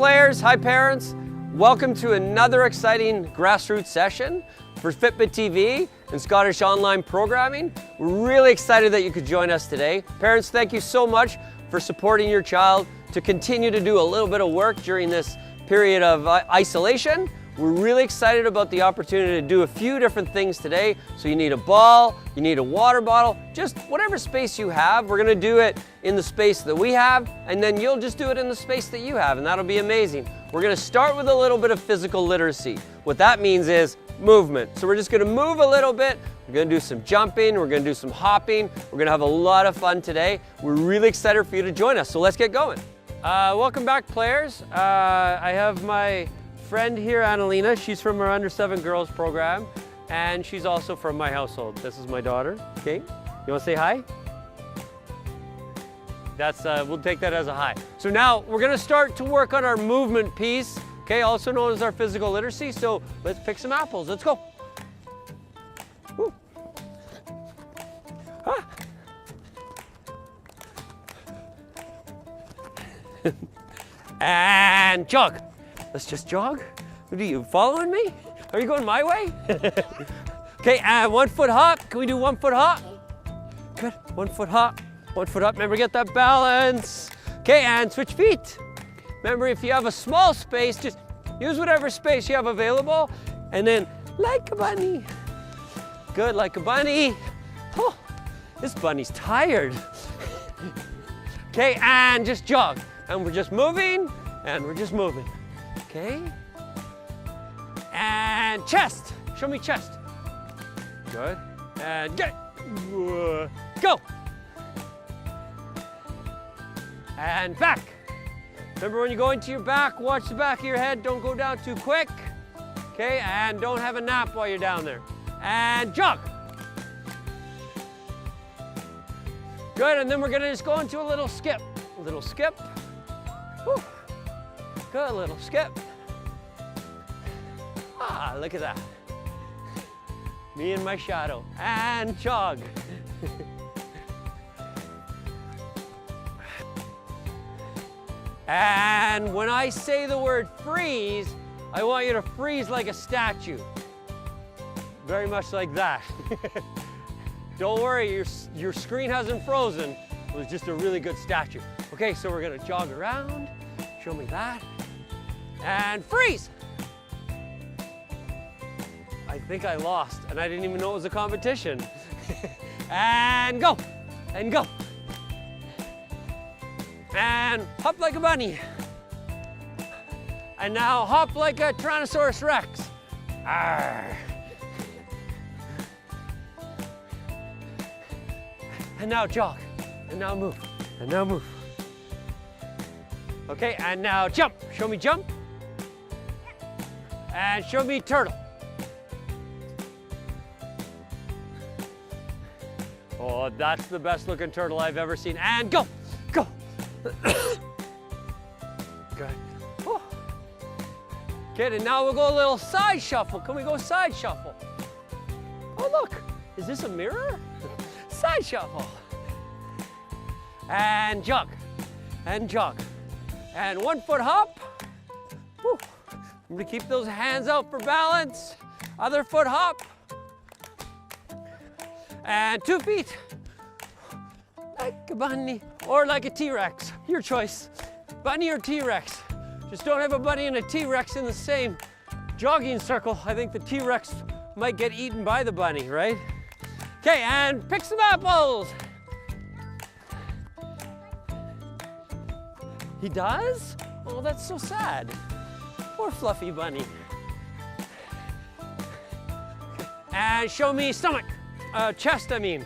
players, hi parents. Welcome to another exciting Grassroots session for Fitbit TV and Scottish online programming. We're really excited that you could join us today. Parents, thank you so much for supporting your child to continue to do a little bit of work during this period of isolation. We're really excited about the opportunity to do a few different things today. So you need a ball, you need a water bottle, just whatever space you have. We're gonna do it in the space that we have, and then you'll just do it in the space that you have, and that'll be amazing. We're gonna start with a little bit of physical literacy. What that means is movement. So we're just gonna move a little bit. We're gonna do some jumping, we're gonna do some hopping. We're gonna have a lot of fun today. We're really excited for you to join us, so let's get going. Welcome back, players. I have my friend here, Annalena. She's from our Under 7 Girls program, and she's also from my household. This is my daughter, okay? You wanna say hi? That's, we'll take that as a hi. So now we're gonna start to work on our movement piece, okay? Also known as our physical literacy. So let's pick some apples, let's go. Woo. Ah. And jog. Let's just jog. What are you, following me? Are you going my way? Okay, and 1 foot hop. Can we do 1 foot hop? Good, 1 foot hop. 1 foot up, remember, get that balance. Okay, and switch feet. Remember, if you have a small space, just use whatever space you have available, and then like a bunny. Good, like a bunny. Oh, this bunny's tired. Okay, and just jog. And we're just moving, and we're just moving. Okay? And chest. Show me chest. Good. And get it. Go. And back. Remember, when you go into your back, watch the back of your head. Don't go down too quick. Okay? And don't have a nap while you're down there. And jog. Good, and then we're gonna just go into a little skip. A little skip. Whew. Good, little skip. Ah, look at that. Me and my shadow. And jog. And when I say the word freeze, I want you to freeze like a statue. Very much like that. Don't worry, your screen hasn't frozen. It was just a really good statue. Okay, so we're gonna jog around. Show me that. And freeze. I think I lost, and I didn't even know it was a competition. And go, and go. And hop like a bunny. And now hop like a Tyrannosaurus Rex. Arr. And now jog, and now move, and now move. Okay, and now jump. Show me jump. And show me turtle. Oh, that's the best looking turtle I've ever seen. And go, go. Good. Oh. Good, and now we'll go a little side shuffle. Can we go side shuffle? Oh, look, is this a mirror? Side shuffle. And jog, and jog. And 1 foot hop. Woo. Remember to keep those hands out for balance. Other foot hop. And 2 feet. Like a bunny or like a T-Rex, your choice. Bunny or T-Rex. Just don't have a bunny and a T-Rex in the same jogging circle. I think the T-Rex might get eaten by the bunny, right? Okay, and pick some apples. He does? Oh, that's so sad. Poor fluffy bunny. And show me stomach. Chest, I mean.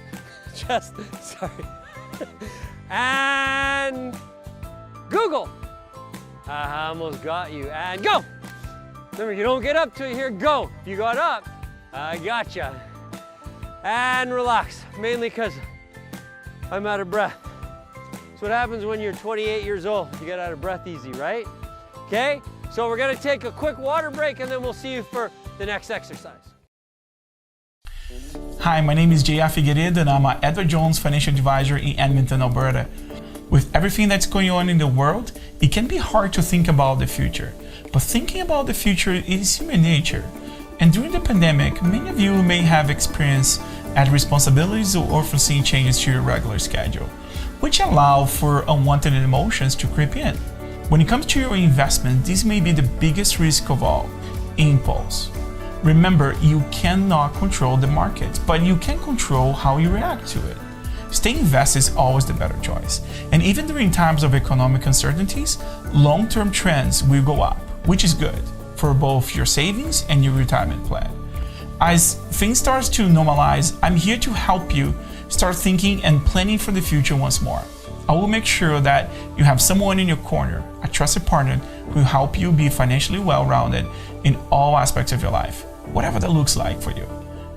Chest, sorry. And Google. I almost got you. And go. Remember, you don't get up till you hear go. If you got up, I gotcha. And relax, mainly because I'm out of breath. That's what happens when you're 28 years old. You get out of breath easy, right? Okay, so we're gonna take a quick water break and then we'll see you for the next exercise. Hi, my name is J.R. Figueiredo and I'm an Edward Jones Financial Advisor in Edmonton, Alberta. With everything that's going on in the world, it can be hard to think about the future. But thinking about the future is human nature. And during the pandemic, many of you may have experienced added responsibilities or foreseen changes to your regular schedule, which allow for unwanted emotions to creep in. When it comes to your investment, this may be the biggest risk of all: impulse. Remember, you cannot control the market, but you can control how you react to it. Staying invested is always the better choice. And even during times of economic uncertainties, long-term trends will go up, which is good for both your savings and your retirement plan. As things start to normalize, I'm here to help you start thinking and planning for the future once more. I will make sure that you have someone in your corner, a trusted partner, who will help you be financially well-rounded in all aspects of your life, whatever that looks like for you.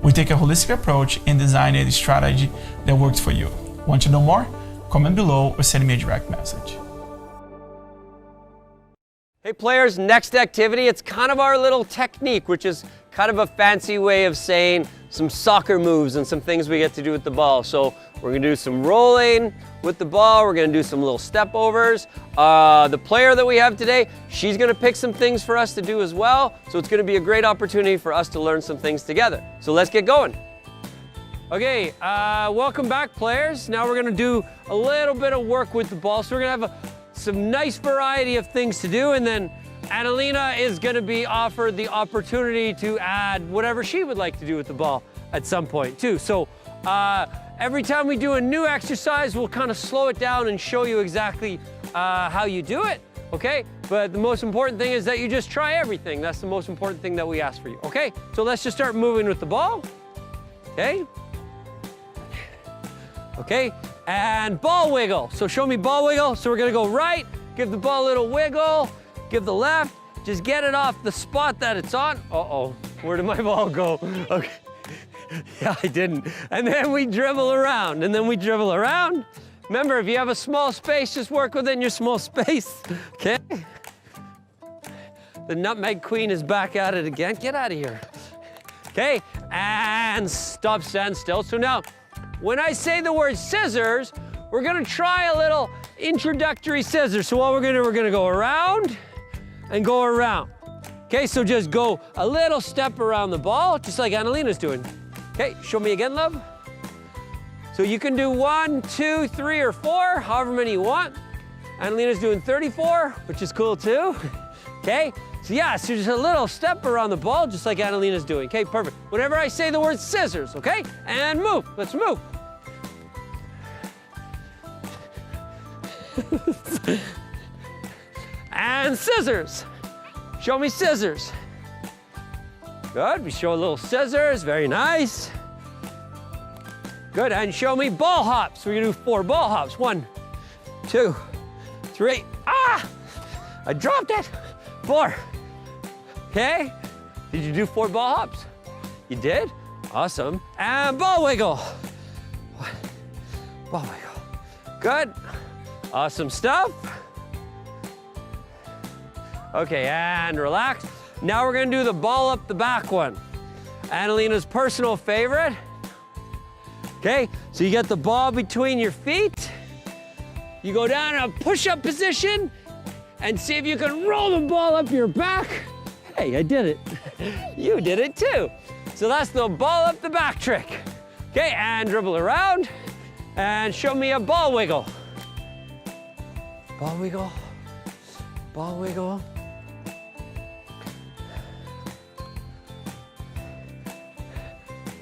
We take a holistic approach and design a strategy that works for you. Want to know more? Comment below or send me a direct message. Hey players, next activity, it's kind of our little technique, which is kind of a fancy way of saying some soccer moves and some things we get to do with the ball. So we're gonna do some rolling with the ball, we're gonna do some little step overs. The player that we have today, she's gonna pick some things for us to do as well. So it's gonna be a great opportunity for us to learn some things together. So let's get going. Okay, welcome back players. Now we're gonna do a little bit of work with the ball. So we're gonna have some nice variety of things to do, and then Annalena is going to be offered the opportunity to add whatever she would like to do with the ball at some point too. So every time we do a new exercise, we'll kind of slow it down and show you exactly how you do it, okay? But the most important thing is that you just try everything. That's the most important thing that we ask for you, okay? So let's just start moving with the ball, okay? Okay, and ball wiggle. So show me ball wiggle. So we're gonna go right, give the ball a little wiggle, give the left, just get it off the spot that it's on. Uh-oh, where did my ball go? Okay, yeah, I didn't. And then we dribble around, and then we dribble around. Remember, if you have a small space, just work within your small space, okay? The Nutmeg Queen is back at it again. Get out of here. Okay, and stop, stand still. So now, when I say the word scissors, we're gonna try a little introductory scissors. So what we're gonna go around and go around. Okay, so just go a little step around the ball, just like Annalena's doing. Okay, show me again, love. So you can do 1, 2, 3, or 4, however many you want. Annalena's doing 34, which is cool too. Okay, so yeah, so just a little step around the ball, just like Annalena's doing. Okay, perfect. Whenever I say the word scissors, okay? And move, let's move. And scissors. Show me scissors. Good, we show a little scissors, very nice. Good, and show me ball hops. We're gonna do 4 ball hops. 1, 2, 3, ah! I dropped it. 4, okay? Did you do 4 ball hops? You did? Awesome. And ball wiggle. Ball wiggle. Good. Awesome stuff. Okay, and relax. Now we're gonna do the ball up the back one. Annalena's personal favorite. Okay, so you get the ball between your feet. You go down in a push-up position and see if you can roll the ball up your back. Hey, I did it. You did it too. So that's the ball up the back trick. Okay, and dribble around and show me a ball wiggle. Ball wiggle, ball wiggle.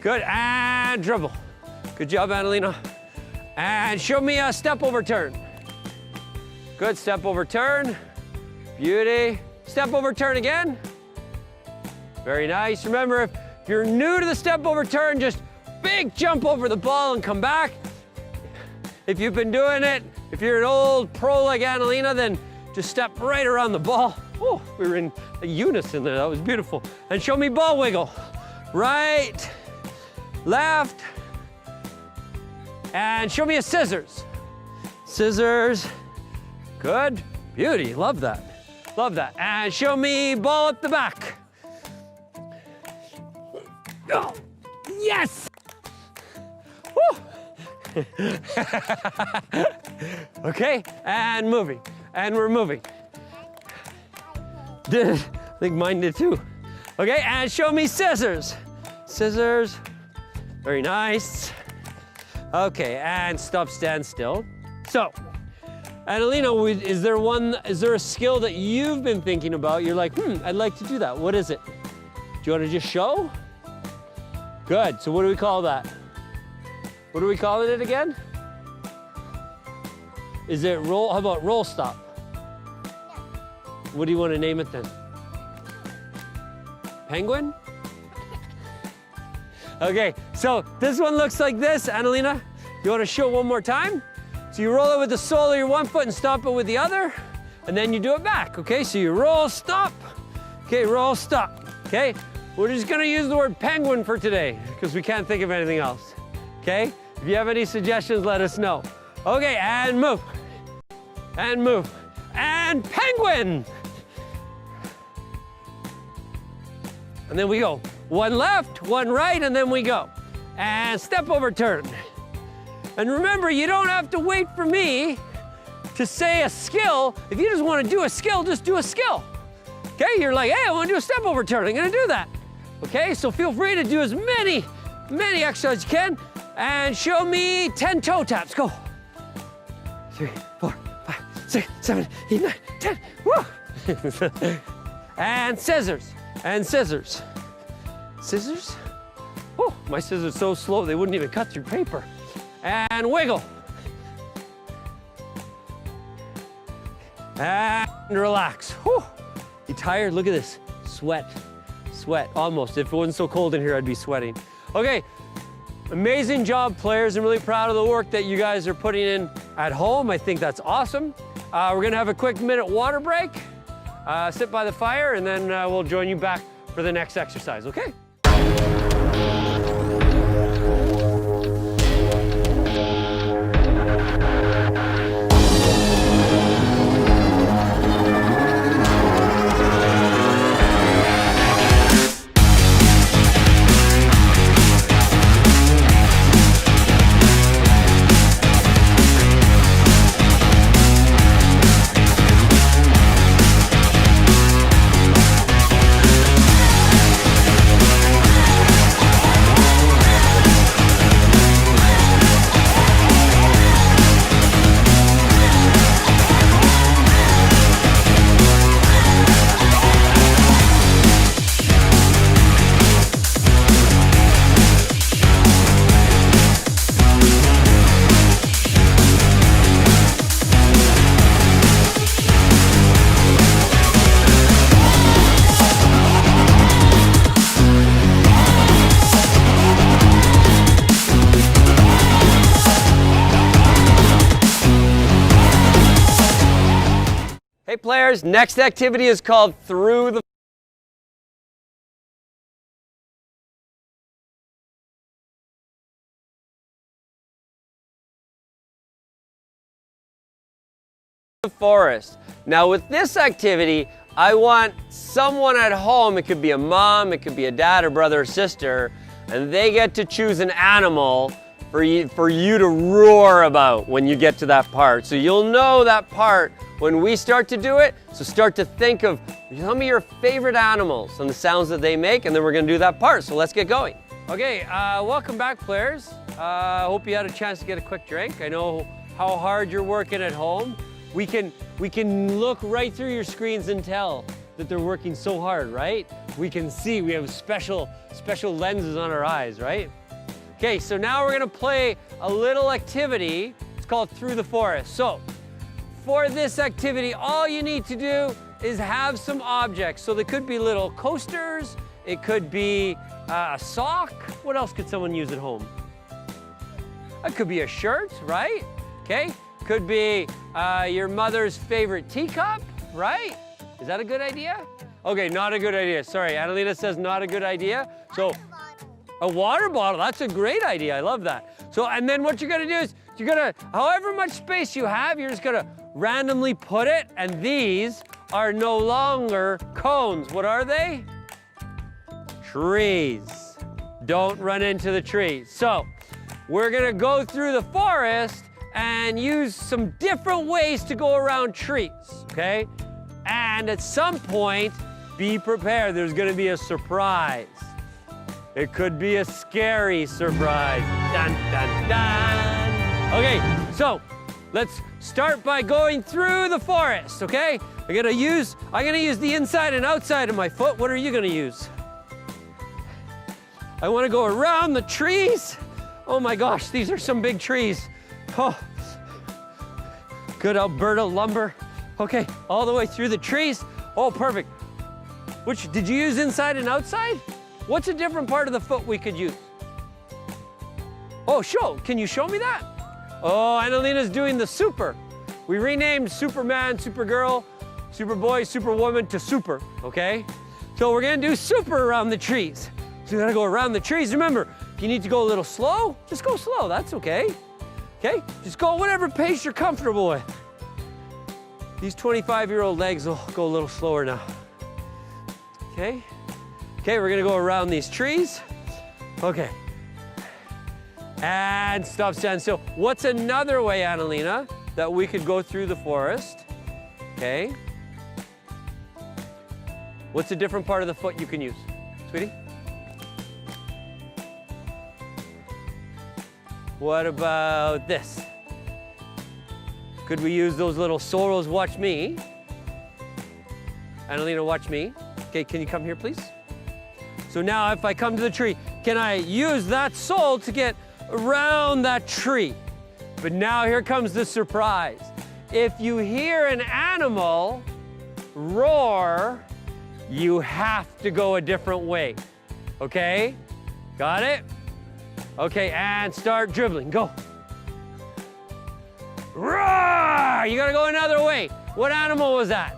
Good, and dribble. Good job, Annalena. And show me a step over turn. Good, step over turn. Beauty. Step over turn again. Very nice. Remember, if you're new to the step over turn, just big jump over the ball and come back. If you've been doing it, if you're an old pro like Annalena, then just step right around the ball. Oh, we were in a unison there. That was beautiful. And show me ball wiggle. Right, left, and show me a scissors. Scissors. Good. Beauty. Love that. Love that. And show me ball up the back. Oh, yes! Woo. Okay, and moving. And we're moving. I think mine did too. Okay, and show me scissors. Scissors. Very nice. Okay, and stop, stand still. So, Annalena, is there a skill that you've been thinking about? You're like, I'd like to do that. What is it? Do you want to just show? Good, so what do we call that? What are we calling it again? Is it roll, how about roll stop? What do you want to name it then? Penguin? Okay, so this one looks like this, Annalena. You want to show one more time? So you roll it with the sole of your one foot and stop it with the other, and then you do it back, okay? So you roll, stop, okay, roll, stop, okay? We're just gonna use the word penguin for today because we can't think of anything else, okay? If you have any suggestions, let us know. Okay, and move, and move, and penguin. And then we go, one left, one right, and then we go. And step over turn. And remember, you don't have to wait for me to say a skill. If you just want to do a skill, just do a skill. Okay, you're like, hey, I want to do a step over turn. I'm going to do that. Okay, so feel free to do as many exercises you can. And show me 10 toe taps. Go. 3, 4, 5, 6, 7, 8, 9, 10. Woo! And scissors. And scissors. Scissors? Oh, my scissors are so slow they wouldn't even cut through paper. And wiggle. And relax. Whew. You tired? Look at this. Sweat. Sweat, almost. If it wasn't so cold in here, I'd be sweating. Okay, amazing job, players. I'm really proud of the work that you guys are putting in at home. I think that's awesome. We're gonna have a quick minute water break. Sit by the fire, and then we'll join you back for the next exercise, okay? Hey players, next activity is called Through the forest. Now with this activity, I want someone at home, it could be a mom, it could be a dad or brother or sister, and they get to choose an animal for you to roar about when you get to that part. So you'll know that part when we start to do it. So start to think of some of your favorite animals and the sounds that they make, and then we're gonna do that part. So let's get going. Okay, welcome back, players. Hope you had a chance to get a quick drink. I know how hard you're working at home. We can look right through your screens and tell that they're working so hard, right? We can see, we have special lenses on our eyes, right? Okay, so now we're gonna play a little activity. It's called Through the Forest. So, for this activity, all you need to do is have some objects. So there could be little coasters, it could be a sock. What else could someone use at home? It could be a shirt, right? Okay, could be your mother's favorite teacup, right? Is that a good idea? Okay, not a good idea. Sorry, Annalena says not a good idea. So, a water bottle, that's a great idea, I love that. So, and then what you're gonna do is, you're gonna, however much space you have, you're just gonna randomly put it, and these are no longer cones. What are they? Trees. Don't run into the trees. So, we're gonna go through the forest and use some different ways to go around trees, okay? And at some point, be prepared, there's gonna be a surprise. It could be a scary surprise. Dun, dun, dun. Okay, so let's start by going through the forest, okay? I'm gonna use the inside and outside of my foot. What are you gonna use? I wanna go around the trees. Oh my gosh, these are some big trees. Oh, good Alberta lumber. Okay, all the way through the trees. Oh, perfect. Which, did you use inside and outside? What's a different part of the foot we could use? Oh, can you show me that? Oh, Annalina's doing the super. We renamed Superman, Supergirl, Superboy, Superwoman to super, okay? So we're gonna do super around the trees. So you gotta go around the trees. Remember, if you need to go a little slow, just go slow, that's okay. Okay, just go whatever pace you're comfortable with. These 25-year-old legs will go a little slower now. Okay, we're gonna go around these trees. Okay, and stop, stand still. What's another way, Annalina, that we could go through the forest? Okay. What's a different part of the foot you can use, sweetie? What about this? Could we use those little soles? Watch me. Annalina, watch me. Okay, can you come here, please? So now if I come to the tree, can I use that sole to get around that tree? But now here comes the surprise. If you hear an animal roar, you have to go a different way. Okay? Got it? Okay, and start dribbling. Go. Roar! You gotta go another way. What animal was that?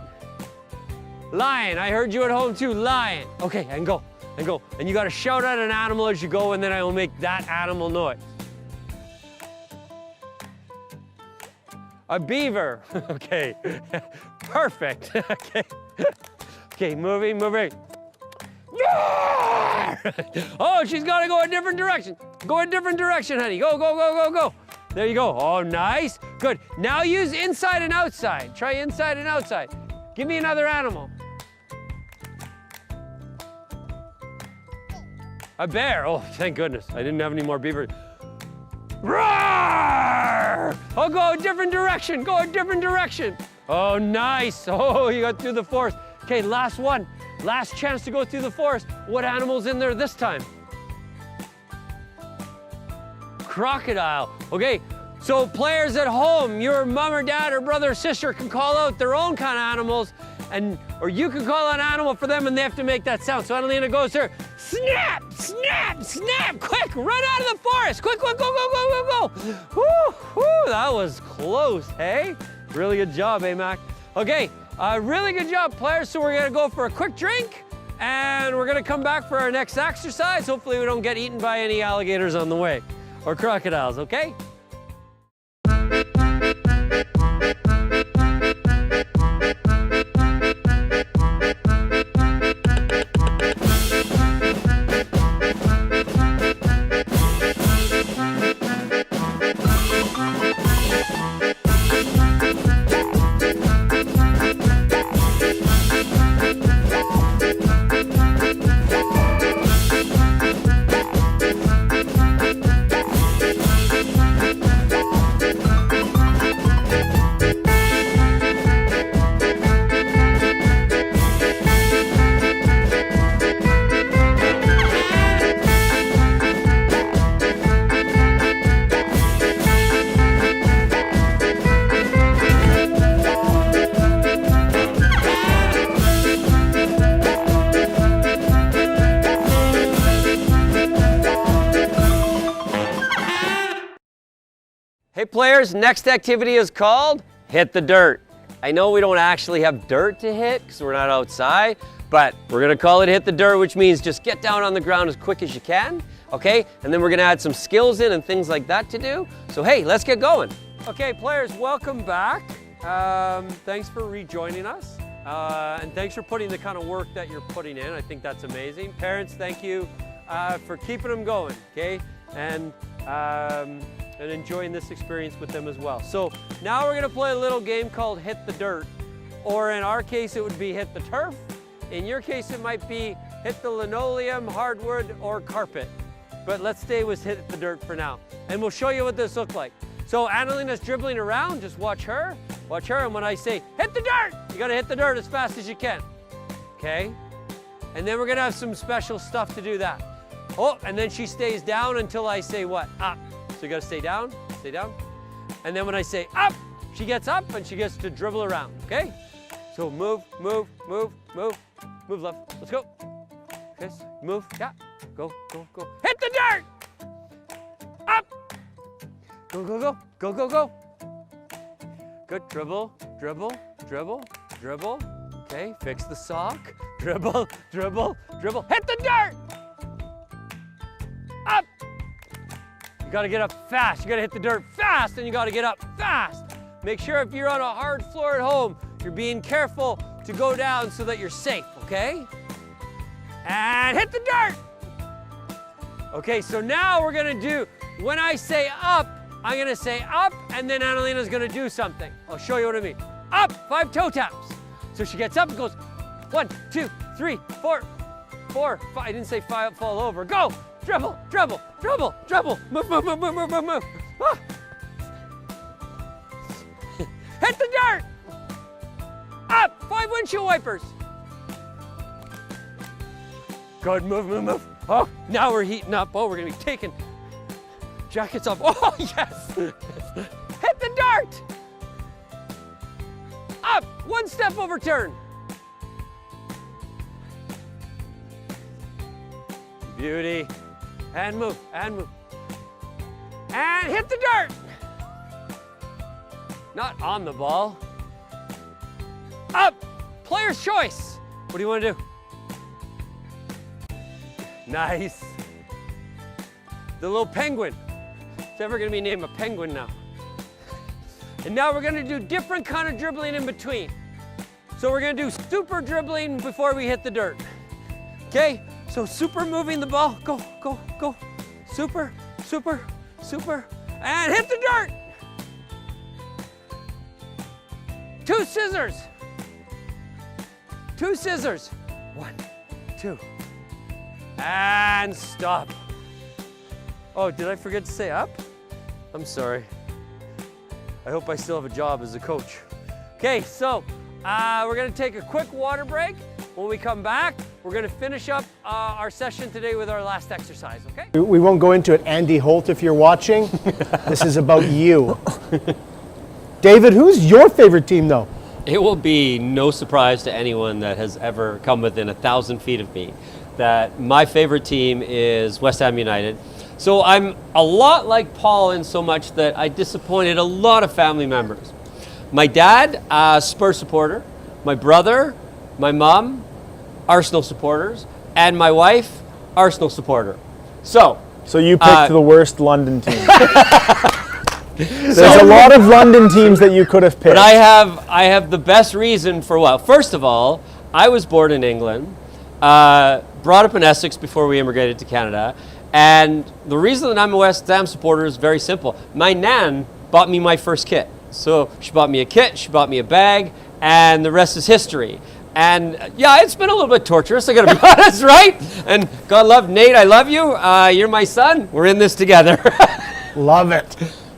Lion. I heard you at home too. Lion. Okay, and go. And go. And you gotta shout at an animal as you go, and then I will make that animal noise. A beaver. Okay. Perfect. Okay. Okay, moving. Oh, she's got to go a different direction. Go a different direction, honey. Go. There you go. Oh, nice. Good. Now use inside and outside. Try inside and outside. Give me another animal. A bear. Oh, thank goodness. I didn't have any more beavers. Roar! Oh, go a different direction. Oh, nice. Oh, you got through the forest. Okay, last one. Last chance to go through the forest. What animal's in there this time? Crocodile. Okay, so players at home, your mom or dad or brother or sister can call out their own kind of animals, or you can call out an animal for them and they have to make that sound. So Annalina goes here. Snap, snap, snap. Quick, run out of the forest. Quick, go. Woo, that was close, hey? Really good job, Mac? Okay. Really good job, players. So we're gonna go for a quick drink and we're gonna come back for our next exercise. Hopefully we don't get eaten by any alligators on the way or crocodiles, okay? Hey players, next activity is called Hit the Dirt. I know we don't actually have dirt to hit because we're not outside, but we're gonna call it Hit the Dirt, which means just get down on the ground as quick as you can, okay? And then we're gonna add some skills in and things like that to do. So hey, let's get going. Okay players, welcome back. Thanks for rejoining us. And thanks for putting the kind of work that you're putting in. I think that's amazing. Parents, thank you for keeping them going, okay? And and enjoying this experience with them as well. So now we're gonna play a little game called Hit the Dirt, or in our case it would be Hit the Turf. In your case it might be Hit the Linoleum, Hardwood, or Carpet. But let's stay with Hit the Dirt for now. And we'll show you what this looks like. So Annalina's dribbling around, just watch her, and when I say, hit the dirt, you gotta hit the dirt as fast as you can, okay? And then we're gonna have some special stuff to do that. Oh, and then she stays down until I say what? Up. So you gotta stay down. And then when I say up, she gets up and she gets to dribble around, okay? So move left, let's go. Okay, move, yeah, go. Hit the dirt! Up! Go. Good, dribble. Okay, fix the sock. Dribble. Hit the dirt! Up! You gotta get up fast. You gotta hit the dirt fast, and you gotta get up fast. Make sure if you're on a hard floor at home, you're being careful to go down so that you're safe, okay? And hit the dirt! Okay, so now we're gonna do, when I say up, I'm gonna say up, and then Annalina's gonna do something. I'll show you what I mean. Up, 5 toe taps. So she gets up and goes 1, 2, 3, 4, 5. I didn't say 5, fall over. Go, dribble. Move. Ah. Hit the dirt. Up, 5 windshield wipers. Good, move. Oh, now we're heating up. Oh, we're gonna be taking jackets off. Oh, yes! Hit the dart! Up! 1 step overturn. Beauty. And move. And hit the dart! Not on the ball. Up! Player's choice. What do you want to do? Nice. The little penguin. It's ever gonna be named a penguin now. And now we're gonna do different kind of dribbling in between. So we're gonna do super dribbling before we hit the dirt. Okay, so super moving the ball, go. Super, and hit the dirt. 2 scissors. 1, 2, and stop. Oh, did I forget to say up? I'm sorry. I hope I still have a job as a coach. Okay, so we're gonna take a quick water break. When we come back, we're gonna finish up our session today with our last exercise, okay? We won't go into it. Andy Holt, if you're watching, this is about you. David, who's your favorite team though? It will be no surprise to anyone that has ever come within 1,000 feet of me that my favorite team is West Ham United. So I'm a lot like Paul in so much that I disappointed a lot of family members. My dad, Spurs supporter. My brother, my mom, Arsenal supporters. And my wife, Arsenal supporter. So you picked the worst London team. There's a lot of London teams that you could have picked. But I have the best reason for what. First of all, I was born in England, brought up in Essex before we immigrated to Canada. And the reason that I'm a West Ham supporter is very simple. My nan bought me my first kit. So she bought me a kit, she bought me a bag, and the rest is history. And yeah, it's been a little bit torturous, I gotta be honest, right? And God love Nate, I love you. You're my son, we're in this together. Love it.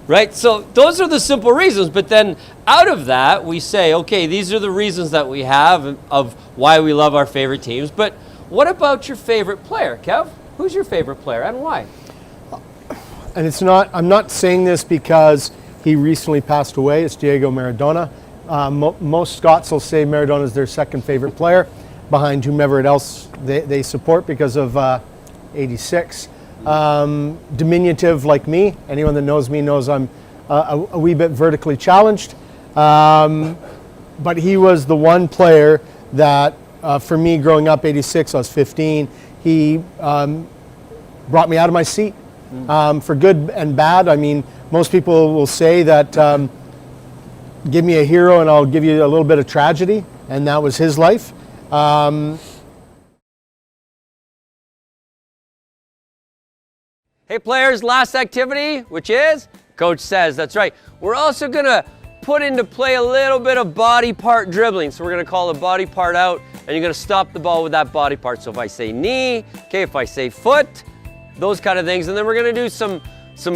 Right, so those are the simple reasons. But then out of that, we say, okay, these are the reasons that we have of why we love our favorite teams. But what about your favorite player, Kev? Who's your favorite player and why? And I'm not saying this because he recently passed away. It's Diego Maradona. Most Scots will say Maradona is their second favorite player behind whomever else they support because of 86. Diminutive like me. Anyone that knows me knows I'm a wee bit vertically challenged. But he was the one player that, for me growing up, 86, I was 15, he brought me out of my seat for good and bad. I mean, most people will say that give me a hero and I'll give you a little bit of tragedy, and that was his life. Hey players, last activity, which is Coach Says. That's right. We're also gonna put into play a little bit of body part dribbling. So we're gonna call the body part out and you're gonna stop the ball with that body part. So if I say knee, okay, if I say foot, those kind of things. And then we're gonna do some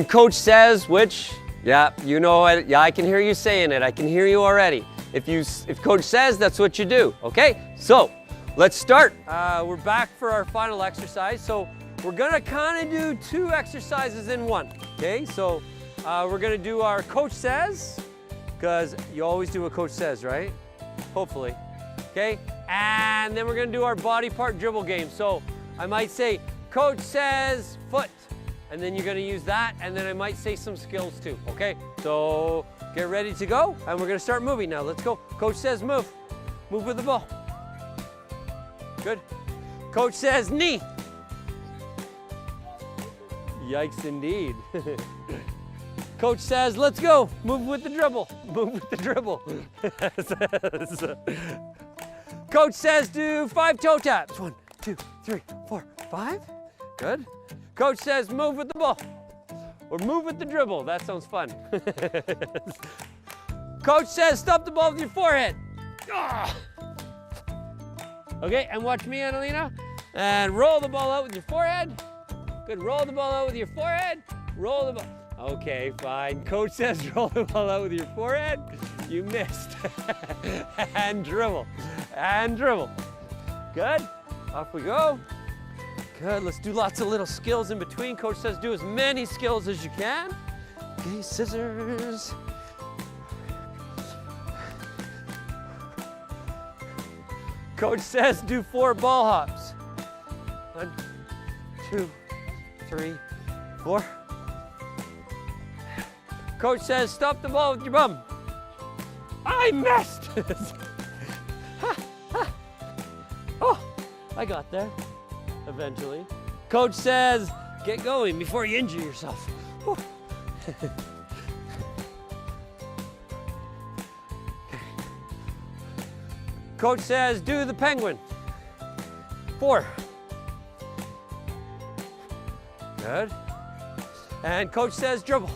Coach Says, which, yeah, you know it. Yeah, I can hear you saying it. I can hear you already. If Coach says, that's what you do, okay? So let's start. We're back for our final exercise. So we're gonna kind of do 2 exercises in one, okay? So we're gonna do our Coach Says, because you always do what Coach says, right? Hopefully, okay? And then we're gonna do our body part dribble game. So I might say, Coach Says foot, and then you're gonna use that, and then I might say some skills too, okay? So get ready to go, and we're gonna start moving now. Let's go. Coach Says move. Move with the ball. Good. Coach Says knee. Yikes indeed. Coach Says let's go. Move with the dribble. Move with the dribble. Coach Says do 5 toe taps. 1, 2, 3, 4, 5. Good. Coach Says move with the ball. Or move with the dribble. That sounds fun. Coach Says stop the ball with your forehead. Ah. Okay, and watch me, Annalena. And roll the ball out with your forehead. Good, roll the ball out with your forehead. Roll the ball. Okay, fine. Coach Says roll the ball out with your forehead. You missed. And dribble. And dribble. Good. Off we go. Good. Let's do lots of little skills in between. Coach Says do as many skills as you can. Okay, scissors. Coach Says do 4 ball hops. 1, 2, 3, 4. Coach Says stop the ball with your bum. I missed. Ha, ha. Oh, I got there eventually. Coach Says get going before you injure yourself. Coach Says do the penguin. 4. Good. And Coach Says dribble.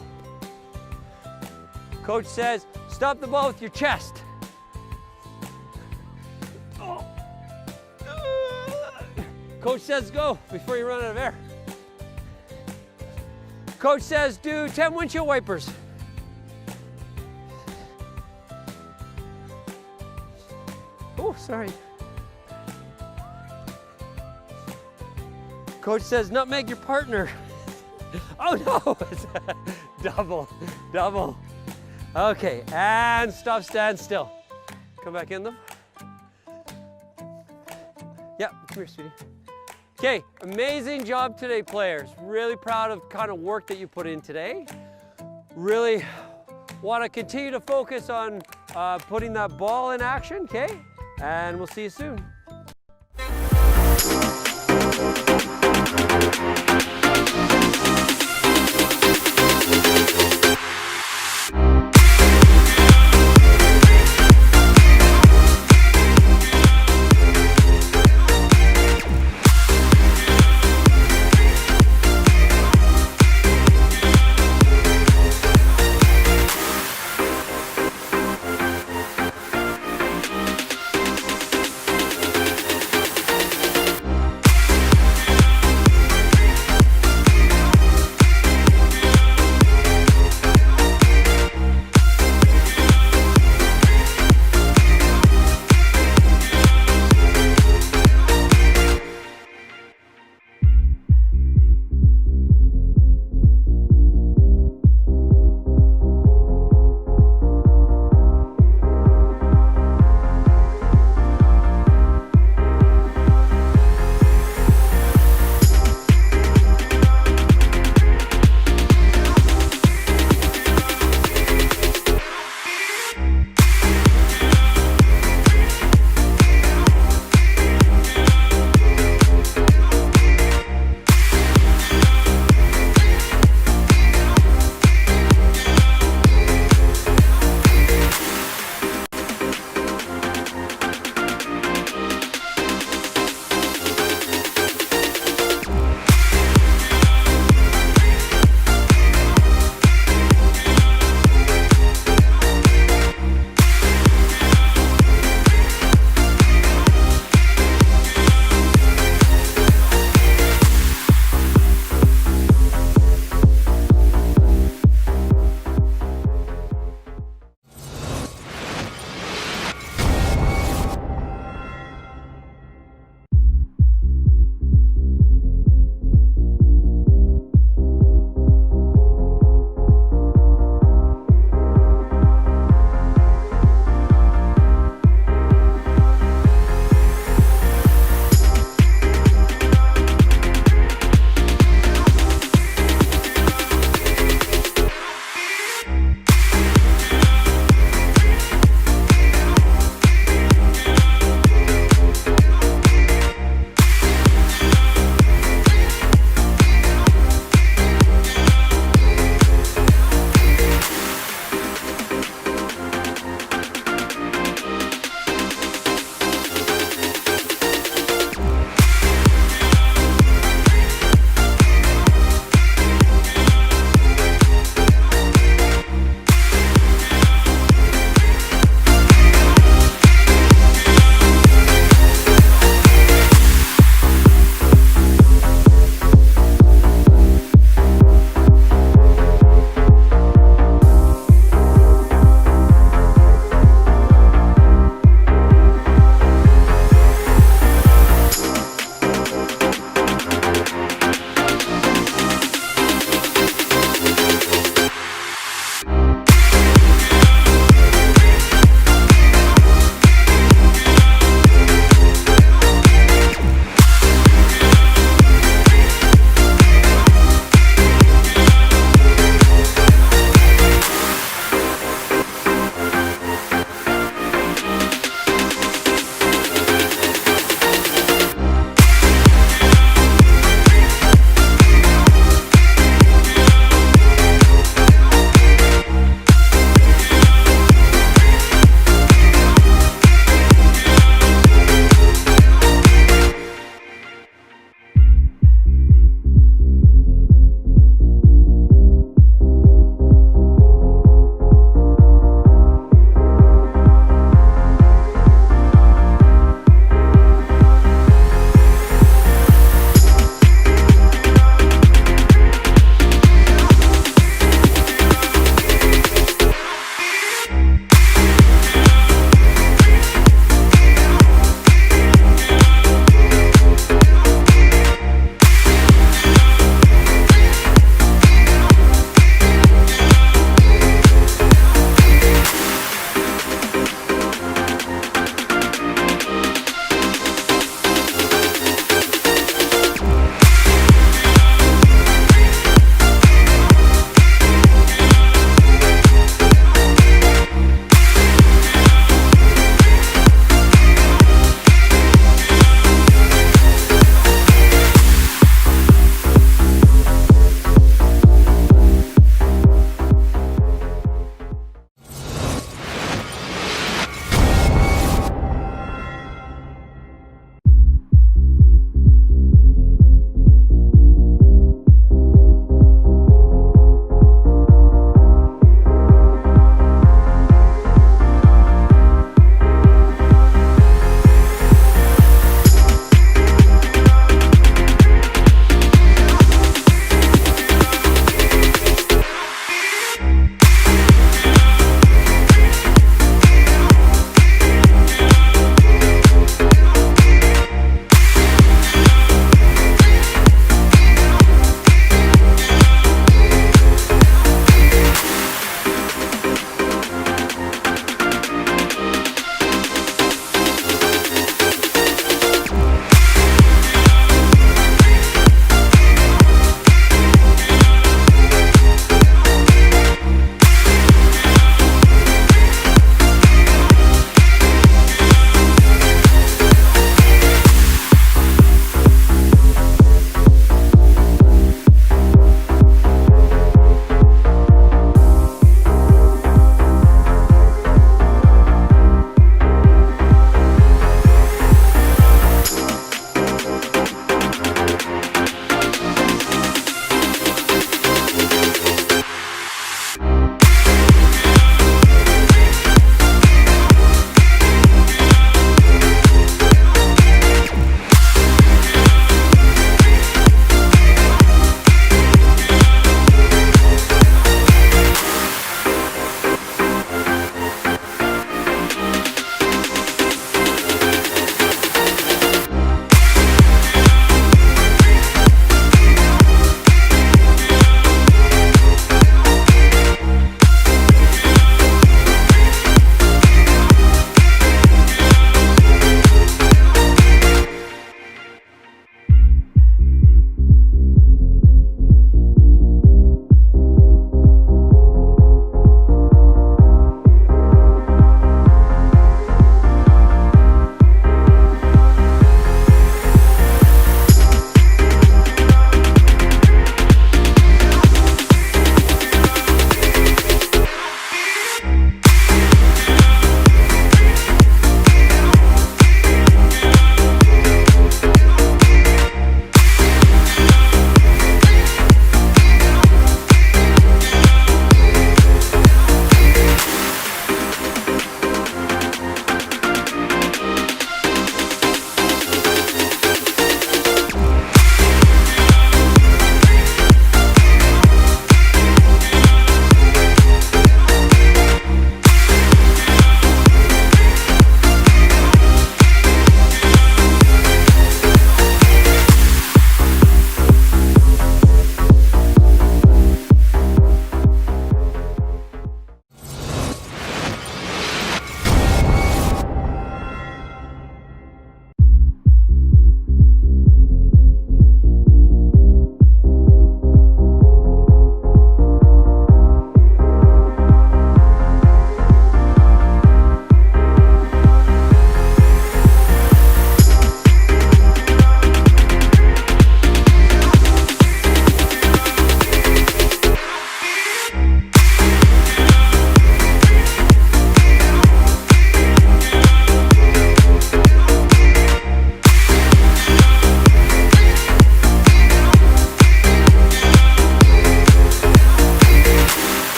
Coach Says stop the ball with your chest. Oh. Coach Says go before you run out of air. Coach Says do 10 windshield wipers. Oh, sorry. Coach Says nutmeg your partner. Oh no! Double, double. Okay, and stop, stand still. Come back in them. Yeah, come here, sweetie. Okay, amazing job today, players. Really proud of the kind of work that you put in today. Really want to continue to focus on putting that ball in action, okay? And we'll see you soon.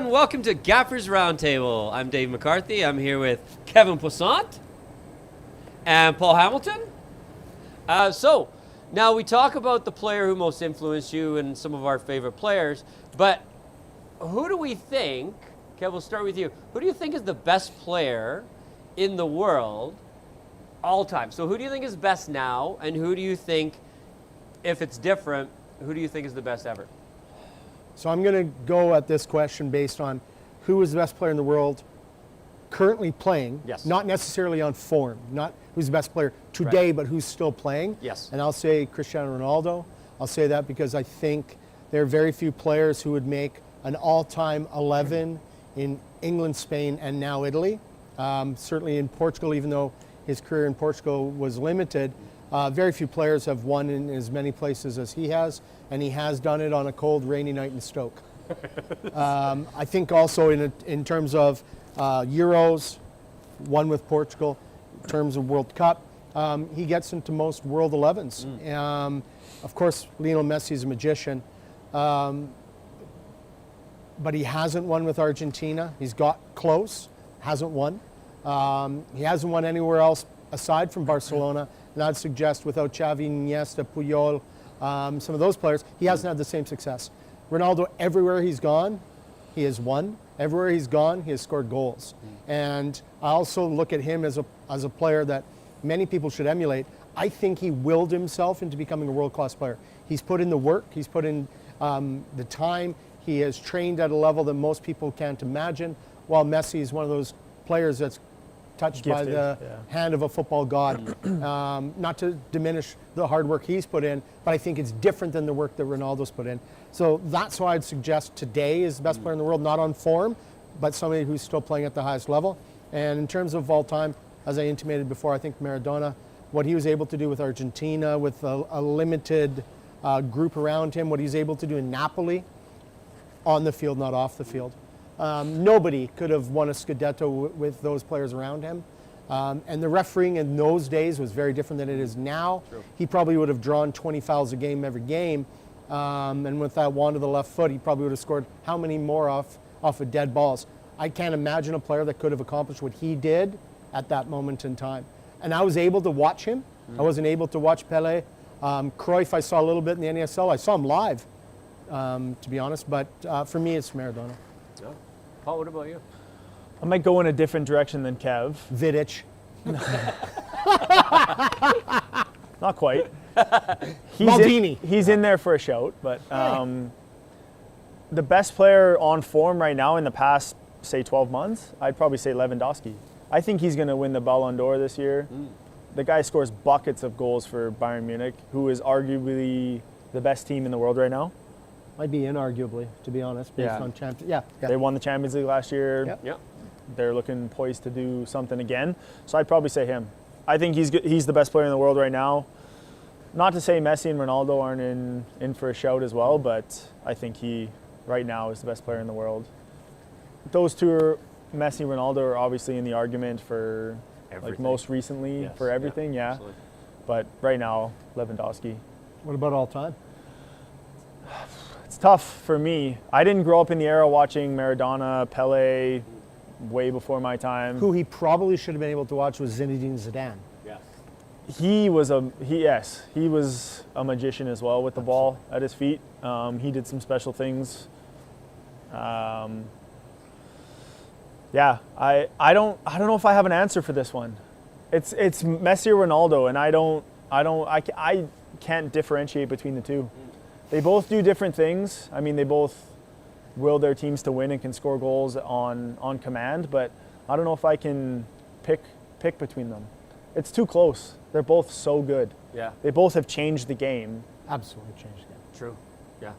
and welcome to Gaffer's Roundtable. I'm Dave McCarthy. I'm here with Kevin Poissant and Paul Hamilton. So, now we talk about the player who most influenced you and some of our favorite players, but who do we think, Kev, we'll start with you. Who do you think is the best player in the world all time? So who do you think is best now, and who do you think, if it's different, who do you think is the best ever? So I'm going to go at this question based on who is the best player in the world currently playing, Yes. not necessarily on form, not who's the best player today, but who's still playing. Yes. And I'll say Cristiano Ronaldo. I'll say that because I think there are very few players who would make an all-time 11 in England, Spain, and now Italy. Certainly in Portugal, even though his career in Portugal was limited, very few players have won in as many places as he has, and he has done it on a cold, rainy night in Stoke. I think also in terms of Euros, won with Portugal, in terms of World Cup, he gets into most World 11s. Of course, Lionel Messi is a magician, but he hasn't won with Argentina. He's got close, hasn't won. He hasn't won anywhere else aside from Barcelona, and I'd suggest without Xavi, Iniesta, Puyol, some of those players, he hasn't had the same success. Ronaldo, everywhere he's gone, he has won. Everywhere he's gone, he has scored goals. And I also look at him as a player that many people should emulate. I think he willed himself into becoming a world-class player. He's put in the work, he's put in the time, he has trained at a level that most people can't imagine, while Messi is one of those players that's touched by the hand of a football god. Not to diminish the hard work he's put in, but I think it's different than the work that Ronaldo's put in. So that's why I'd suggest today is the best player in the world, not on form, but somebody who's still playing at the highest level. And in terms of all time, as I intimated before, I think Maradona, what he was able to do with Argentina, with a limited group around him, what he's able to do in Napoli, on the field, not off the field. Nobody could have won a Scudetto with those players around him. And the refereeing in those days was very different than it is now. True. He probably would have drawn 20 fouls a game every game. And with that wand to the left foot, he probably would have scored how many more off of dead balls. I can't imagine a player that could have accomplished what he did at that moment in time. And I was able to watch him. I wasn't able to watch Pelé. Cruyff, I saw a little bit in the NASL. I saw him live, to be honest. But for me, it's Maradona. Yeah. Paul, what about you? I might go in a different direction than Kev. Vidic. Not quite. Maldini. He's in there for a shout, but the best player on form right now in the past, say, 12 months, I'd probably say Lewandowski. I think he's going to win the Ballon d'Or this year. The guy scores buckets of goals for Bayern Munich, who is arguably the best team in the world right now. Might be inarguably, to be honest, based on champions. Yeah. They won the Champions League last year. Yep. Yeah. They're looking poised to do something again. So I'd probably say him. I think he's the best player in the world right now. Not to say Messi and Ronaldo aren't in for a shout as well, but I think he right now is the best player in the world. Those two are, Messi and Ronaldo, are obviously in the argument for Everything. like most recently Yes. for everything, yeah. Absolutely. But right now, Lewandowski. What about all time? It's tough for me. I didn't grow up in the era watching Maradona, Pelé, way before my time. Who he probably should have been able to watch was Zinedine Zidane. Yeah. He was a magician as well with the ball at his feet. He did some special things. I don't know if I have an answer for this one. It's Messi or Ronaldo, and I can't differentiate between the two. They both do different things. I mean, they both will their teams to win and can score goals on command, but I don't know if I can pick between them. It's too close. They're both so good. Yeah. They both have changed the game. Absolutely changed the game. True. Yeah.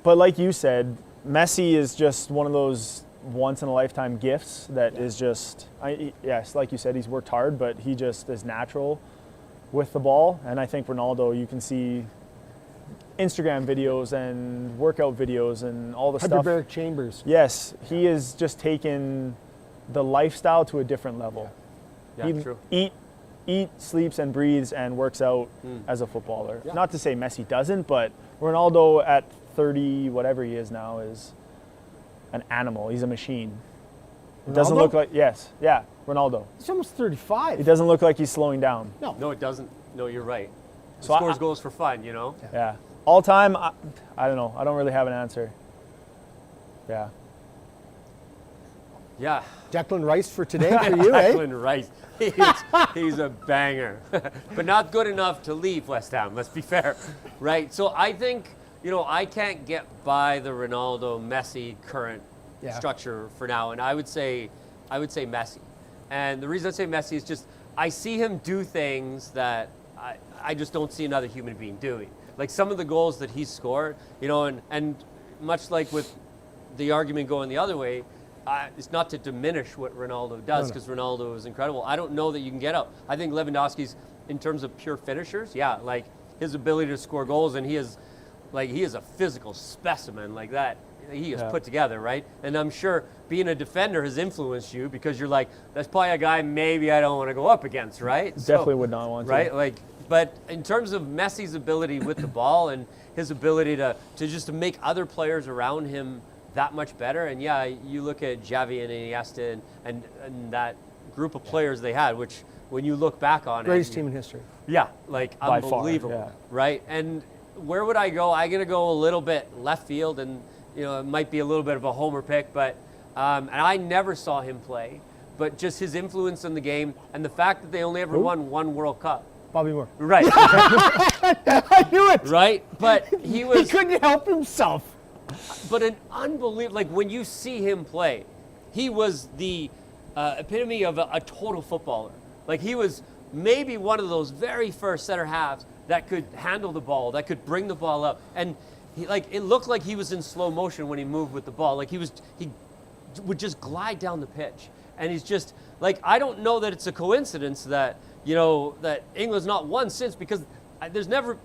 But like you said, Messi is just one of those once-in-a-lifetime gifts that is just, yes, like you said, he's worked hard, but he just is natural with the ball. And I think Ronaldo, you can see Instagram videos and workout videos and all the stuff. Hyperbaric chambers. Yes, he has just taken the lifestyle to a different level. Yeah, he true. eat, sleeps, and breathes and works out as a footballer. Yeah. Not to say Messi doesn't, but Ronaldo at 30, whatever he is now, is an animal. He's a machine. It doesn't Ronaldo? look like, yes, yeah, Ronaldo. He's almost 35. It doesn't look like he's slowing down. No, it doesn't. No, you're right. He So scores goals for fun, you know? Yeah. All time, I don't know. I don't really have an answer. Yeah. Yeah. Declan Rice for today for you, eh? Declan Rice. He's a banger. But not good enough to leave West Ham, let's be fair. Right? So I think, I can't get by the Ronaldo, Messi current structure for now. And I would say Messi. And the reason I say Messi is just I see him do things that I just don't see another human being doing. Like some of the goals that he's scored, and much like with the argument going the other way, it's not to diminish what Ronaldo does, because Ronaldo is incredible. I don't know that you can get out. I think Lewandowski's, in terms of pure finishers, like his ability to score goals, and he is a physical specimen like that. He is put together, right? And I'm sure being a defender has influenced you, because you're like, that's probably a guy maybe I don't want to go up against, right? Definitely would not want to. Right? But in terms of Messi's ability with the ball and his ability to make other players around him that much better, and you look at Xavi and Iniesta and that group of players they had, which when you look back on Greatest team in history. Yeah, By unbelievable, far, right? And where would I go? I'm going to go a little bit left field, and it might be a little bit of a homer pick, but and I never saw him play, but just his influence in the game and the fact that they only ever won one World Cup. Bobby Moore. Right. I knew it. Right? But he was... He couldn't help himself. But an unbelievable... when you see him play, he was the epitome of a total footballer. He was maybe one of those very first center halves that could handle the ball, that could bring the ball up. And it looked like he was in slow motion when he moved with the ball. He would just glide down the pitch. And he's just... I don't know that it's a coincidence that... that England's not won since, because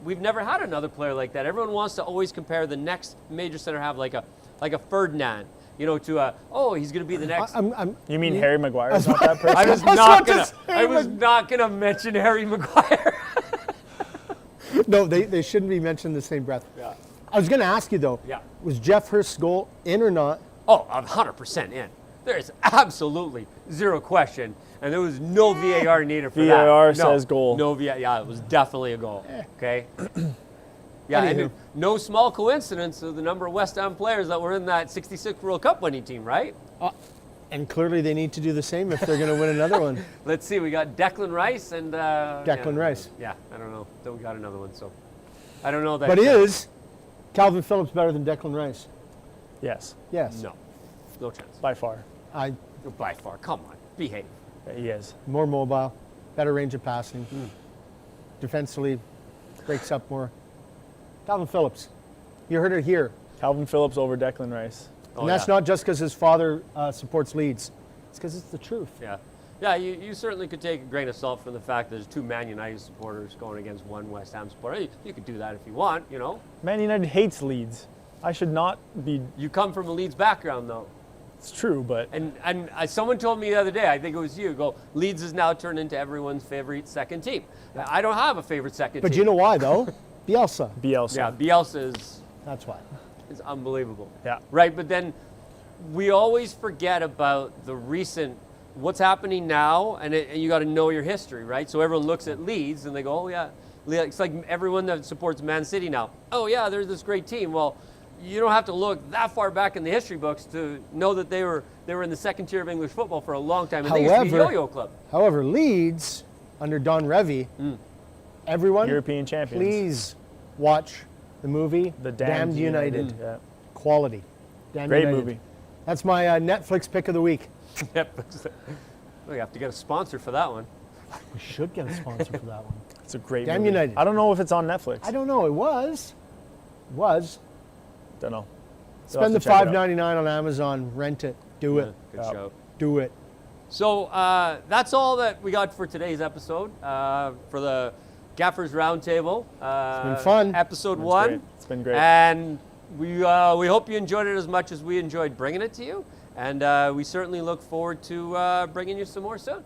we've never had another player like that. Everyone wants to always compare the next major center half like a Ferdinand, to he's going to be the next. You mean Harry Maguire is not that person? I was not gonna mention Harry Maguire. No, they shouldn't be mentioned in the same breath. Yeah. I was going to ask you though. Yeah. Was Jeff Hurst's goal in or not? Oh, 100% in. There is absolutely zero question. And there was no VAR needed for that. VAR says goal. No VAR. Yeah, it was definitely a goal. Okay. Yeah, Anywho. and no small coincidence of the number of West Ham players that were in that '66 World Cup winning team, right? And clearly they need to do the same if they're going to win another one. Let's see. We got Declan Rice and Declan Rice. Yeah, I don't know. Then we got another one. So I don't know that. But is Calvin Phillips better than Declan Rice? Yes, Yes. No chance. by far. By far. Come on, behave. Yeah, he is. More mobile, better range of passing. Defensively, breaks up more. Calvin Phillips. You heard it here. Calvin Phillips over Declan Rice. And that's not just because his father supports Leeds. It's because it's the truth. Yeah. Yeah, you certainly could take a grain of salt from the fact that there's two Man United supporters going against one West Ham supporter. You could do that if you want, Man United hates Leeds. I should not be. You come from a Leeds background, though. It's true, but And someone told me the other day, I think it was you, Leeds is now turned into everyone's favorite second team. I don't have a favorite second team. But you know why, though? Bielsa. Bielsa. Yeah, Bielsa That's why. is unbelievable. Yeah. Right, but then we always forget about the recent, what's happening now, and you got to know your history, right? So everyone looks at Leeds and they go, oh yeah, it's like everyone that supports Man City now. Oh yeah, they're this great team. Well, you don't have to look that far back in the history books to know that they were in the second tier of English football for a long time. And they used to be a yo-yo club. However, Leeds, under Don Revie, everyone, European champions. please watch the movie The Damned United. Yeah. Quality. Damned Great United. movie. That's my Netflix pick of the week. We have to get a sponsor for that one. We should get a sponsor for that one. It's a great Damn movie. United. I don't know if it's on Netflix. I don't know. It was. Don't know. Spend the $5.99 on Amazon. Rent it. Do it. Good show. Do it. So that's all that we got for today's episode, for the Gaffer's Roundtable. It's been fun. Episode It's 1. great. It's been great. And we hope you enjoyed it as much as we enjoyed bringing it to you. And we certainly look forward to bringing you some more soon.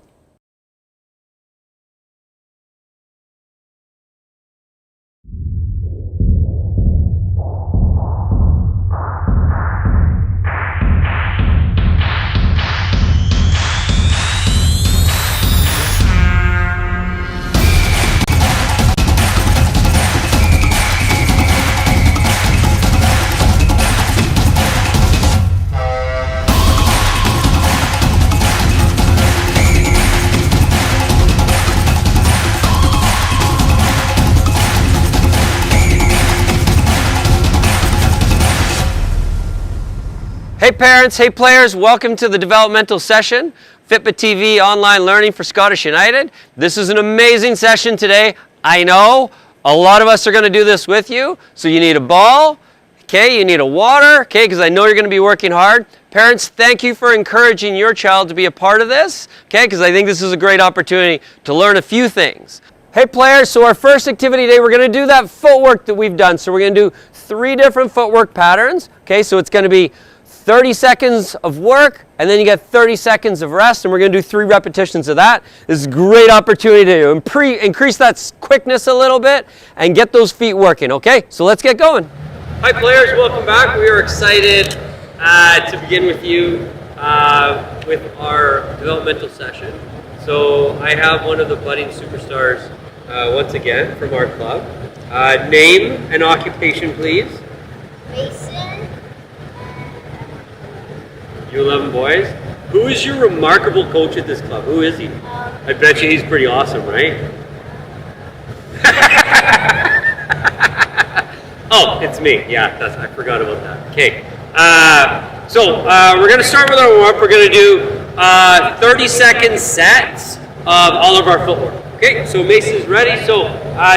Hey parents, hey players, welcome to the developmental session, Fitbit TV online learning for Scottish United. This is an amazing session today. I know a lot of us are going to do this with you, so you need a ball, okay, you need a water, okay, because I know you're going to be working hard. Parents, thank you for encouraging your child to be a part of this, okay, because I think this is a great opportunity to learn a few things. Hey players, so our first activity today, we're going to do that footwork that we've done. So we're going to do 3 different footwork patterns, okay, so it's going to be 30 seconds of work, and then you get 30 seconds of rest, and we're going to do 3 repetitions of that. This is a great opportunity to increase that quickness a little bit and get those feet working, okay? So let's get going. Hi players, welcome back. We are excited to begin with you with our developmental session. So I have one of the budding superstars once again from our club. Name and occupation, please. Mason. U11 boys. Who is your remarkable coach at this club? Who is he? I bet you he's pretty awesome, right? Oh, it's me. Yeah, I forgot about that. Okay. So we're going to start with our warm-up. We're going to do 30-second sets of all of our footwork. Okay, so Mason's ready. So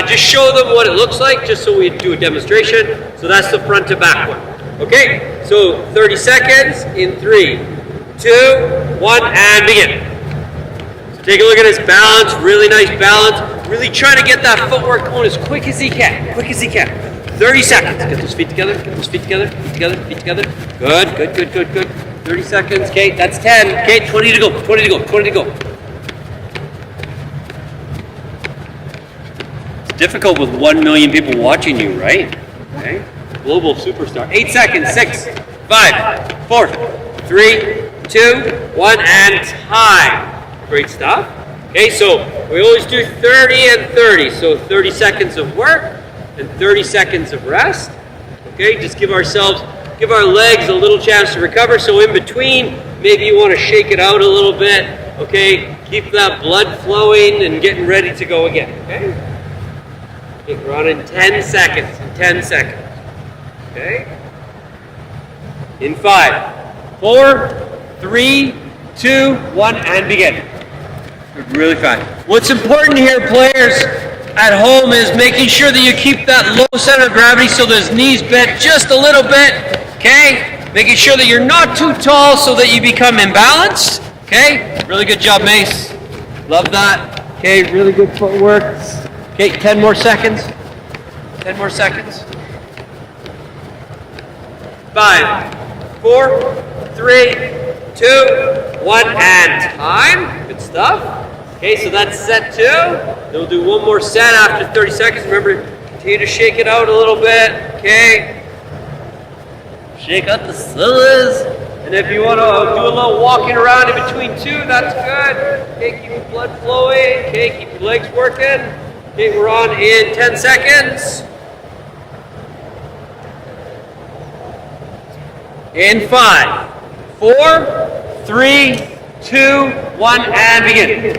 just show them what it looks like, just so we do a demonstration. So that's the front to back one. Okay, so 30 seconds in 3, 2, 1, and begin. So take a look at his balance, really nice balance. Really trying to get that footwork going as quick as he can, 30 seconds. Get those feet together, feet together. Good. 30 seconds, okay, that's 10. Okay, 20 to go. It's difficult with 1 million people watching you, right? Okay. Global superstar. 8 seconds. 6, 5, 4, 3, 2, 1, and time. Great stuff. Okay, so we always do 30 and 30. So 30 seconds of work and 30 seconds of rest. Okay, just give our legs a little chance to recover. So in between, maybe you want to shake it out a little bit. Okay, keep that blood flowing and getting ready to go again. Okay, we're on in 10 seconds. Okay. In 5, 4, 3, 2, 1, and begin. Really fast. What's important here, players at home, is making sure that you keep that low center of gravity so those knees bent just a little bit. Okay. Making sure that you're not too tall so that you become imbalanced. Okay. Really good job, Mace. Love that. Okay. Really good footwork. Okay. 10 more seconds. 5, 4, 3, 2, 1, and time. Good stuff. Okay, so that's set 2. Then we'll do one more set after 30 seconds. Remember, continue to shake it out a little bit. Okay. Shake out the cylinders. And if you want to do a little walking around in between 2, that's good. Okay, keep your blood flowing. Okay, keep your legs working. Okay, we're on in 10 seconds. In 5, 4, 3, 2, 1, and begin.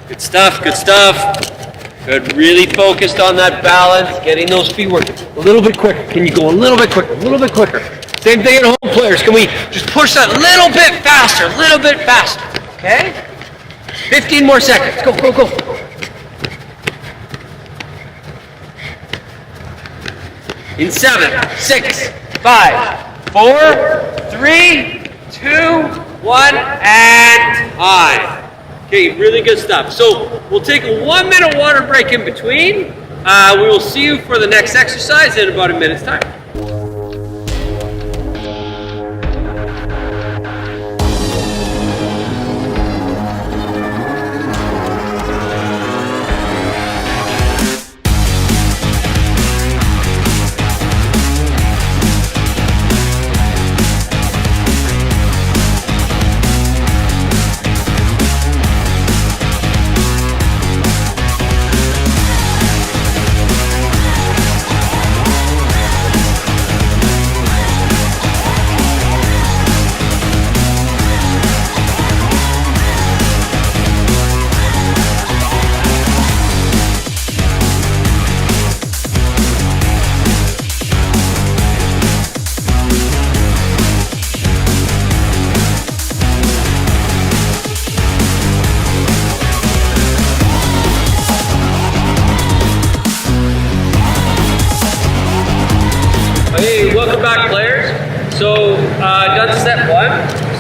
Good stuff. Good, really focused on that balance, getting those feet working. A little bit quicker. Can you go a little bit quicker? Same thing at home, players. Can we just push that a little bit faster? Okay? 15 more seconds. Go. In 7, 6, 5, 4, 3, 2, 1, and time. Okay, really good stuff. So we'll take a 1-minute water break in between. We will see you for the next exercise in about a minute's time.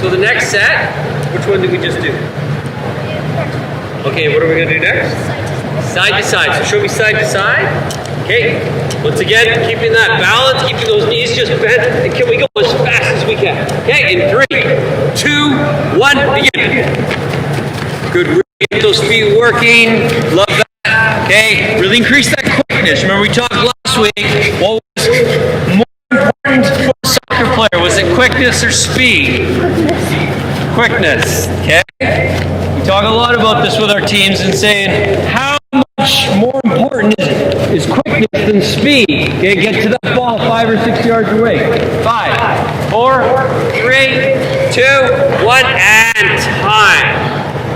so the next set, which one did we just do? Okay, what are we gonna do next? Side to side. So show me side to side. Okay, once again, keeping that balance, keeping those knees just bent, and can we go as fast as we can? Okay, in 3, 2, 1, begin. Good, really get those feet working, love that. Okay, really increase that quickness. Remember we talked last week, what was more important for a soccer player? Was it quickness or speed? Quickness, okay? We talk a lot about this with our teams and saying, how much more important is quickness than speed? Okay, get to that ball 5 or 6 yards away. 5, 4, 3, 2, 1, and time.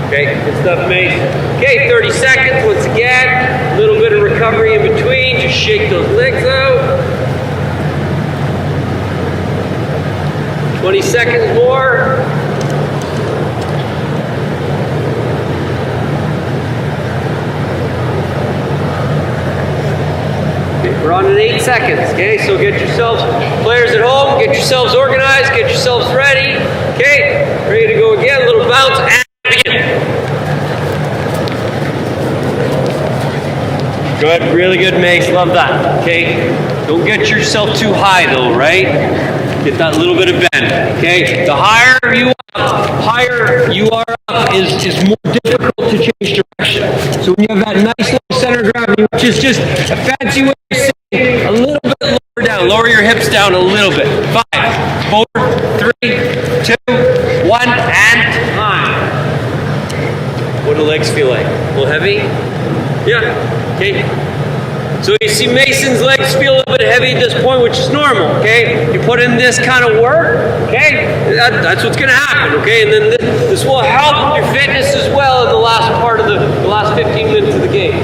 Okay, good stuff, mate. Okay, 30 seconds once again. A little bit of recovery in between. Just shake those legs out. 20 seconds more. We're on in 8 seconds, okay? So get yourselves, players at home, get yourselves organized, get yourselves ready, okay? Ready to go again, a little bounce, and begin. Good, really good, Mace, love that, okay? Don't get yourself too high though, right? Get that little bit of bend, okay? The higher you are up is more difficult to change direction. So when you have that nice little center of gravity, which is just a fancy way of saying a little bit lower down, lower your hips down a little bit. 5, 4, 3, 2, 1, and time. What do legs feel like? A little heavy? Yeah, okay. So you see Mason's legs feel a little bit heavy at this point, which is normal, okay? You put in this kind of work, okay? That's what's gonna happen, okay? And then this will help your fitness as well in the last part of the last 15 minutes of the game.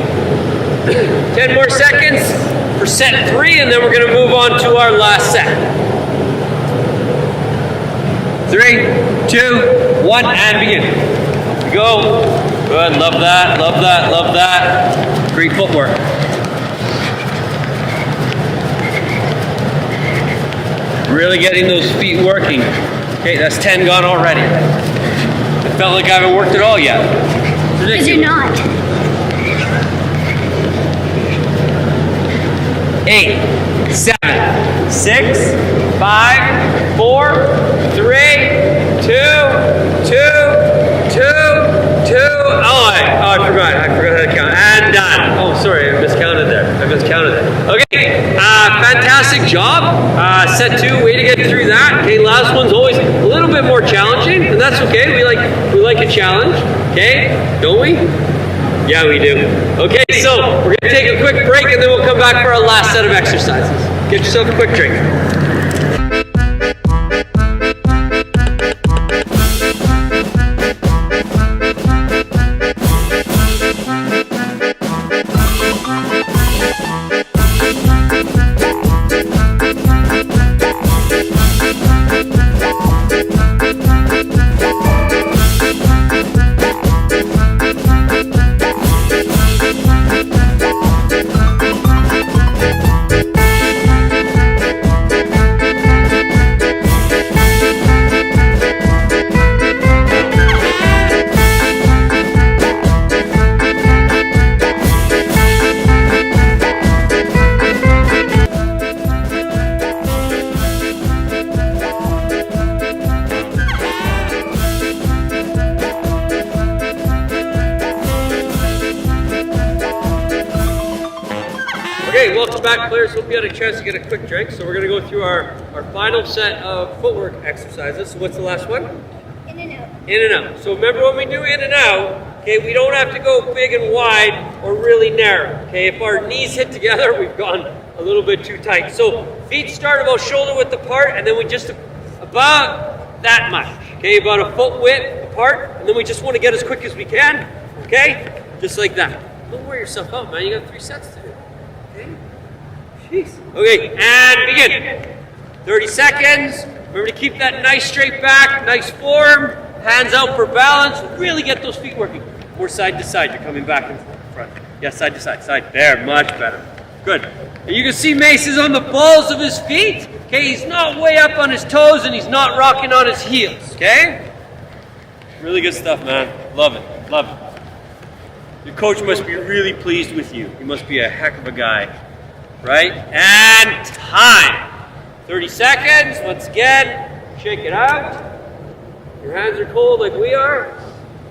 10 more seconds for set 3, and then we're gonna move on to our last set. 3, 2, 1, and begin. Here we go. Good, love that, love that, love that. Great footwork. Really getting those feet working. Okay, that's 10 gone already. It felt like I haven't worked at all yet. Because you're not. 8, 7, 6, 5, 4, 3, 2, 2, 2, 2. Oh, I forgot how to count. And done. Oh, sorry, I miscounted there. Okay, fantastic job. Set 2, way to get through that. Okay, last one's always a little bit more challenging, and that's okay. We like a challenge. Okay, don't we? Yeah, we do. Okay, so we're gonna take a quick break, and then we'll come back for our last set of exercises. Get yourself a quick drink. Okay, welcome back, players. Hope you had a chance to get a quick drink. So we're going to go through our final set of footwork exercises. So what's the last one? In and out. In and out. So remember when we do in and out, okay, we don't have to go big and wide or really narrow. Okay, if our knees hit together, we've gone a little bit too tight. So feet start about shoulder width apart, and then we just about that much. Okay, about a foot width apart, and then we just want to get as quick as we can. Okay, just like that. Don't wear yourself out, man. You got 3 sets to do. Okay. Jeez. Okay, and begin. 30 seconds. Remember to keep that nice straight back, nice form. Hands out for balance. Really get those feet working. More side to side. You're coming back and front. Yeah, side to side. Side. There. Much better. Good. And you can see Mace is on the balls of his feet. Okay, he's not way up on his toes and he's not rocking on his heels, okay? Really good stuff, man. Love it, love it. Your coach must be really pleased with you. He must be a heck of a guy, right? And time. 30 seconds, once again, shake it out. Your hands are cold like we are.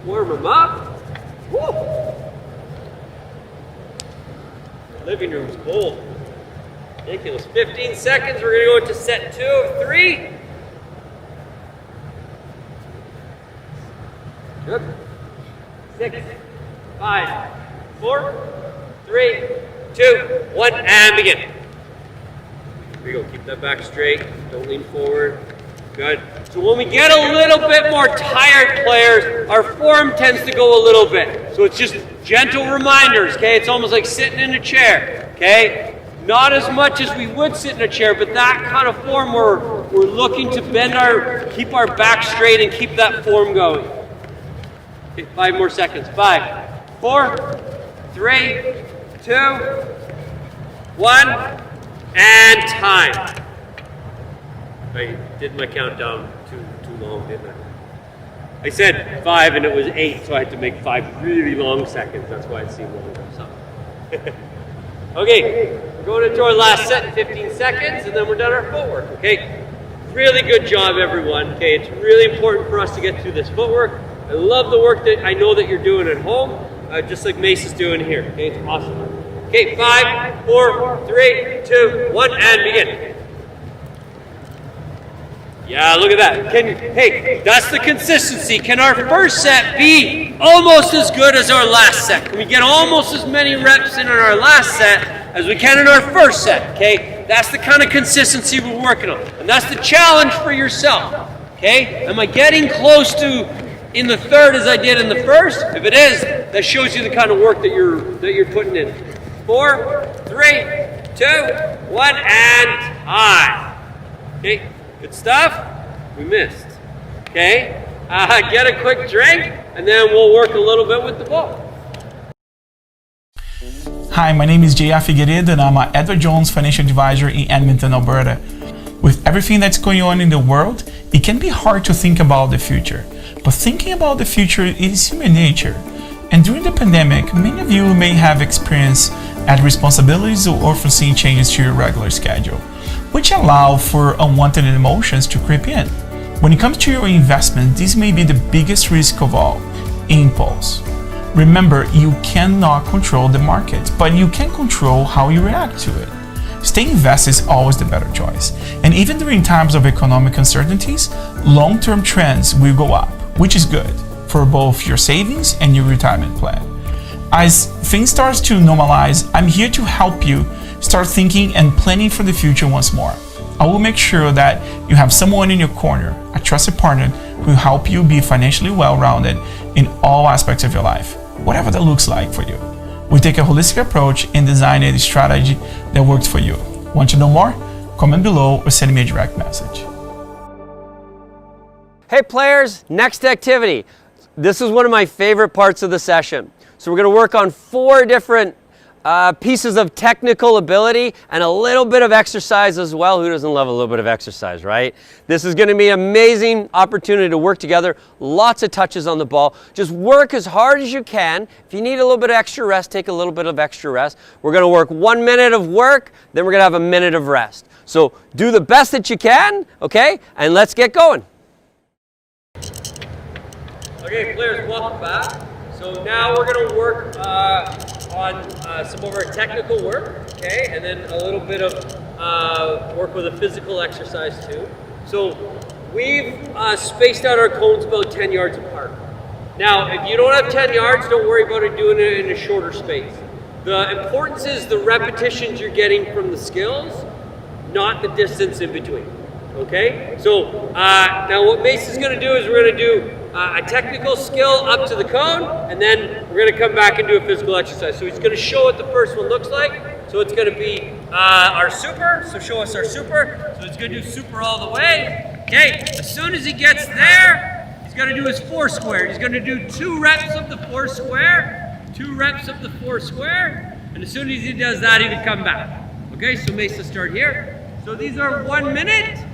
Warm them up. Woo. The living room's cold. Ridiculous. 15 seconds, we're gonna go into set 2 of 3. Good. 6, 5, 4, 3, 2, 1, and begin. Here we go, keep that back straight, don't lean forward. Good. So when we get a little bit more tired players, our form tends to go a little bit. So it's just gentle reminders, okay? It's almost like sitting in a chair, okay? Not as much as we would sit in a chair, but that kind of form where we're looking to keep our back straight and keep that form going. Okay, 5 more seconds. 5, 4, 3, 2, 1, and time. I did my countdown too long, didn't I? I said 5 and it was 8, so I had to make 5 really long seconds. That's why it seemed longer. So. Okay, we're going into our last set in 15 seconds, and then we're done our footwork, okay? Really good job, everyone, okay? It's really important for us to get through this footwork. I love the work that I know that you're doing at home, just like Mace is doing here, okay? It's awesome. Okay, 5, 4, 3, 2, 1, and begin. Yeah, look at that. Hey, that's the consistency. Can our first set be almost as good as our last set? Can we get almost as many reps in our last set as we can in our first set, okay? That's the kind of consistency we're working on. And that's the challenge for yourself, okay? Am I getting close to in the third as I did in the first? If it is, that shows you the kind of work that you're putting in. 4, 3, 2, 1, and time. Okay? Good stuff? We missed. Okay? Get a quick drink, and then we'll work a little bit with the ball. Hi, my name is J.R. Figueiredo, and I'm an Edward Jones Financial Advisor in Edmonton, Alberta. With everything that's going on in the world, it can be hard to think about the future. But thinking about the future is human nature. And during the pandemic, many of you may have experienced added responsibilities or foreseen changes to your regular schedule, which allow for unwanted emotions to creep in. When it comes to your investment, this may be the biggest risk of all: impulse. Remember, you cannot control the market, but you can control how you react to it. Staying invested is always the better choice. And even during times of economic uncertainties, long-term trends will go up, which is good for both your savings and your retirement plan. As things start to normalize, I'm here to help you start thinking and planning for the future once more. I will make sure that you have someone in your corner, a trusted partner, who will help you be financially well-rounded in all aspects of your life, whatever that looks like for you. We take a holistic approach and design a strategy that works for you. Want to know more? Comment below or send me a direct message. Hey players, next activity. This is one of my favorite parts of the session. So we're going to work on 4 different pieces of technical ability and a little bit of exercise as well. Who doesn't love a little bit of exercise, right? This is going to be an amazing opportunity to work together. Lots of touches on the ball. Just work as hard as you can. If you need a little bit of extra rest, take a little bit of extra rest. We're going to work 1 minute of work, then we're going to have a minute of rest. So do the best that you can, okay? And let's get going. Okay, players, welcome back. So now we're going to work on some of our technical work, okay, and then a little bit of work with a physical exercise too. So we've spaced out our cones about 10 yards apart. Now, if you don't have 10 yards, don't worry about it doing it in a shorter space. The importance is the repetitions you're getting from the skills, not the distance in between, okay? So now what Mace is going to do is we're going to do a technical skill up to the cone, and then we're going to come back and do a physical exercise. So he's going to show what the first one looks like. So it's going to be our super. So show us our super. So he's going to do super all the way. Okay, as soon as he gets there, he's going to do his 4 square. He's going to do 2 reps of the 4 square, 2 reps of the 4 square, and as soon as he does that, he can come back. Okay, so Mace, let's start here. So these are 1 minute.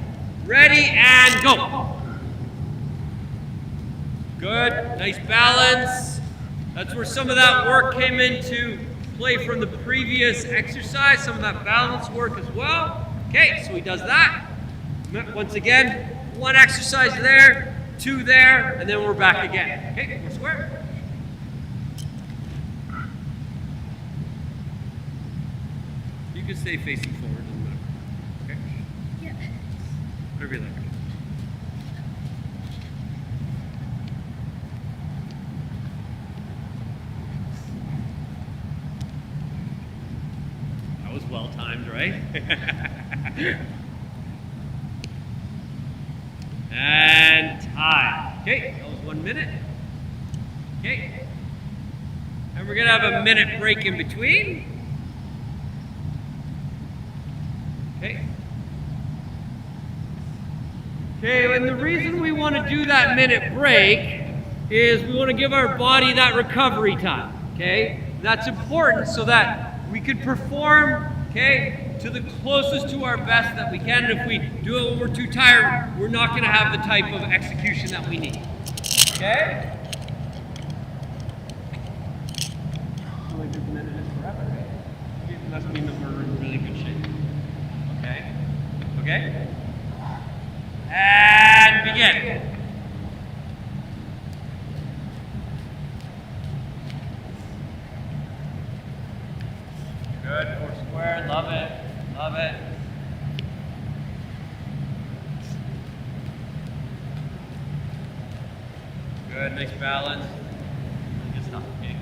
Ready and go. Good, nice balance. That's where some of that work came into play from the previous exercise, some of that balance work as well. Okay, so he does that. Once again, 1 exercise there, 2 there, and then we're back again. Okay, we're square. You can stay facing forward, doesn't matter. Okay? Yeah. Whatever you like. That was well timed, right? And time. Okay, that was 1 minute. Okay. And we're gonna have a minute break in between. Okay. Okay, and the reason we want to do that minute break is we want to give our body that recovery time. Okay? That's important so that we can perform, okay, to the closest to our best that we can. And if we do it when we're too tired, we're not going to have the type of execution that we need. Okay? It must mean that we're in really good shape. Okay? Okay? And begin. Good, 4 square, love it, love it. Good, nice balance. Good stuff, okay.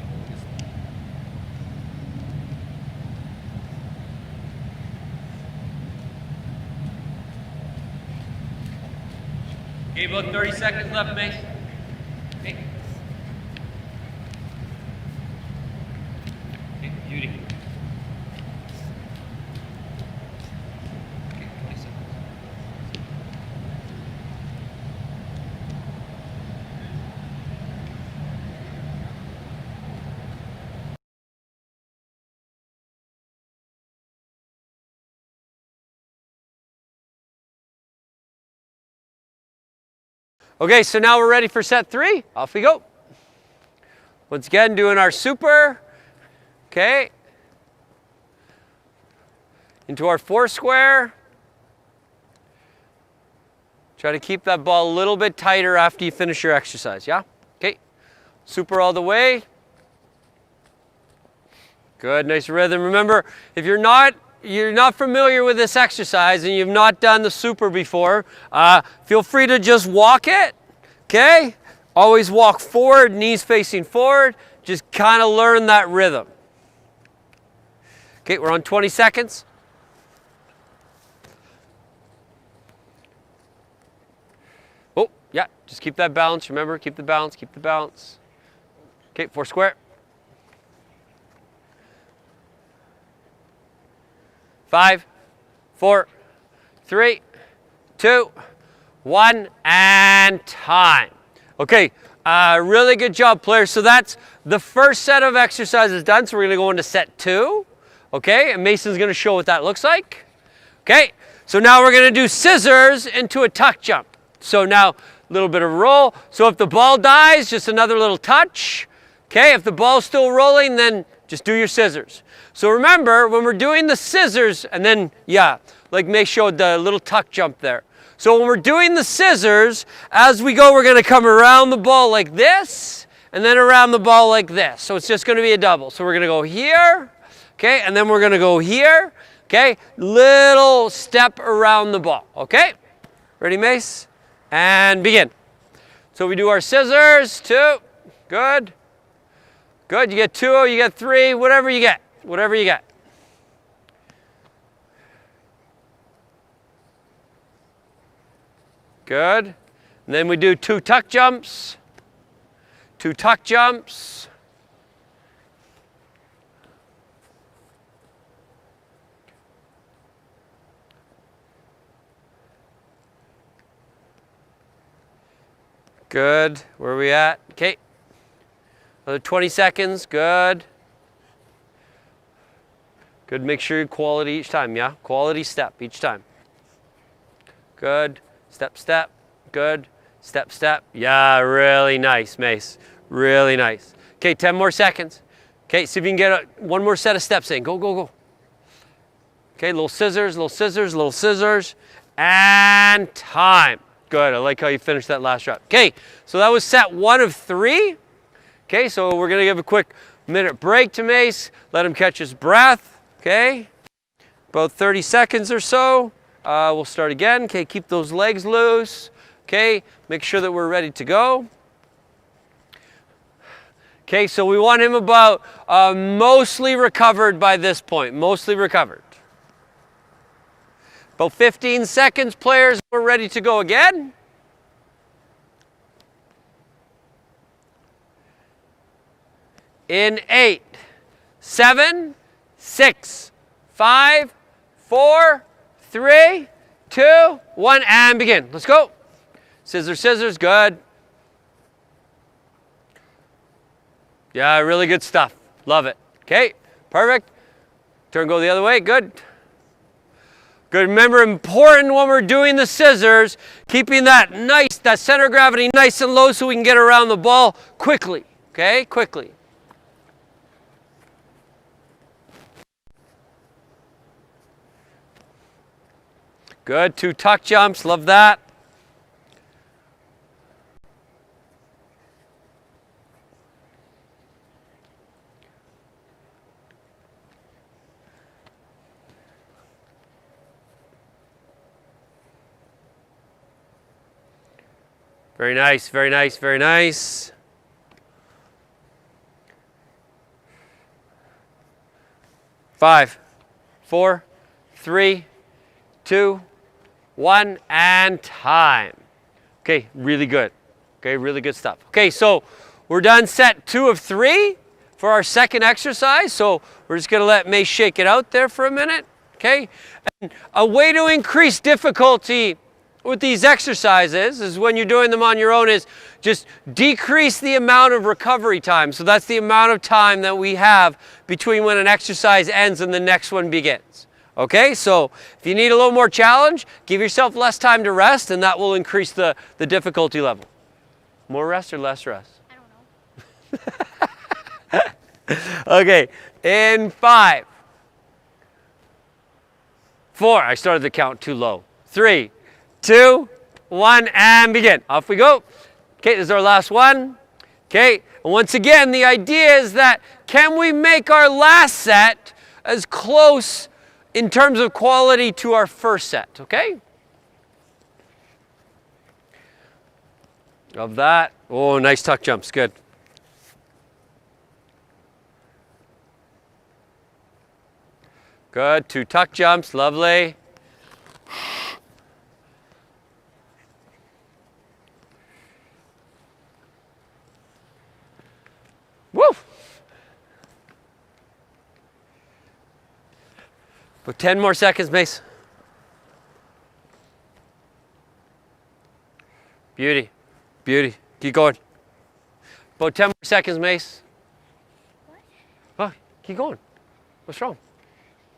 Okay, about 30 seconds left, Mace. Okay. Okay, beauty. Okay, 20 seconds. Okay, so now we're ready for set 3. Off we go. Once again, doing our super. Okay. Into our 4 square. Try to keep that ball a little bit tighter after you finish your exercise, yeah? Okay. Super all the way. Good, nice rhythm. Remember, if you're not familiar with this exercise and you've not done the super before, feel free to just walk it, okay? Always walk forward, knees facing forward. Just kind of learn that rhythm. Okay, we're on 20 seconds. Oh, yeah, just keep that balance. Remember, keep the balance, keep the balance. Okay, 4 square. 5, 4, 3, 2, 1, and time. Okay, really good job, players. So that's the first set of exercises done. So we're going to go into set 2. Okay, and Mason's going to show what that looks like. Okay, so now we're going to do scissors into a tuck jump. So now a little bit of roll. So if the ball dies, just another little touch. Okay, if the ball's still rolling, then just do your scissors. So remember, when we're doing the scissors, and then, yeah, like May showed the little tuck jump there. So when we're doing the scissors, as we go, we're going to come around the ball like this, and then around the ball like this. So it's just going to be a double. So we're going to go here, okay, and then we're going to go here, okay, little step around the ball, okay? Ready, Mace? And begin. So we do our scissors, 2, good. Good, you get 2, you get 3, whatever you get. Whatever you get. Good. And then we do 2 tuck jumps. 2 tuck jumps. Good. Where are we at? Okay. Another 20 seconds. Good. Good, make sure you're quality each time, yeah? Quality step each time. Good. Step, step. Good. Step, step. Yeah, really nice, Mace. Really nice. Okay, 10 more seconds. Okay, see if you can get one more set of steps in. Go, go, go. Okay, little scissors, little scissors, little scissors. And time. Good, I like how you finished that last rep. Okay, so that was set 1 of 3. Okay, so we're gonna give a quick minute break to Mace. Let him catch his breath, okay? About 30 seconds or so. We'll start again. Okay, keep those legs loose. Okay, make sure that we're ready to go. Okay, so we want him about mostly recovered by this point, mostly recovered. About 15 seconds, players, we're ready to go again. In 8, 7, 6, 5, 4, 3, 2, 1, and begin. Let's go. Scissors, scissors, good. Yeah, really good stuff. Love it. Okay, perfect. Turn, go the other way, good. Good, remember, important when we're doing the scissors, keeping that nice, that center of gravity nice and low so we can get around the ball quickly, okay, quickly. Good, 2 tuck jumps, love that. Very nice, very nice, very nice. Five, 4, 3, 2, 1, and time. Okay, really good. Okay, really good stuff. Okay, so we're done set 2 of 3 for our second exercise. So we're just gonna let Mace shake it out there for a minute. Okay, and a way to increase difficulty with these exercises is when you're doing them on your own is just decrease the amount of recovery time. So that's the amount of time that we have between when an exercise ends and the next one begins. Okay, so if you need a little more challenge, give yourself less time to rest and that will increase the difficulty level. More rest or less rest? I don't know. Okay, in 5, 4, I started the count too low. 3, 2, 1, and begin. Off we go. Okay, this is our last one. Okay, and once again, the idea is that can we make our last set as close in terms of quality to our first set, okay? Of that. Oh, nice tuck jumps, good. Good, 2 tuck jumps, lovely. Woo! But 10 more seconds, Mace. Beauty, beauty. Keep going. About 10 more seconds, Mace. What? Oh, keep going. What's wrong?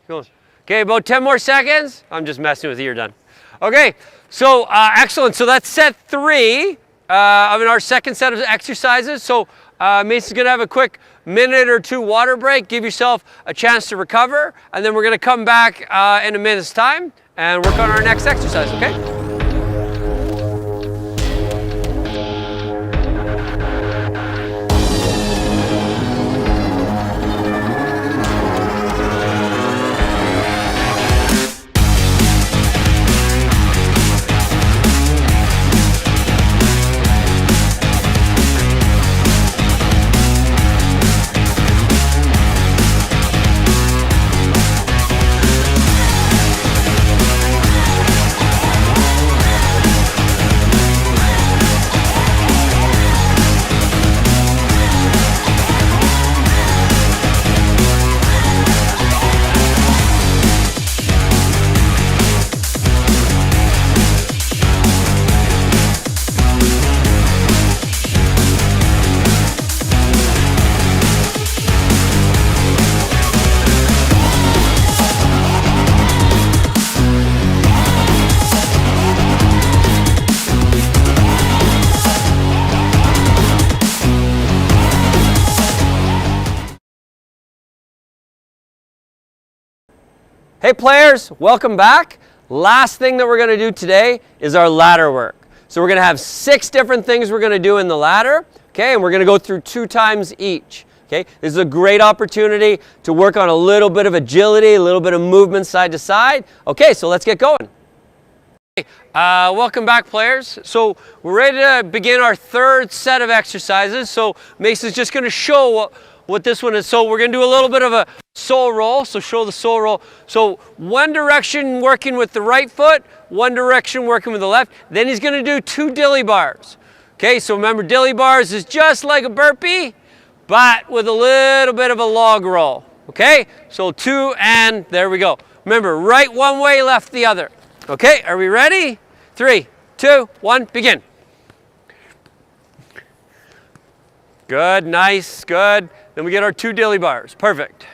Keep going. Okay, about 10 more seconds. I'm just messing with you, you're done. Okay, so excellent. So that's set 3 of our second set of exercises. So Mace is gonna have a quick minute or 2 water break, give yourself a chance to recover, and then we're gonna come back in a minute's time and work on our next exercise, okay? Hey players, welcome back. Last thing that we're gonna do today is our ladder work. So we're gonna have 6 different things we're gonna do in the ladder, okay? And we're gonna go through 2 times each, okay? This is a great opportunity to work on a little bit of agility, a little bit of movement side to side. Okay, so let's get going. Welcome back players. So we're ready to begin our 3rd set of exercises. So Mason's just gonna show what this one is. So we're gonna do a little bit of a sole roll. So show the sole roll. So one direction working with the right foot, one direction working with the left. Then he's gonna do 2 dilly bars. Okay, so remember dilly bars is just like a burpee, but with a little bit of a log roll. Okay, so 2 and there we go. Remember, right one way, left the other. Okay, are we ready? 3, 2, 1, begin. Good, nice, good. Then we get our 2 dilly bars, perfect.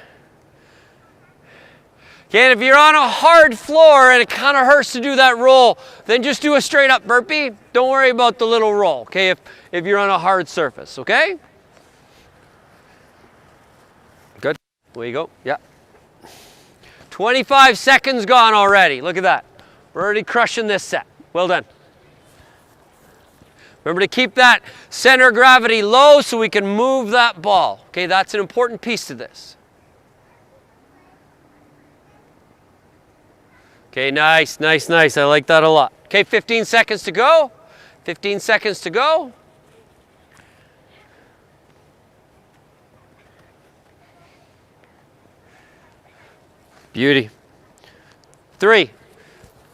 Okay, and if you're on a hard floor and it kind of hurts to do that roll, then just do a straight up burpee. Don't worry about the little roll, okay, if you're on a hard surface, okay? Good, there you go, yeah. 25 seconds gone already, look at that. We're already crushing this set, well done. Remember to keep that center of gravity low so we can move that ball. Okay, that's an important piece to this. Okay, nice, nice, nice. I like that a lot. Okay, 15 seconds to go. 15 seconds to go. Beauty. 3,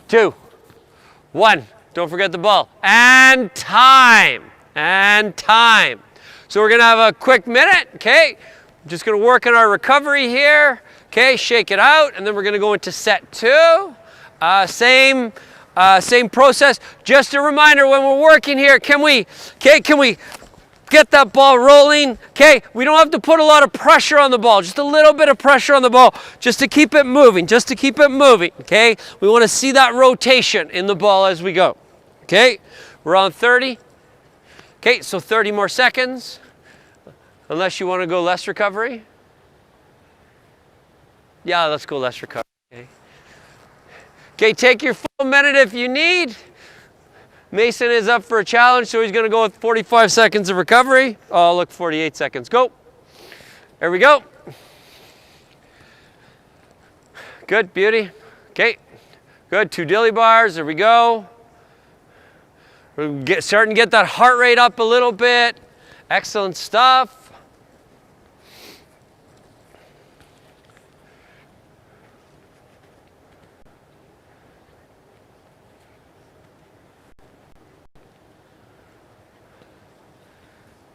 2, 1. Don't forget the ball. And time. And time. So we're going to have a quick minute, okay? Just going to work on our recovery here. Okay, shake it out, and then we're going to go into set 2. Same process. Just a reminder when we're working here, can we get that ball rolling? Okay, we don't have to put a lot of pressure on the ball, just a little bit of pressure on the ball just to keep it moving, okay? We want to see that rotation in the ball as we go. Okay, we're on 30. Okay, so 30 more seconds, unless you want to go less recovery. Yeah, let's go less recovery. Okay, take your full minute if you need. Mason is up for a challenge, so he's going to go with 45 seconds of recovery. Oh, look, 48 seconds. Go. There we go. Good, beauty. Okay, good. 2 dilly bars. There we go. We're starting to get that heart rate up a little bit. Excellent stuff.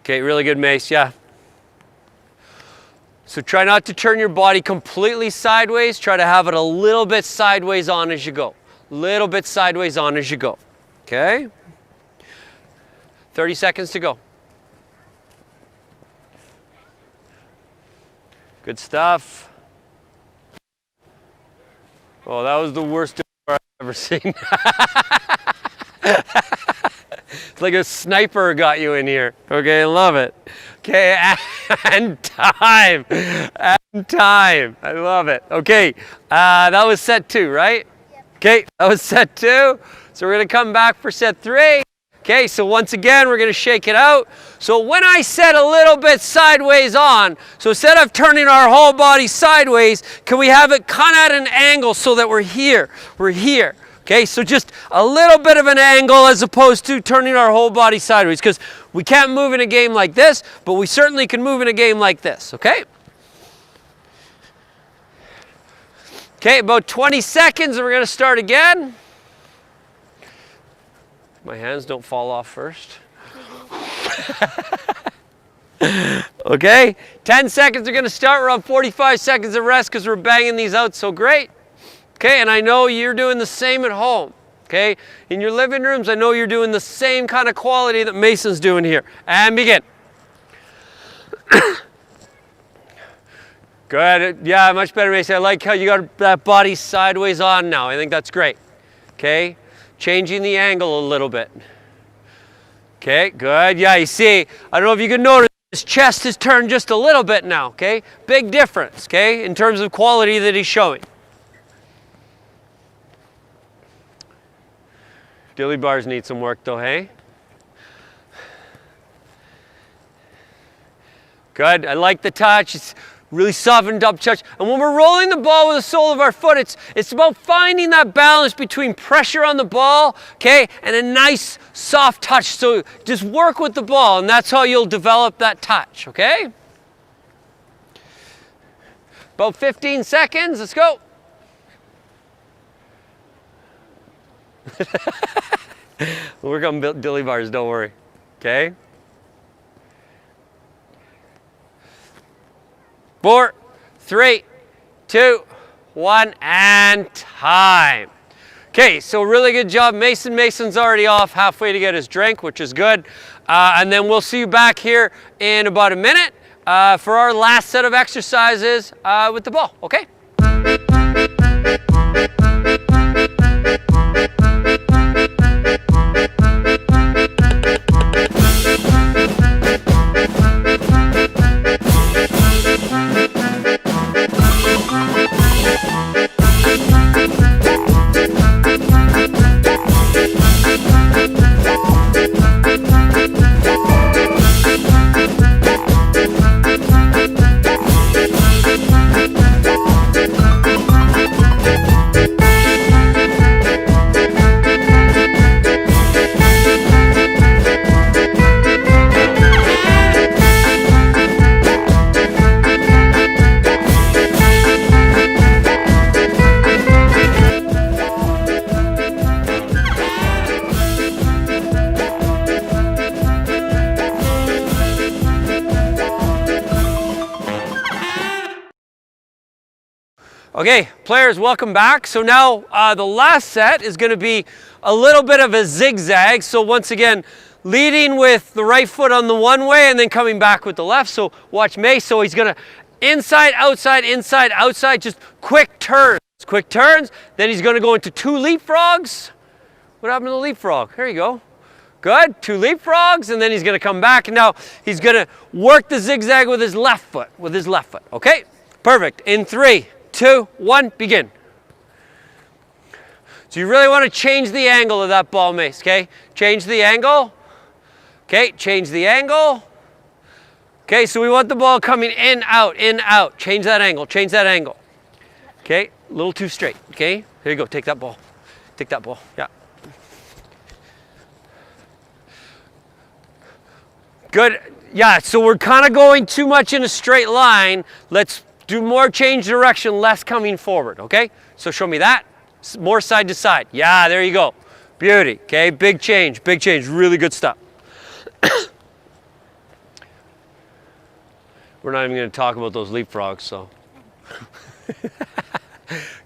Okay, really good, Mace, yeah. So try not to turn your body completely sideways. Try to have it a little bit sideways on as you go. Little bit sideways on as you go. Okay? 30 seconds to go. Good stuff. Oh, that was the worst I've ever seen. It's like a sniper got you in here. Okay, love it. Okay, and time. And time. I love it. Okay, that was set 2, right? Yep. Okay, that was set 2. So we're going to come back for set 3. Okay, so once again, we're going to shake it out. So when I said a little bit sideways on, so instead of turning our whole body sideways, can we have it kind of at an angle so that we're here? We're here. Okay, so just a little bit of an angle as opposed to turning our whole body sideways, because we can't move in a game like this, but we certainly can move in a game like this, okay? Okay, about 20 seconds and we're going to start again. My hands don't fall off first. Okay, 10 seconds are going to start. We're on 45 seconds of rest because we're banging these out so great. Okay, and I know you're doing the same at home. Okay, in your living rooms, I know you're doing the same kind of quality that Mason's doing here. And begin. Good, yeah, much better, Mason. I like how you got that body sideways on now. I think that's great. Okay, changing the angle a little bit. Okay, good, yeah, you see, I don't know if you can notice, his chest has turned just a little bit now, okay? Big difference, okay, in terms of quality that he's showing. Dilly bars need some work though, hey? Good, I like the touch. It's really softened up touch. And when we're rolling the ball with the sole of our foot, it's about finding that balance between pressure on the ball, okay, and a nice soft touch. So just work with the ball, and that's how you'll develop that touch, okay? About 15 seconds, let's go. We'll work on dilly bars, don't worry, okay? 4, 3, 2, 1, and time. Okay, so really good job, Mason. Mason's already off halfway to get his drink, which is good. And then we'll see you back here in about a minute for our last set of exercises with the ball, okay? Okay, players, welcome back. So now the last set is going to be a little bit of a zigzag. So once again, leading with the right foot on the one way and then coming back with the left. So watch Mace. So he's going to inside, outside, just quick turns. Then he's going to go into 2 leapfrogs. What happened to the leapfrog? There you go. Good, 2 leapfrogs, and then he's going to come back. And now he's going to work the zigzag with his left foot, okay? Perfect. In 3, 2, 1, begin. So you really want to change the angle of that ball, Mace, okay? Change the angle. Okay, change the angle. Okay, so we want the ball coming in, out, in, out. Change that angle, Okay, a little too straight, okay? Here you go, take that ball. Yeah. Good, yeah, so we're kind of going too much in a straight line. Let's do more change direction, less coming forward, okay? So show me that. More side to side. Yeah, there you go. Beauty, okay? Big change, really good stuff. We're not even going to talk about those leapfrogs, so.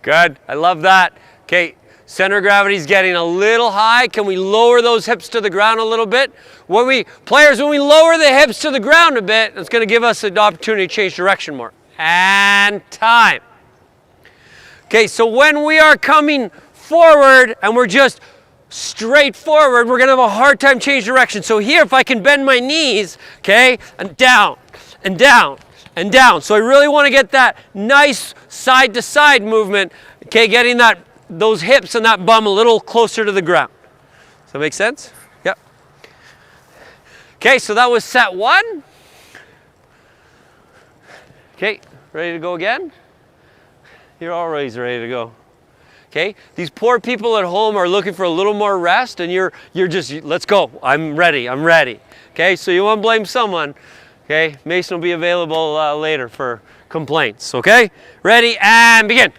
Good, I love that. Okay, center of gravity's getting a little high. Can we lower those hips to the ground a little bit? When we lower the hips to the ground a bit, it's going to give us an opportunity to change direction more. And time. Okay, so when we are coming forward and we're just straight forward, we're going to have a hard time changing direction. So here, if I can bend my knees, okay, and down, and down, and down. So I really want to get that nice side-to-side movement, okay, getting those hips and that bum a little closer to the ground. Does that make sense? Yep. Okay, so that was set 1. Okay, ready to go again? You're always ready to go. Okay, these poor people at home are looking for a little more rest, and you're just, let's go. I'm ready. Okay, so you want to blame someone. Okay, Mason will be available later for complaints. Okay, ready and begin.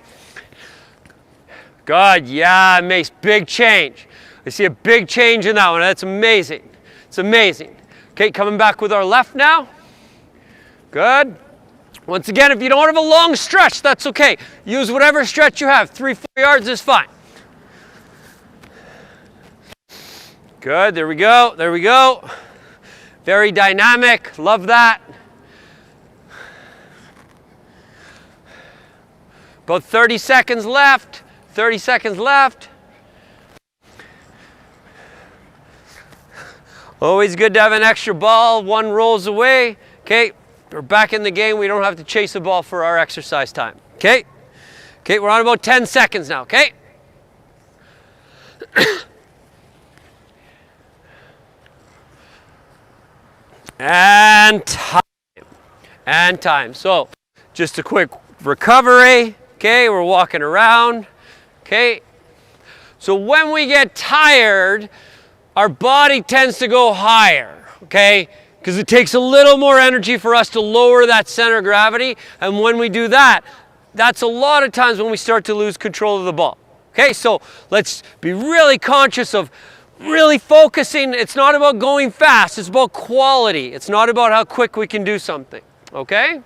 Good, yeah, Mace, big change. I see a big change in that one. That's amazing. It's amazing. Okay, coming back with our left now. Good. Once again, if you don't have a long stretch, that's okay. Use whatever stretch you have. 3-4 yards is fine. Good, there we go. Very dynamic, love that. About 30 seconds left. Always good to have an extra ball. 1 rolls away. Okay. We're back in the game. We don't have to chase the ball for our exercise time. Okay? Okay, we're on about 10 seconds now, okay? And time. And time. So just a quick recovery. Okay, we're walking around. Okay. So when we get tired, our body tends to go higher. Okay, because it takes a little more energy for us to lower that center of gravity. And when we do that, that's a lot of times when we start to lose control of the ball. Okay, so let's be really conscious of really focusing. It's not about going fast, it's about quality. It's not about how quick we can do something. Okay?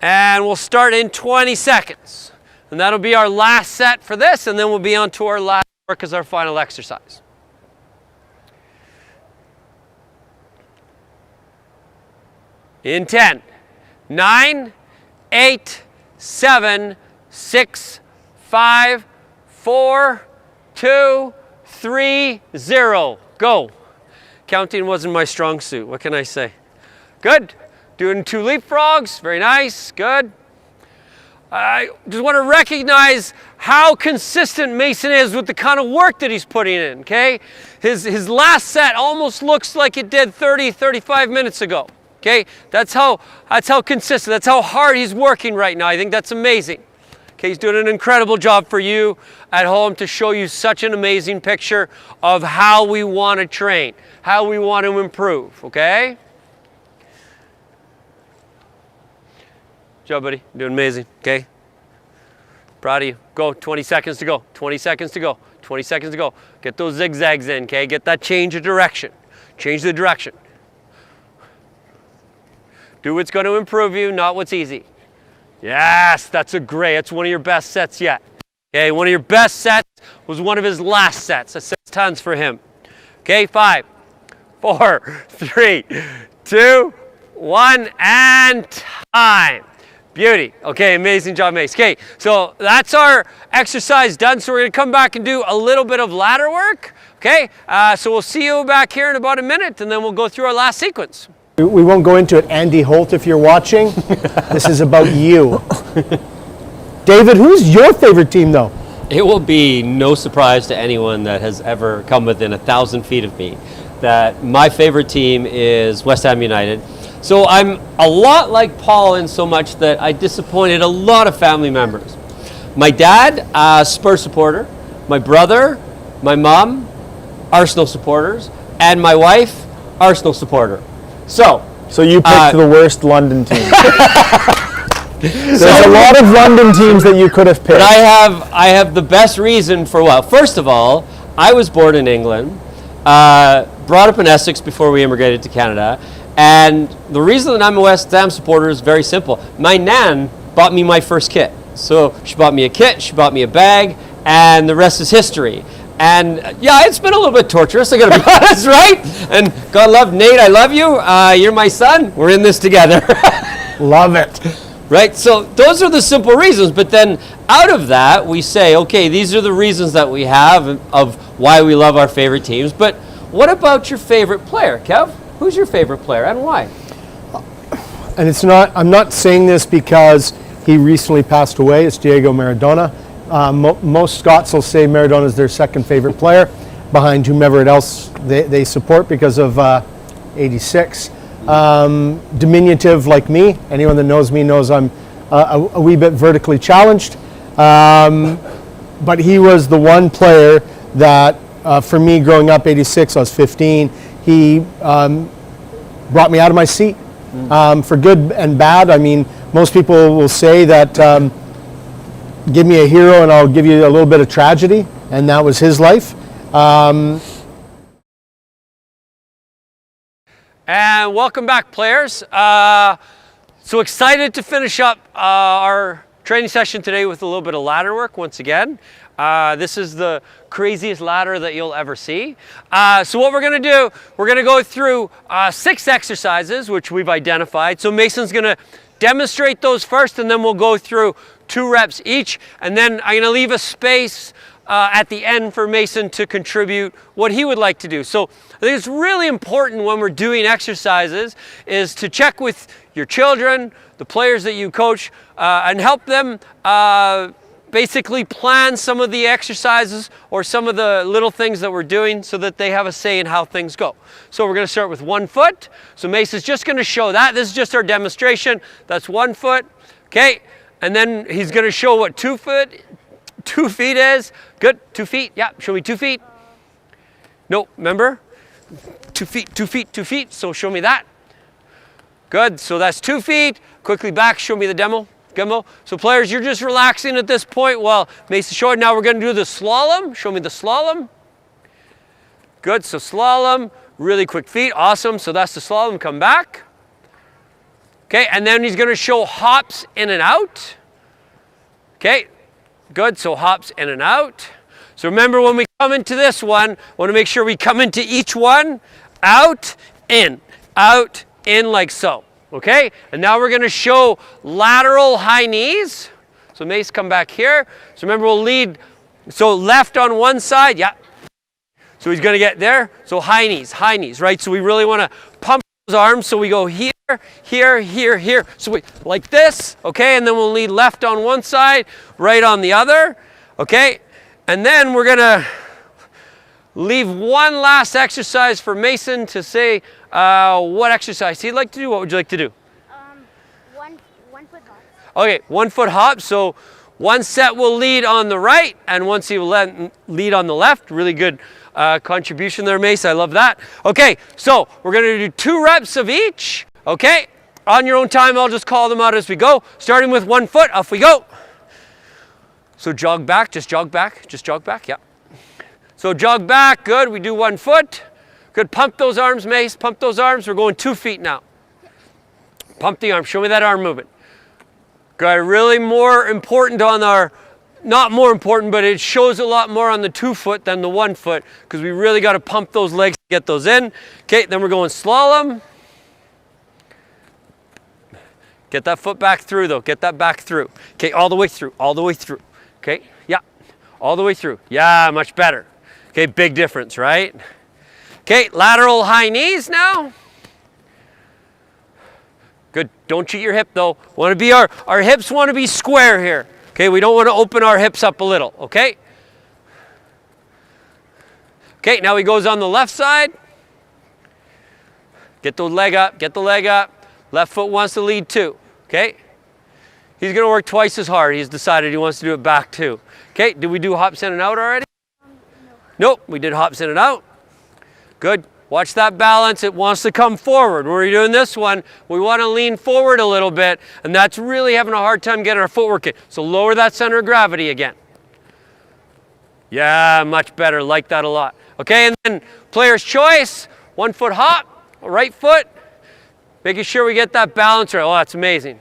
And we'll start in 20 seconds. And that'll be our last set for this, and then we'll be on to our last work as our final exercise. In 10, 9, 8, 7, 6, 5, 4, 2, 3, 0. Go. Counting wasn't my strong suit. What can I say? Good. Doing 2 leapfrogs. Very nice. Good. I just want to recognize how consistent Mason is with the kind of work that he's putting in, okay? His last set almost looks like it did 30, 35 minutes ago, okay? That's how consistent, that's how hard he's working right now. I think that's amazing. Okay, he's doing an incredible job for you at home to show you such an amazing picture of how we want to train, how we want to improve, okay? Good job, buddy. You're doing amazing, okay? Proud of you. Go, 20 seconds to go. 20 seconds to go. 20 seconds to go. Get those zigzags in, okay? Get that change of direction. Change the direction. Do what's going to improve you, not what's easy. Yes, that's one of your best sets yet. Okay, one of your best sets was one of his last sets. That says tons for him. Okay, 5, 4, 3, 2, 1, and time. Beauty. Okay, amazing job, Mace. Okay, so that's our exercise done. So we're going to come back and do a little bit of ladder work. Okay, so we'll see you back here in about a minute, and then we'll go through our last sequence. We won't go into it. Andy Holt, if you're watching, this is about you. David, who's your favorite team, though? It will be no surprise to anyone that has ever come within 1,000 feet of me that my favorite team is West Ham United. So I'm a lot like Paul in so much that I disappointed a lot of family members. My dad, Spurs supporter. My brother, my mom, Arsenal supporters. And my wife, Arsenal supporter. So you picked the worst London team. There's a lot of London teams that you could have picked. But I have the best reason for what. First of all, I was born in England, brought up in Essex before we immigrated to Canada. And the reason that I'm a West Ham supporter is very simple. My nan bought me my first kit. So she bought me a kit, she bought me a bag, and the rest is history. And yeah, it's been a little bit torturous, I gotta be honest, right? And God love Nate, I love you. You're my son, we're in this together. Love it. Right, so those are the simple reasons. But then out of that, we say, okay, these are the reasons that we have of why we love our favorite teams. But what about your favorite player, Kev? Who's your favorite player and why? And I'm not saying this because he recently passed away. It's Diego Maradona. Most Scots will say Maradona is their second favorite player, behind whomever else they support because of 86. Diminutive like me. Anyone that knows me knows I'm a wee bit vertically challenged. But he was the one player that, for me growing up, 86, I was 15, he brought me out of my seat for good and bad. I mean, most people will say that give me a hero and I'll give you a little bit of tragedy, and that was his life. And welcome back, players. So excited to finish up our training session today with a little bit of ladder work once again. This is the craziest ladder that you'll ever see. So what we're gonna do, we're gonna go through 6 exercises, which we've identified. So Mason's gonna demonstrate those first, and then we'll go through 2 reps each. And then I'm gonna leave a space at the end for Mason to contribute what he would like to do. So I think it's really important when we're doing exercises is to check with your children, the players that you coach, and help them basically plan some of the exercises or some of the little things that we're doing so that they have a say in how things go. So we're going to start with 1 foot. So Mace is just going to show that. This is just our demonstration. That's 1 foot. Okay. And then he's going to show what 2 feet is. Good. 2 feet. Yeah. Show me 2 feet. No, remember? 2 feet, 2 feet, 2 feet. So show me that. Good. So that's 2 feet. Quickly back. Show me the demo. So players, you're just relaxing at this point while Mace is showing. Now we're going to do the slalom. Show me the slalom. Good. So slalom. Really quick feet. Awesome. So that's the slalom. Come back. Okay. And then he's going to show hops in and out. Okay. Good. So hops in and out. So remember, when we come into this one, want to make sure we come into each one, out, in, like so. Okay, and now we're going to show lateral high knees. So Mace, come back here. So remember, we'll lead, so left on one side, yeah. So he's going to get there. So high knees, right? So we really want to pump those arms. So we go here, here, here, here. So we, like this, okay? And then we'll lead left on one side, right on the other, okay? And then we're going to leave one last exercise for Mason to say what exercise he'd like to do. What would you like to do? One foot hop. Okay, 1 foot hop. So one set will lead on the right, and one set will lead on the left. Really good contribution there, Mace. I love that. Okay, so we're going to do 2 reps of each. Okay, on your own time, I'll just call them out as we go. Starting with 1 foot, off we go. So jog back, just jog back, yeah. So jog back, good. We do 1 foot. Good, pump those arms, Mace, pump those arms. We're going 2 feet now. Pump the arm, show me that arm movement. Good, really more important on our, not more important, but it shows a lot more on the 2 foot than the 1 foot, because we really got to pump those legs to get those in. Okay, then we're going slalom. Get that foot back through though, get that back through. Okay, all the way through, all the way through. Okay, yeah, all the way through. Yeah, much better. Okay, big difference, right? Okay, lateral high knees now. Good, don't cheat your hip though. Want to be our hips want to be square here. Okay, we don't want to open our hips up a little, okay? Okay, now he goes on the left side. Get the leg up, get the leg up. Left foot wants to lead too, okay? He's going to work twice as hard. He's decided he wants to do it back too. Okay, did we do hops in and out already? No. Nope, we did hops in and out. Good. Watch that balance. It wants to come forward. When we're doing this one, we want to lean forward a little bit, and that's really having a hard time getting our footwork in. So lower that center of gravity again. Yeah, much better. Like that a lot. Okay, and then player's choice. 1 foot hop, right foot. Making sure we get that balance right. Oh, that's amazing.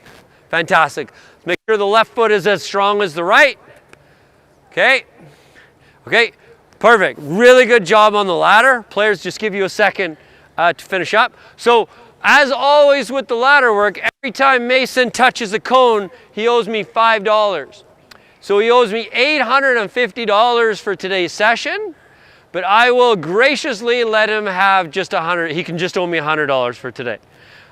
Fantastic. Make sure the left foot is as strong as the right. Okay. Okay. Perfect. Really good job on the ladder. Players, just give you a second to finish up. So, as always with the ladder work, every time Mason touches a cone, he owes me $5. So he owes me $850 for today's session, but I will graciously let him have just $100. He can just owe me $100 for today.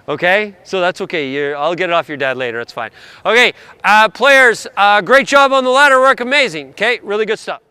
Okay, so that's okay. I'll get it off your dad later. That's fine. Okay, players, great job on the ladder work. Amazing. Okay, really good stuff.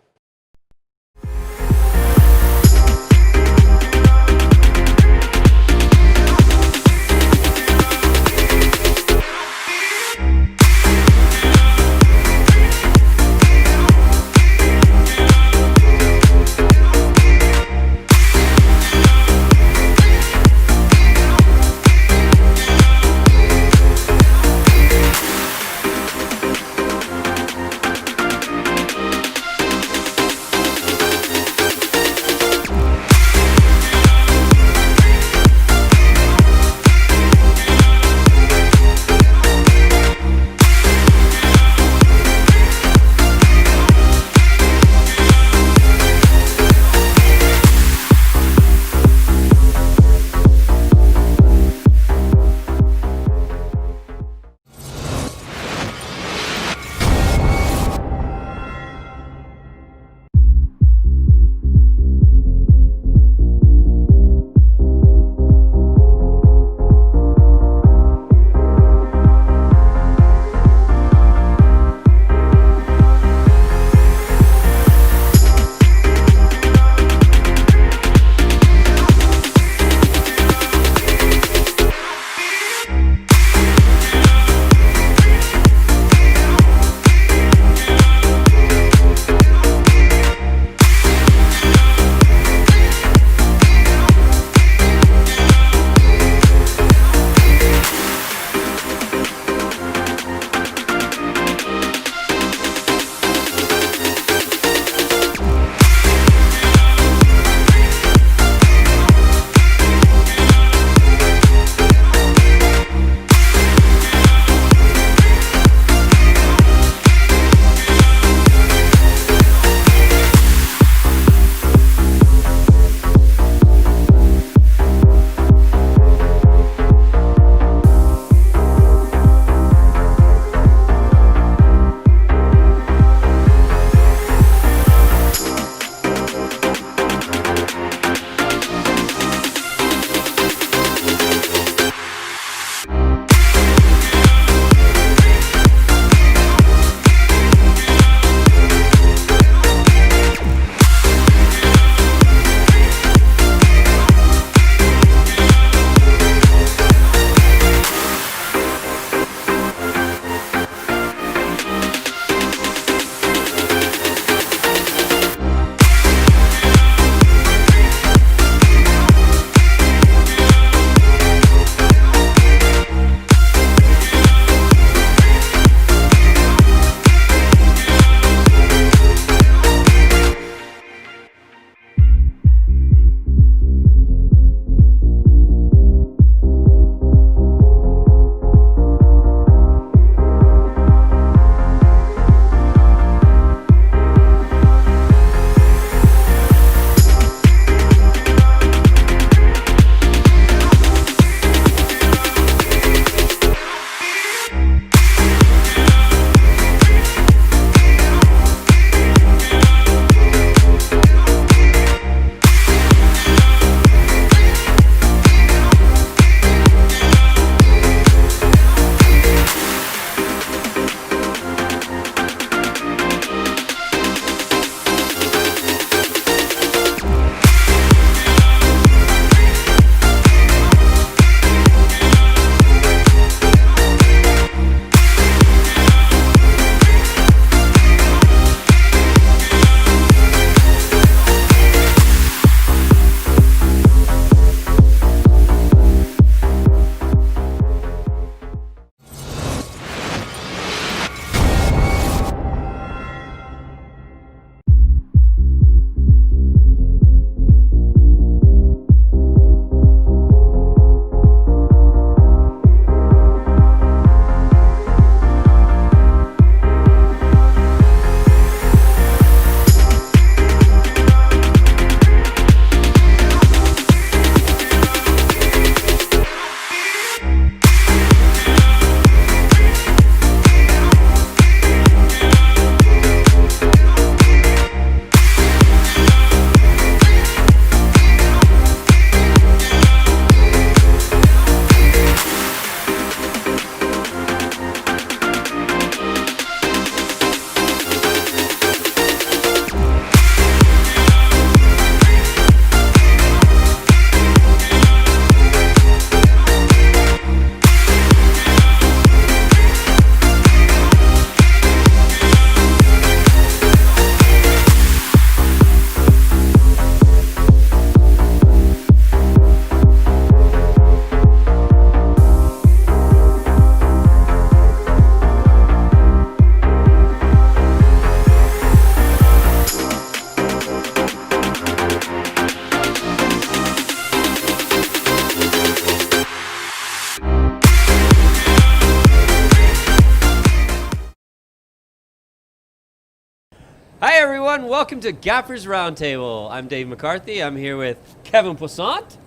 everyone. Welcome to Gaffer's Roundtable. I'm Dave McCarthy. I'm here with Kevin Poissant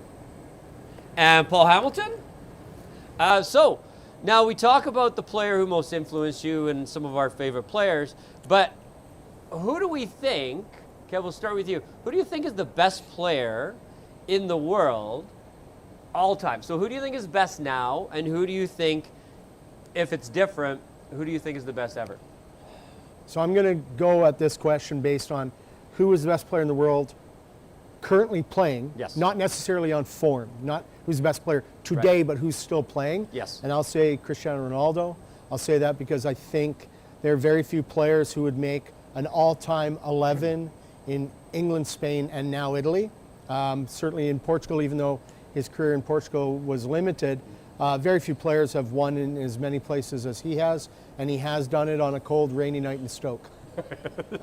and Paul Hamilton. So now we talk about the player who most influenced you and some of our favorite players, but who do we think, Kev, we'll start with you. Who do you think is the best player in the world all time? So who do you think is best now, and who do you think, if it's different, who do you think is the best ever? So I'm going to go at this question based on who is the best player in the world currently playing, Yes. not necessarily on form, not who's the best player today, but who's still playing. Yes. And I'll say Cristiano Ronaldo. I'll say that because I think there are very few players who would make an all-time 11 in England, Spain, and now Italy. Certainly in Portugal, even though his career in Portugal was limited, very few players have won in as many places as he has, and he has done it on a cold, rainy night in Stoke.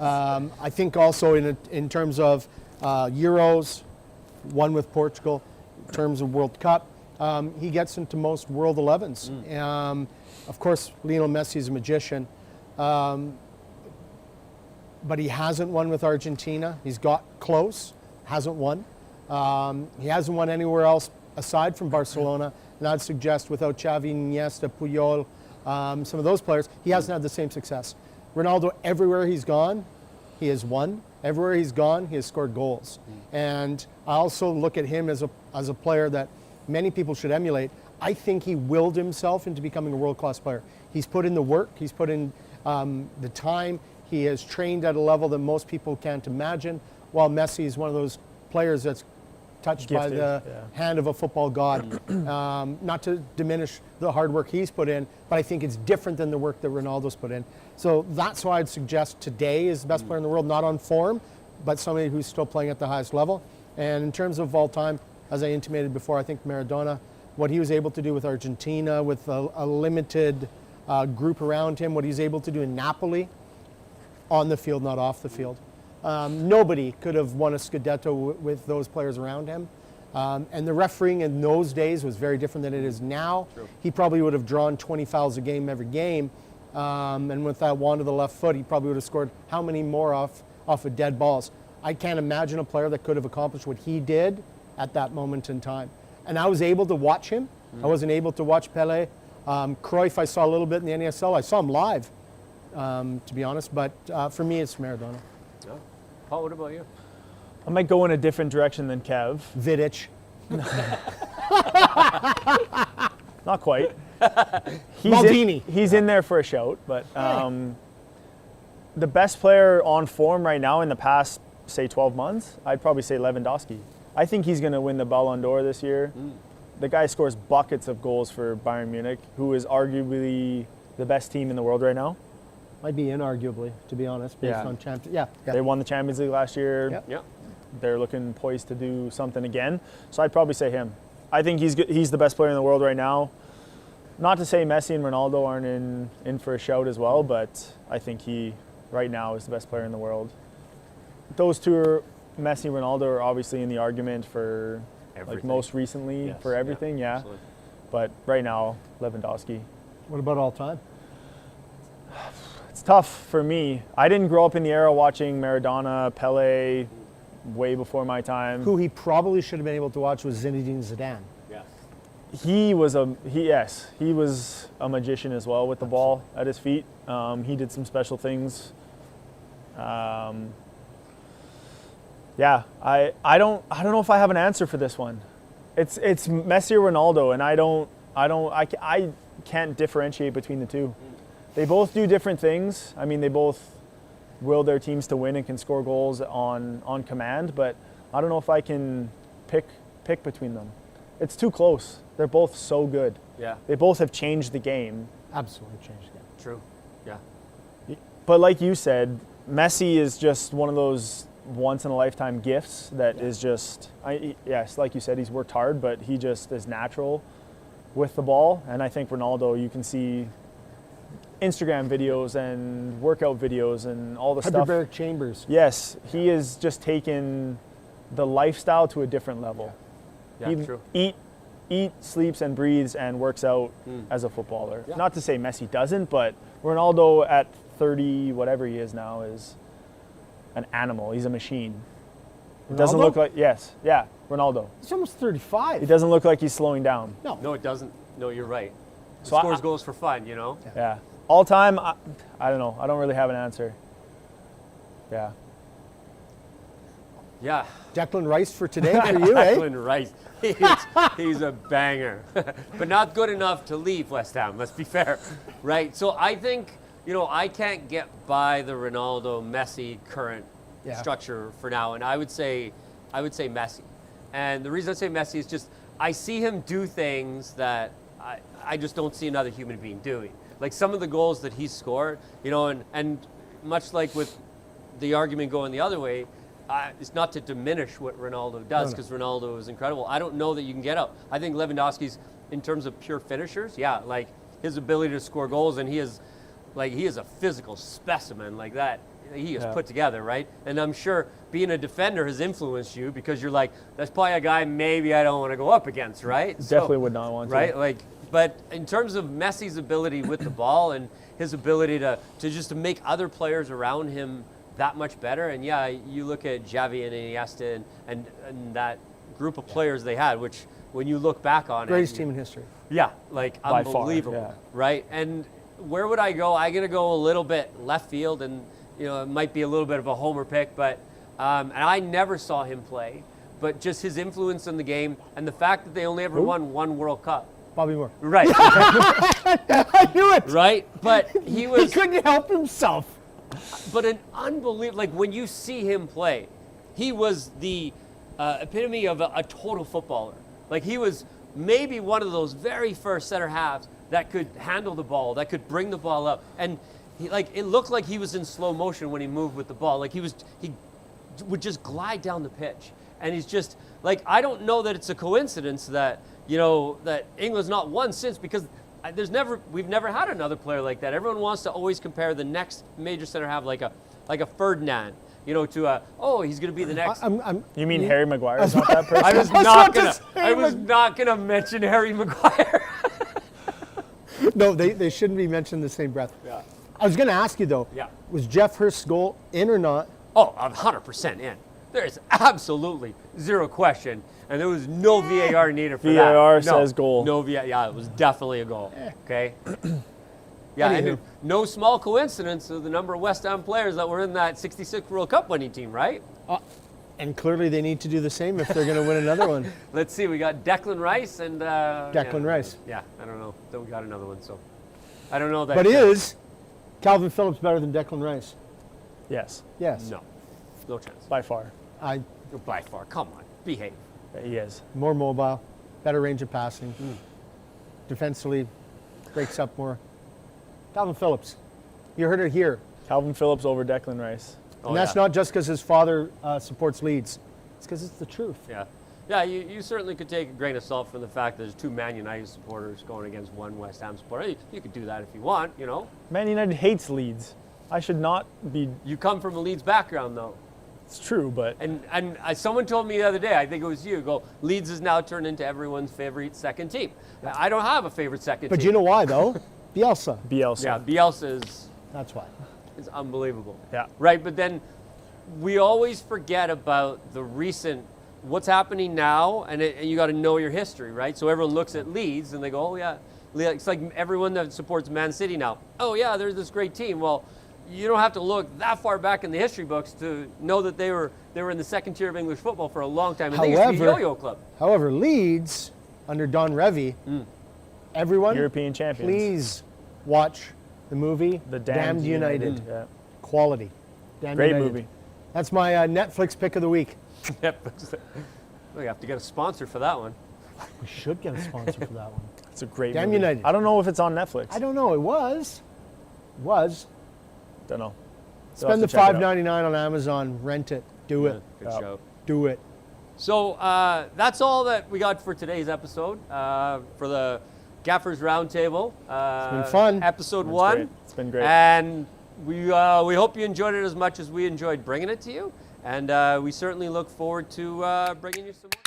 I think also in terms of Euros, won with Portugal, in terms of World Cup, he gets into most World 11s. Of course, Lionel Messi is a magician, but he hasn't won with Argentina. He's got close, hasn't won. He hasn't won anywhere else aside from Barcelona, and I'd suggest without Xavi, Iniesta, Puyol, some of those players, he hasn't had the same success. Ronaldo, everywhere he's gone, he has won. Everywhere he's gone, he has scored goals. And I also look at him as a player that many people should emulate. I think he willed himself into becoming a world-class player. He's put in the work, he's put in the time, he has trained at a level that most people can't imagine, while Messi is one of those players that's touched by the hand of a football god. Not to diminish the hard work he's put in, but I think it's different than the work that Ronaldo's put in. So that's why I'd suggest today is the best player in the world, not on form, but somebody who's still playing at the highest level. And in terms of all time, as I intimated before, I think Maradona, what he was able to do with Argentina, with a limited group around him, what he's able to do in Napoli, on the field, not off the field. Nobody could have won a Scudetto with those players around him. And the refereeing in those days was very different than it is now. True. He probably would have drawn 20 fouls a game every game. And with that wand to the left foot, he probably would have scored how many more off of dead balls. I can't imagine a player that could have accomplished what he did at that moment in time. And I was able to watch him. I wasn't able to watch Pelé. Cruyff, I saw a little bit in the NASL. I saw him live, to be honest. But for me, it's Maradona. No. Paul, what about you? I might go in a different direction than Kev. Vidic. Not quite. Maldini. He's in there for a shout, but the best player on form right now in the past, say, 12 months, I'd probably say Lewandowski. I think he's going to win the Ballon d'Or this year. The guy scores buckets of goals for Bayern Munich, who is arguably the best team in the world right now. Might be inarguably, to be honest, based on champion. Yeah. They won the Champions League last year. Yep. Yeah. They're looking poised to do something again. So I'd probably say him. I think he's the best player in the world right now. Not to say Messi and Ronaldo aren't in for a shout as well, but I think he right now is the best player in the world. Those two are, Messi and Ronaldo, are obviously in the argument for Everything. like most recently Yes. for everything, yeah. Absolutely. But right now, Lewandowski. What about all time? It's tough for me. I didn't grow up in the era watching Maradona, Pelé, way before my time. Who he probably should have been able to watch was Zinedine Zidane. Yes. He was a magician as well with the ball at his feet. He did some special things. I don't know if I have an answer for this one. It's Messi or Ronaldo, and I can't differentiate between the two. They both do different things. I mean, they both will their teams to win and can score goals on command, but I don't know if I can pick between them. It's too close. They're both so good. Yeah. They both have changed the game. Absolutely changed the game. True. Yeah. But like you said, Messi is just one of those once-in-a-lifetime gifts that is just, yes, like you said, he's worked hard, but he just is natural with the ball. And I think Ronaldo, you can see Instagram videos and workout videos and all the stuff. Hyperbaric chambers. Yes, he has just taken the lifestyle to a different level. Yeah, he true. Eat, sleeps, and breathes and works out as a footballer. Yeah. Not to say Messi doesn't, but Ronaldo at 30, whatever he is now, is an animal. He's a machine. It doesn't Ronaldo? look like, yes, yeah, Ronaldo. He's almost 35. He doesn't look like he's slowing down. No, it doesn't. No, you're right. He So scores goals for fun, you know? Yeah. All time, I don't know. I don't really have an answer. Yeah. Yeah. Declan Rice for today for you, eh? Declan Rice. He's a banger. But not good enough to leave West Ham, let's be fair. Right? So I think, I can't get by the Ronaldo, Messi current structure for now. And I would say Messi. And the reason I say Messi is just I see him do things that I just don't see another human being doing. Like some of the goals that he scored, and much like with the argument going the other way, it's not to diminish what Ronaldo does, because Ronaldo is incredible. I don't know that you can get up. I think Lewandowski's, in terms of pure finishers, like his ability to score goals, and he is a physical specimen like that. He is put together, right? And I'm sure being a defender has influenced you, because you're like, that's probably a guy maybe I don't want to go up against, right? Definitely would not want to. Right? But in terms of Messi's ability with the ball and his ability to make other players around him that much better, and you look at Xavi and Iniesta and that group of players they had, which when you look back on Greatest team in history. Yeah, By unbelievable, far, right? And where would I go? I'm gonna go a little bit left field, and it might be a little bit of a homer pick, but and I never saw him play, but just his influence in the game and the fact that they only ever won one World Cup. Bobby Moore. Right. I knew it. Right, but he was. He couldn't help himself. But an unbelievable, when you see him play, he was the epitome of a total footballer. He was maybe one of those very first center halves that could handle the ball, that could bring the ball up. And it looked like he was in slow motion when he moved with the ball. He would just glide down the pitch. And he's just, I don't know that it's a coincidence that, that England's not won since, because we've never had another player like that. Everyone wants to always compare the next major center half like a Ferdinand, to he's going to be the next. You mean Harry Maguire is not that person? I was not gonna mention Harry Maguire. No, they shouldn't be mentioned in the same breath. Yeah. I was going to ask you though. Yeah. Was Jeff Hurst's goal in or not? Oh, 100% in. There is absolutely zero question, and there was no VAR needed for that. VAR says goal. No VAR. Yeah, it was definitely a goal. Okay. Yeah, Anywho. and no small coincidence of the number of West Ham players that were in that '66 World Cup winning team, right? And clearly they need to do the same if they're going to win another one. Let's see. We got Declan Rice and Declan Rice. Yeah, I don't know. Then we got another one. So I don't know that. But is Calvin Phillips better than Declan Rice? Yes, Yes. No chance. by far. By far. Come on, behave. He is. More mobile, better range of passing. Defensively, breaks up more. Calvin Phillips. You heard it here. Calvin Phillips over Declan Rice. And that's not just because his father supports Leeds. It's because it's the truth. Yeah. Yeah, you certainly could take a grain of salt from the fact that there's two Man United supporters going against one West Ham supporter. You could do that if you want, Man United hates Leeds. I should not be. You come from a Leeds background, though. It's true, but And someone told me the other day, I think it was you, Leeds is now turned into everyone's favorite second team. I don't have a favorite second team. But you know why, though? Bielsa. Bielsa. Yeah, Bielsa That's why. is unbelievable. Yeah. Right, but then we always forget about the recent, what's happening now, and you got to know your history, right? So everyone looks at Leeds and they go, oh yeah, it's like everyone that supports Man City now. Oh yeah, they're this great team. Well, you don't have to look that far back in the history books to know that they were in the second tier of English football for a long time. And they used to be a yo-yo club. However, Leeds, under Don Revie, everyone, European champions. please watch the movie The Damned United. Yeah. Quality. Damned Great United. movie. That's my Netflix pick of the week. Yep. We have to get a sponsor for that one. We should get a sponsor for that one. It's a great Damn movie. United. I don't know if it's on Netflix. I don't know. It was. Don't know. Spend the $5.99 on Amazon. Rent it. Do it. Good show. Do it. So that's all that we got for today's episode, for the Gaffer's Roundtable. It's been fun. Episode It's 1. great. It's been great. And we hope you enjoyed it as much as we enjoyed bringing it to you. And we certainly look forward to bringing you some more.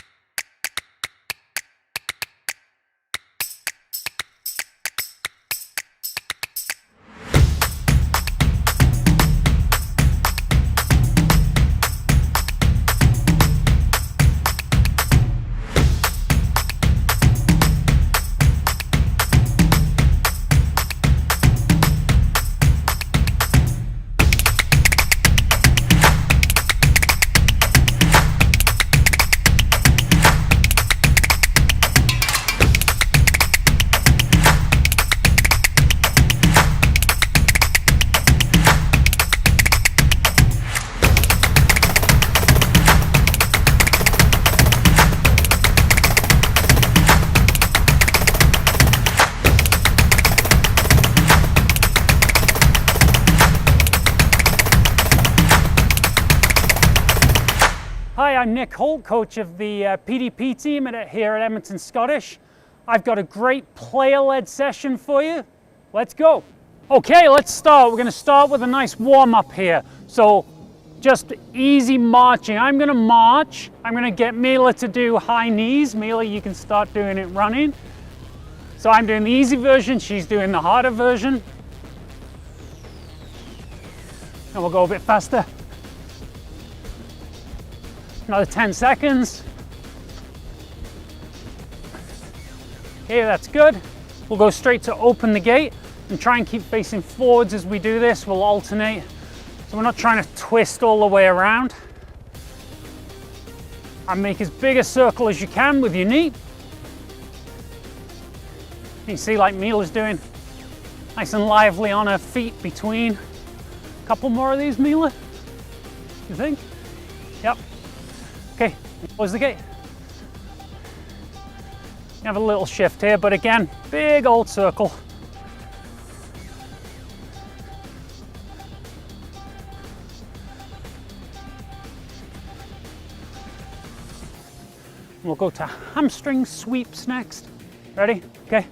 I'm Nick Holt, coach of the PDP team here at Edmonton Scottish. I've got a great player-led session for you. Let's go. Okay, let's start. We're going to start with a nice warm-up here. So just easy marching. I'm going to march. I'm going to get Mila to do high knees. Mila, you can start doing it running. So I'm doing the easy version. She's doing the harder version. And we'll go a bit faster. Another 10 seconds. Okay, that's good. We'll go straight to open the gate and try and keep facing forwards as we do this. We'll alternate. So we're not trying to twist all the way around. And make as big a circle as you can with your knee. You can see like Mila's doing, nice and lively on her feet between. A couple more of these, Mila, you think? Yep. Okay, close the gate. You have a little shift here, but again, big old circle. We'll go to hamstring sweeps next. Ready? Okay.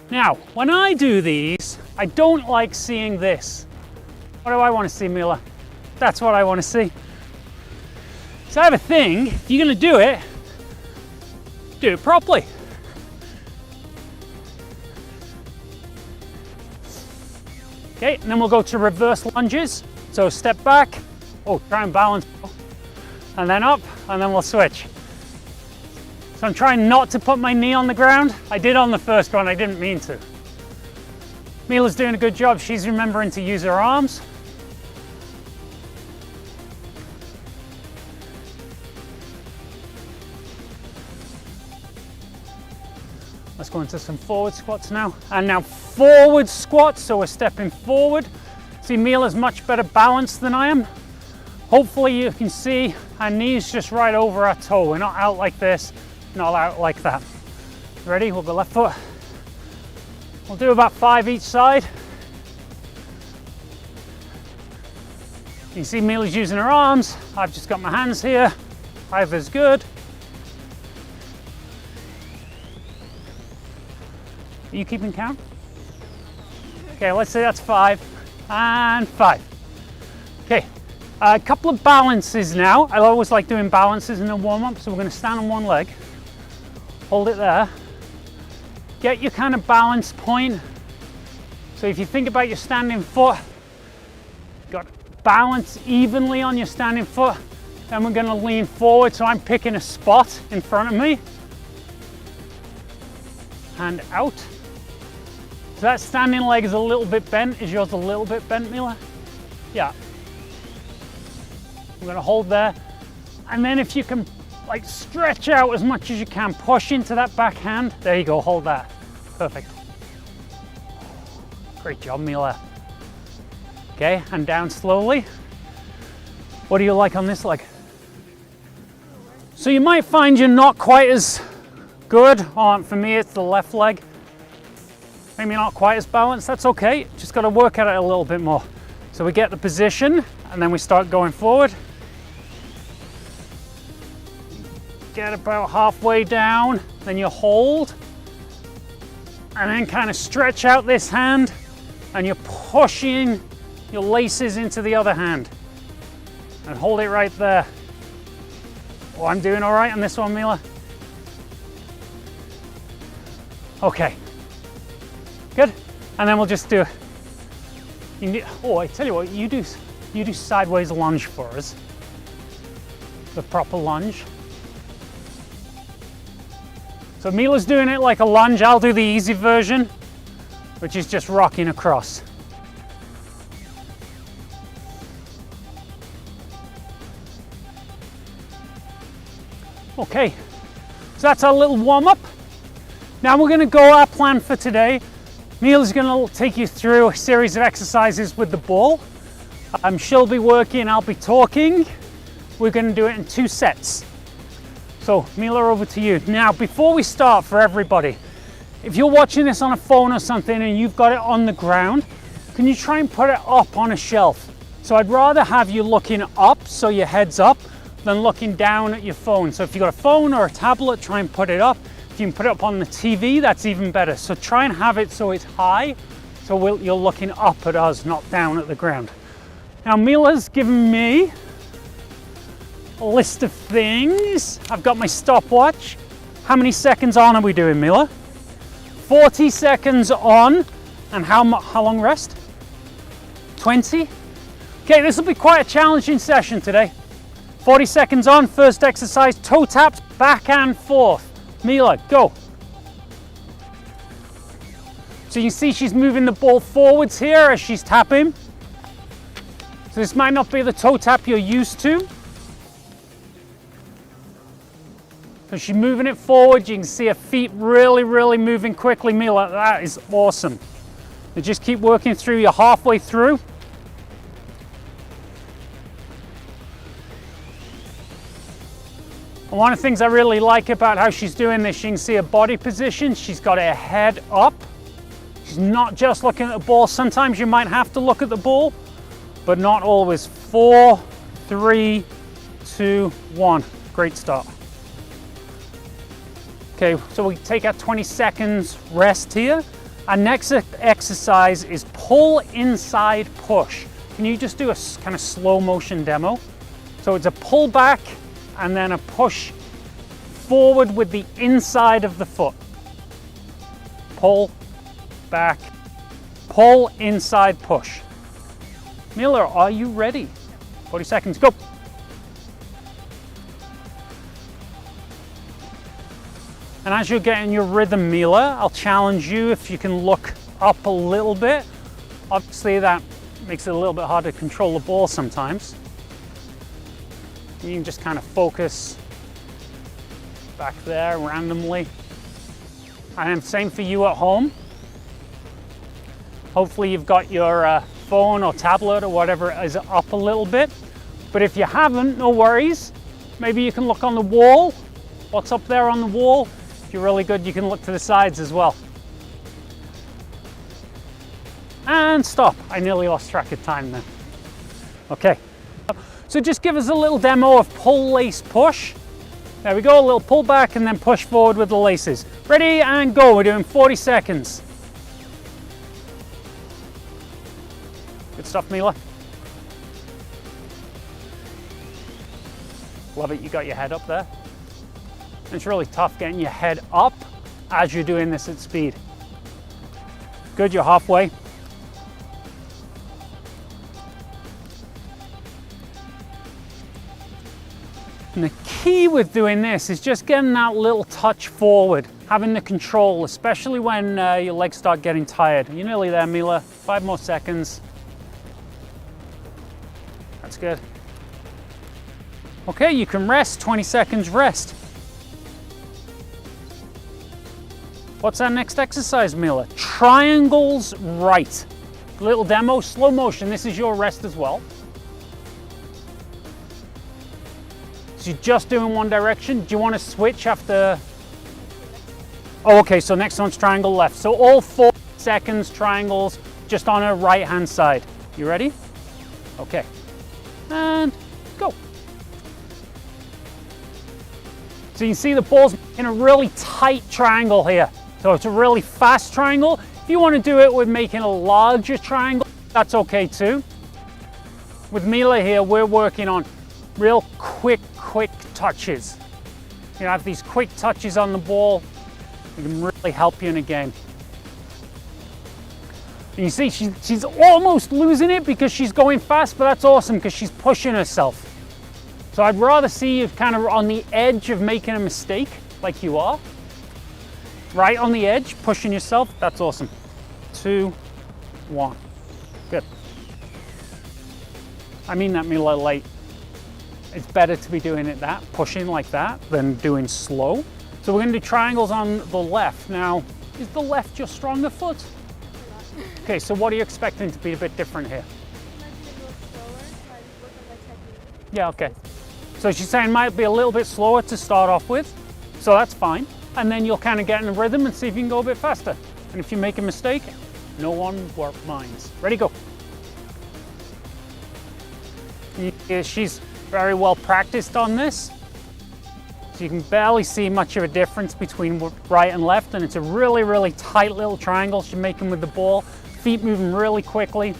Now, when I do these, I don't like seeing this. What do I want to see, Mila? That's what I want to see. So I have a thing, if you're going to do it properly. Okay, and then we'll go to reverse lunges. So step back, try and balance, and then up, and then we'll switch. So I'm trying not to put my knee on the ground. I did on the first one, I didn't mean to. Mila's doing a good job. She's remembering to use her arms. Let's go into some forward squats now. And now forward squats, so we're stepping forward. See, Mila's much better balanced than I am. Hopefully you can see our knees just right over our toe. We're not out like this, not out like that. Ready? We'll go left foot. We'll do about 5 each side. You can see Mila's using her arms. I've just got my hands here. Either's good. Are you keeping count? Okay, let's say that's 5 and 5. Okay, a couple of balances now. I always like doing balances in the warm-up, so we're going to stand on one leg. Hold it there. Get your kind of balance point. So if you think about your standing foot, got balance evenly on your standing foot. Then we're going to lean forward, so I'm picking a spot in front of me. Hand out. So that standing leg is a little bit bent. Is yours a little bit bent, Mila? Yeah. We're gonna hold there. And then if you can like stretch out as much as you can, push into that back hand. There you go, hold that. Perfect. Great job, Mila. Okay, and down slowly. What do you like on this leg? So you might find you're not quite as good on, for me it's the left leg. Maybe not quite as balanced, that's okay. Just got to work at it a little bit more. So we get the position and then we start going forward. Get about halfway down, then you hold. And then kind of stretch out this hand and you're pushing your laces into the other hand. And hold it right there. Oh, I'm doing all right on this one, Mila. Okay. Good, and then we'll just do. I tell you what, you do sideways lunge for us. The proper lunge. So Mila's doing it like a lunge. I'll do the easy version, which is just rocking across. Okay, so that's our little warm up. Now we're going to go our plan for today. Mila's going to take you through a series of exercises with the ball. She'll be working, I'll be talking. We're going to do it in 2 sets. So Mila, over to you. Now before we start, for everybody, if you're watching this on a phone or something and you've got it on the ground, can you try and put it up on a shelf? So I'd rather have you looking up, so your head's up, than looking down at your phone. So if you've got a phone or a tablet, try and put it up. If you can put it up on the TV, that's even better. So try and have it so it's high, so you're looking up at us, not down at the ground. Now Mila's given me a list of things. I've got my stopwatch. How many seconds on are we doing, Mila? 40 seconds on, and how long rest? 20? Okay, this will be quite a challenging session today. 40 seconds on, first exercise, toe taps, back and forth. Mila, go. So you can see she's moving the ball forwards here as she's tapping. So this might not be the toe tap you're used to. So she's moving it forward. You can see her feet really moving quickly. Mila, that is awesome. And just keep working through. You're halfway through. And one of the things I really like about how she's doing this, you can see her body position. She's got her head up. She's not just looking at the ball. Sometimes you might have to look at the ball, but not always. 4, 3, 2, 1. Great start. Okay, so we take our 20 seconds rest here. Our next exercise is pull inside push. Can you just do a kind of slow motion demo? So it's a pull back and then a push forward with the inside of the foot. Pull, back, pull, inside, push. Mila, are you ready? 40 seconds, go. And as you're getting your rhythm, Mila, I'll challenge you if you can look up a little bit. Obviously that makes it a little bit hard to control the ball sometimes. You can just kind of focus back there randomly. And same for you at home. Hopefully you've got your phone or tablet or whatever is up a little bit. But if you haven't, no worries. Maybe you can look on the wall. What's up there on the wall? If you're really good, you can look to the sides as well. And stop. I nearly lost track of time then. Okay. So just give us a little demo of pull, lace, push. There we go, a little pull back and then push forward with the laces. Ready and go, we're doing 40 seconds. Good stuff, Mila. Love it, you got your head up there. It's really tough getting your head up as you're doing this at speed. Good, you're halfway. And the key with doing this is just getting that little touch forward, having the control, especially when your legs start getting tired. You're nearly there, Mila. 5 more seconds. That's good. Okay, you can rest, 20 seconds rest. What's our next exercise, Mila? Triangles right. Little demo, slow motion. This is your rest as well. So you're just doing one direction. Do you want to switch after? Oh, okay, so next one's triangle left. So all 4 seconds triangles just on her right hand side. You ready? Okay. And go. So you can see the ball's in a really tight triangle here. So it's a really fast triangle. If you want to do it with making a larger triangle, that's okay too. With Mila here, we're working on real quick touches. You know, have these quick touches on the ball. It can really help you in a game. And you see she's almost losing it because she's going fast, but that's awesome because she's pushing herself. So I'd rather see you kind of on the edge of making a mistake like you are. Right on the edge, pushing yourself. That's awesome. 2, 1. Good. I mean that, Mila, late. It's better to be doing it that, pushing like that, than doing slow. So we're going to do triangles on the left. Now, is the left your stronger foot? Okay, so what are you expecting to be a bit different here? Yeah, okay. So she's saying might be a little bit slower to start off with, so that's fine. And then you'll kind of get in a rhythm and see if you can go a bit faster. And if you make a mistake, no one minds. Ready, go. She's very well practiced on this. So you can barely see much of a difference between right and left, and it's a really, really tight little triangle she's making with the ball. Feet moving really quickly.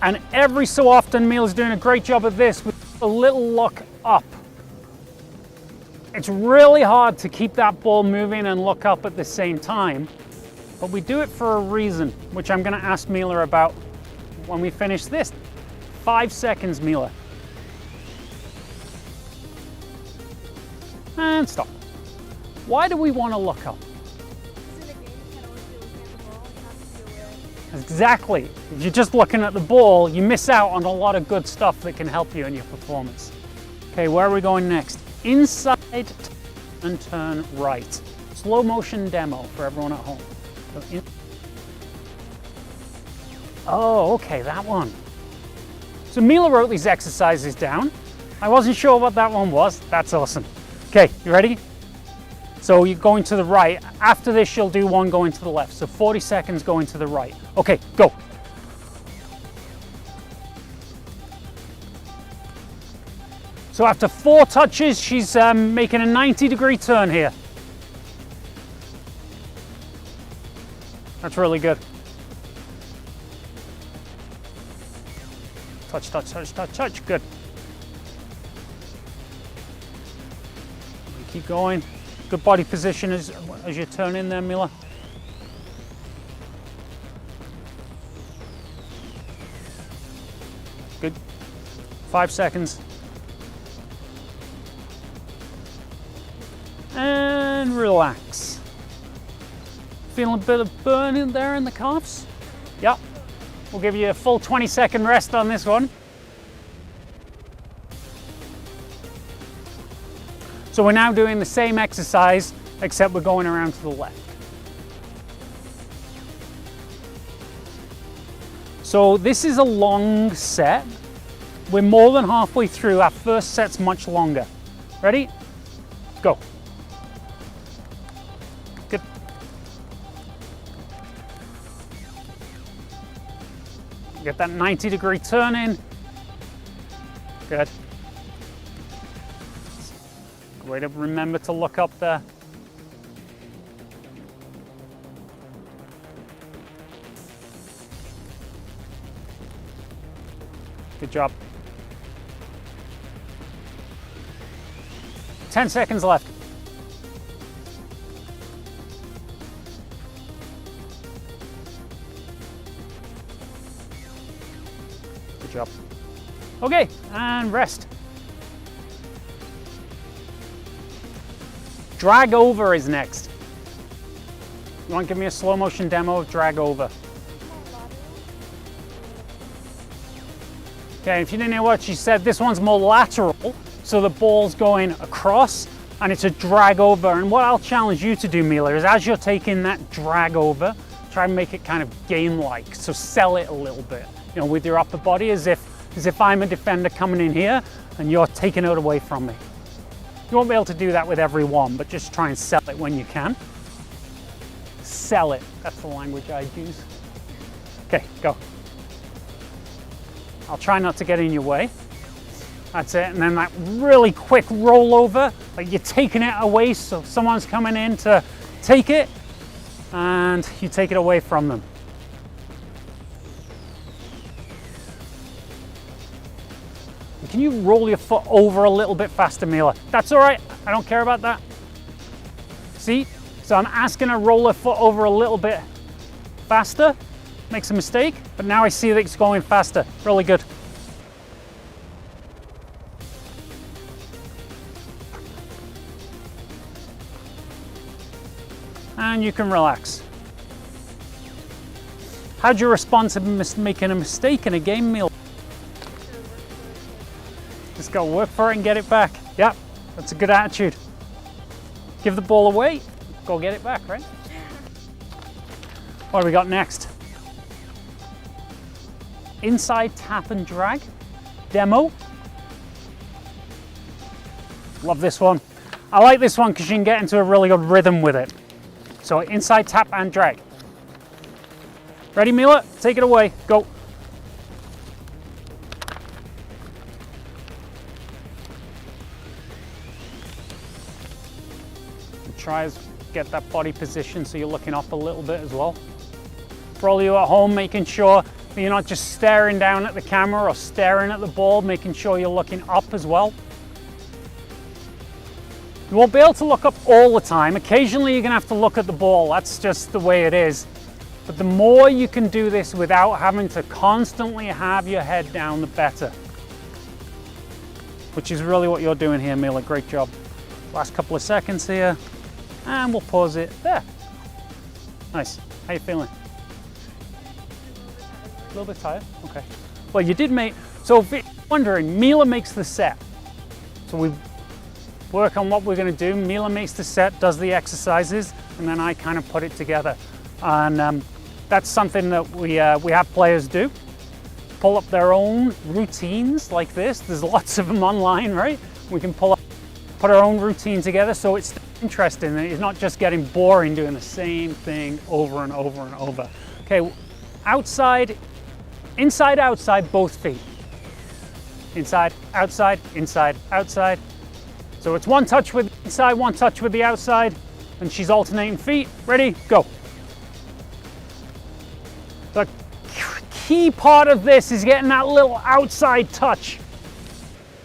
And every so often, Mila's doing a great job of this with a little look up. It's really hard to keep that ball moving and look up at the same time, but we do it for a reason, which I'm going to ask Mila about when we finish this. 5 seconds, Mila. And stop. Why do we want to look up? Exactly. If you're just looking at the ball, you miss out on a lot of good stuff that can help you in your performance. Okay, where are we going next? Inside and turn right. Slow motion demo for everyone at home. Oh, okay, that one. So Mila wrote these exercises down. I wasn't sure what that one was. That's awesome. Okay, you ready? So you're going to the right. After this, you'll do one going to the left. So 40 seconds going to the right. Okay, go. So after 4 touches, she's making a 90-degree turn here. That's really good. Touch, touch, touch, touch, touch. Good. Keep going. Good body position as you turn in there, Mila. Good. 5 seconds. And relax. Feeling a bit of burn in there in the calves? Yep. We'll give you a full 20-second rest on this one. So we're now doing the same exercise, except we're going around to the left. So this is a long set. We're more than halfway through. Our first set's much longer. Ready? Go. Good. Get that 90-degree turn in. Good. Way to remember to look up there. Good job. 10 seconds left. Good job. Okay, and rest. Drag over is next. You want to give me a slow motion demo of drag over? Okay, if you didn't hear what she said, this one's more lateral, so the ball's going across and it's a drag over. And what I'll challenge you to do, Mila, is as you're taking that drag over, try and make it kind of game-like. So sell it a little bit, you know, with your upper body as if I'm a defender coming in here and you're taking it away from me. You won't be able to do that with every one, but just try and sell it when you can. Sell it, that's the language I'd use. Okay, go. I'll try not to get in your way. That's it, and then that really quick rollover, like you're taking it away, so someone's coming in to take it, and you take it away from them. Can you roll your foot over a little bit faster, Mila? That's all right, I don't care about that. See? So I'm asking her to roll her foot over a little bit faster. Makes a mistake, but now I see that it's going faster. Really good. And you can relax. How'd you respond to making a mistake in a game, Mila? Just go work for it and get it back. Yep, that's a good attitude. Give the ball away, go get it back, right? What do we got next? Inside tap and drag demo. Love this one. I like this one because you can get into a really good rhythm with it. So inside tap and drag. Ready, Mila? Take it away. Go. try to get that body position so you're looking up a little bit as well. For all you at home, making sure that you're not just staring down at the camera or staring at the ball, making sure you're looking up as well. You won't be able to look up all the time. Occasionally you're gonna have to look at the ball. That's just the way it is. But the more you can do this without having to constantly have your head down, the better. Which is really what you're doing here, Mila. Great job. Last couple of seconds here. And we'll pause it there. Nice. How you feeling? A little bit tired? Okay. Well, you did make, so if you're wondering, Mila makes the set. So we work on what we're gonna do. Mila makes the set, does the exercises, and then I kind of put it together. And that's something that we have players do. Pull up their own routines like this. There's lots of them online, right? We can put our own routine together so it's interesting and it's not just getting boring doing the same thing over and over and over. Okay, outside, inside, outside, both feet. Inside, outside, inside, outside. So it's one touch with the inside, one touch with the outside, and she's alternating feet. Ready, go. The key part of this is getting that little outside touch.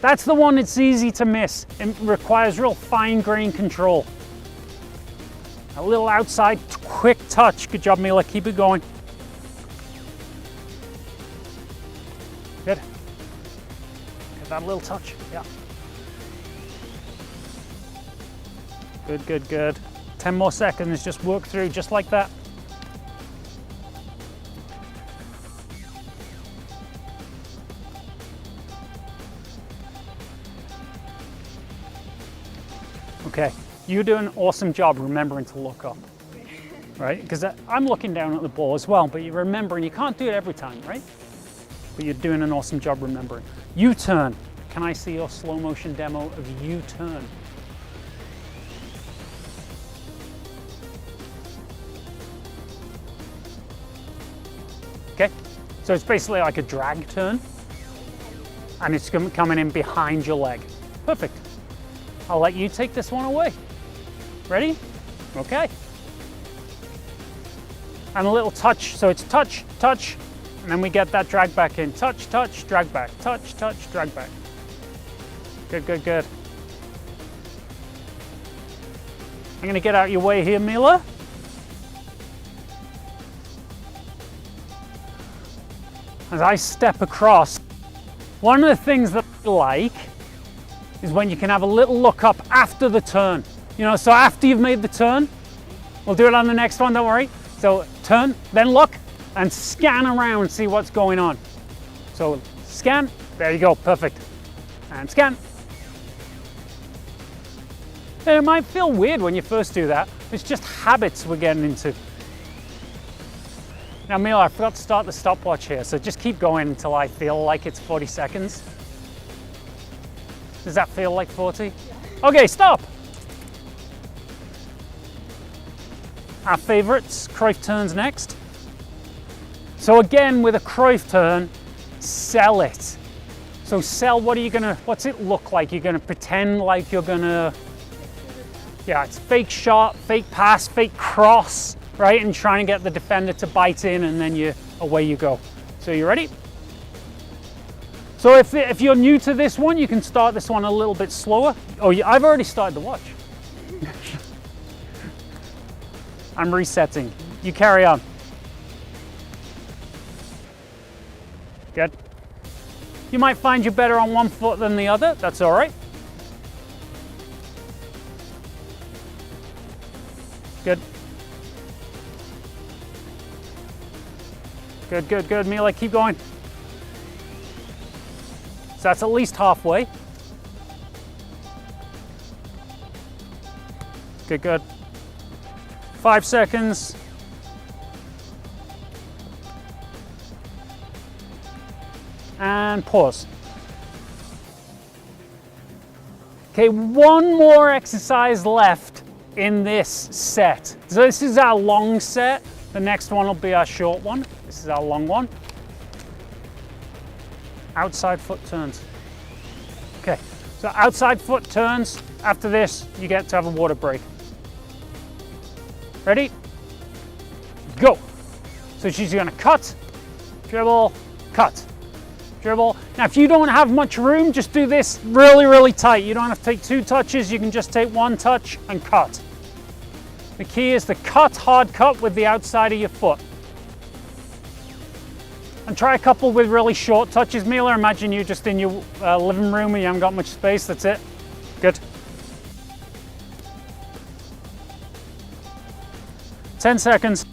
That's the one that's easy to miss. It requires real fine-grained control. A little outside, quick touch. Good job, Mila. Keep it going. Good. Get that little touch. Yeah. Good, good, good. 10 more seconds. Just work through just like that. Okay, you do an awesome job remembering to look up, right? Because I'm looking down at the ball as well, but you're remembering, you can't do it every time, right? But you're doing an awesome job remembering. U-turn. Can I see your slow motion demo of U-turn? Okay, so it's basically like a drag turn, and it's coming in behind your leg. Perfect. I'll let you take this one away. Ready? Okay. And a little touch, so it's touch, touch, and then we get that drag back in. Touch, touch, drag back, touch, touch, drag back. Good, good, good. I'm gonna get out your way here, Mila. As I step across, one of the things that I like is when you can have a little look up after the turn. You know, so after you've made the turn, we'll do it on the next one, don't worry. So turn, then look, and scan around, see what's going on. So scan, there you go, perfect. And scan. And it might feel weird when you first do that. It's just habits we're getting into. Now, Mila, I forgot to start the stopwatch here, so just keep going until I feel like it's 40 seconds. Does that feel like 40? Yeah. Okay, stop. Our favorites, Cruyff turns next. So again, with a Cruyff turn, sell it. So sell, what's it look like? You're gonna pretend like you're gonna, yeah, it's fake shot, fake pass, fake cross, right? And trying to get the defender to bite in, and then away you go. So you ready? So if you're new to this one, you can start this one a little bit slower. Oh, I've already started the watch. I'm resetting. You carry on. Good. You might find you're better on one foot than the other. That's all right. Good. Good, good, good. Mila, keep going. So that's at least halfway. Good, good. 5 seconds. And pause. Okay, one more exercise left in this set. So this is our long set. The next one will be our short one. This is our long one. Outside foot turns. Okay, so outside foot turns. After this, you get to have a water break. Ready? Go. So she's gonna cut, dribble, cut, dribble. Now if you don't have much room, just do this really, really tight. You don't have to take 2 touches, you can just take 1 touch and cut. The key is to cut, hard cut with the outside of your foot. And try a couple with really short touches, Mila. Imagine you're just in your living room and you haven't got much space, that's it. Good. 10 seconds.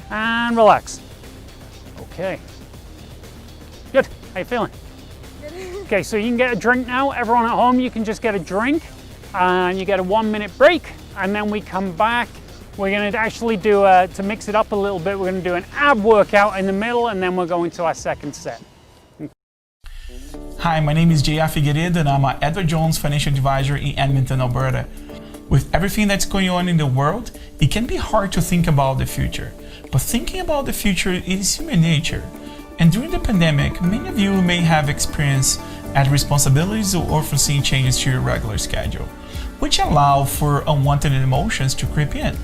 And relax. Okay. Good. How you feeling? Okay, so you can get a drink now. Everyone at home, you can just get a drink and you get a 1-minute break, and then we come back. We're going to actually do, to mix it up a little bit, we're going to do an ab workout in the middle, and then we're going to our second set. Hi, my name is J.R. Figueiredo and I'm an Edward Jones Financial Advisor in Edmonton, Alberta. With everything that's going on in the world, it can be hard to think about the future. But thinking about the future is human nature. And during the pandemic, many of you may have experienced added responsibilities or foreseen changes to your regular schedule, which allow for unwanted emotions to creep in.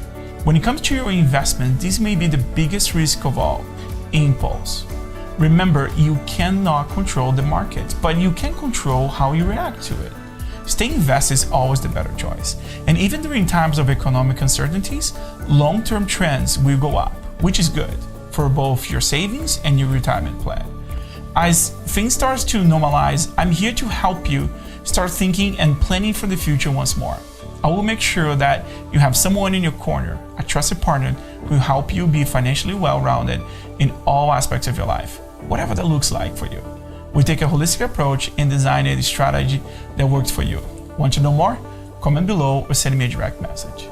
When it comes to your investment, this may be the biggest risk of all: impulse. Remember, you cannot control the market, but you can control how you react to it. Staying invested is always the better choice. And even during times of economic uncertainties, long-term trends will go up, which is good for both your savings and your retirement plan. As things start to normalize, I'm here to help you start thinking and planning for the future once more. I will make sure that you have someone in your corner, a trusted partner, who will help you be financially well-rounded in all aspects of your life, whatever that looks like for you. We take a holistic approach and design a strategy that works for you. Want to know more? Comment below or send me a direct message.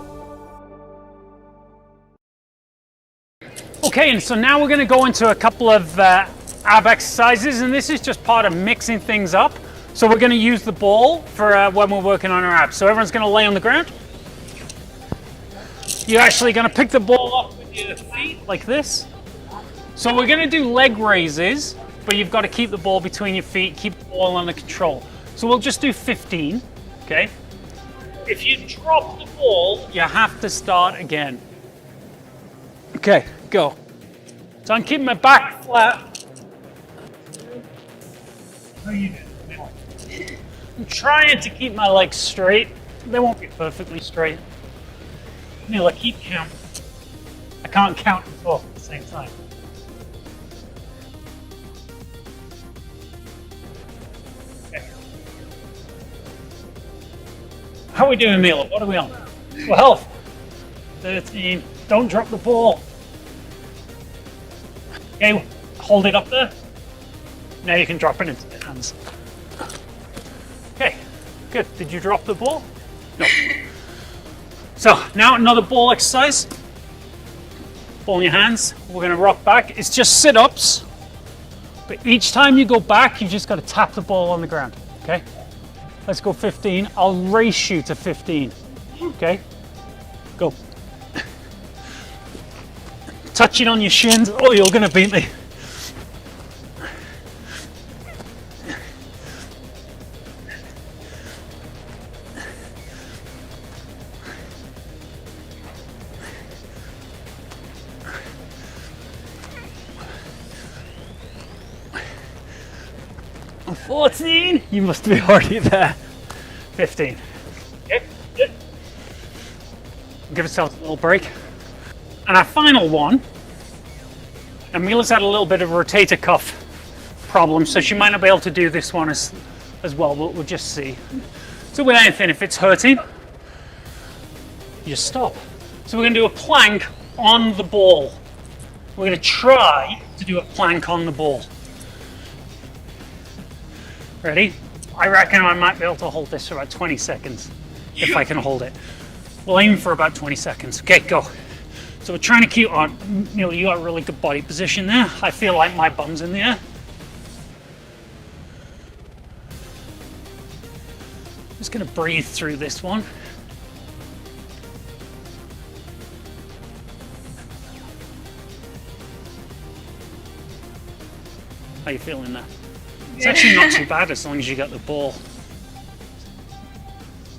Okay, and so now we're going to go into a couple of ab exercises, and this is just part of mixing things up. So we're going to use the ball for when we're working on our abs. So everyone's going to lay on the ground. You're actually going to pick the ball up with your feet like this. So we're going to do leg raises, but you've got to keep the ball between your feet, keep the ball under control. So we'll just do 15, okay? If you drop the ball, you have to start again. Okay, go. So I'm keeping my back flat. How are you doing? I'm trying to keep my legs straight. They won't be perfectly straight. Mila, keep count. I can't count and talk at the same time. Okay. How are we doing, Mila? What are we on? 12, 13. Don't drop the ball. Okay, hold it up there. Now you can drop it into the hands. Okay, good. Did you drop the ball? No. So now another ball exercise. Ball in your hands. We're going to rock back. It's just sit-ups. But each time you go back, you just got to tap the ball on the ground. Okay? Let's go 15. I'll race you to 15. Okay? Go. Touch it on your shins. Oh, you're going to beat me. I'm 14. You must be already there. 15. Okay, good. Give yourself a little break. And our final one, and Mila's had a little bit of a rotator cuff problem, so she might not be able to do this one as well, but we'll just see. So with anything, if it's hurting, you just stop. So we're going to do a plank on the ball. We're going to try to do a plank on the ball. Ready? I reckon I might be able to hold this for about 20 seconds, if I can hold it. We'll aim for about 20 seconds. Okay, go. So we're trying to keep on. Neil, you got a really good body position there. I feel like my bum's in the air. Just gonna breathe through this one. How you feeling now? It's actually not too bad as long as you got the ball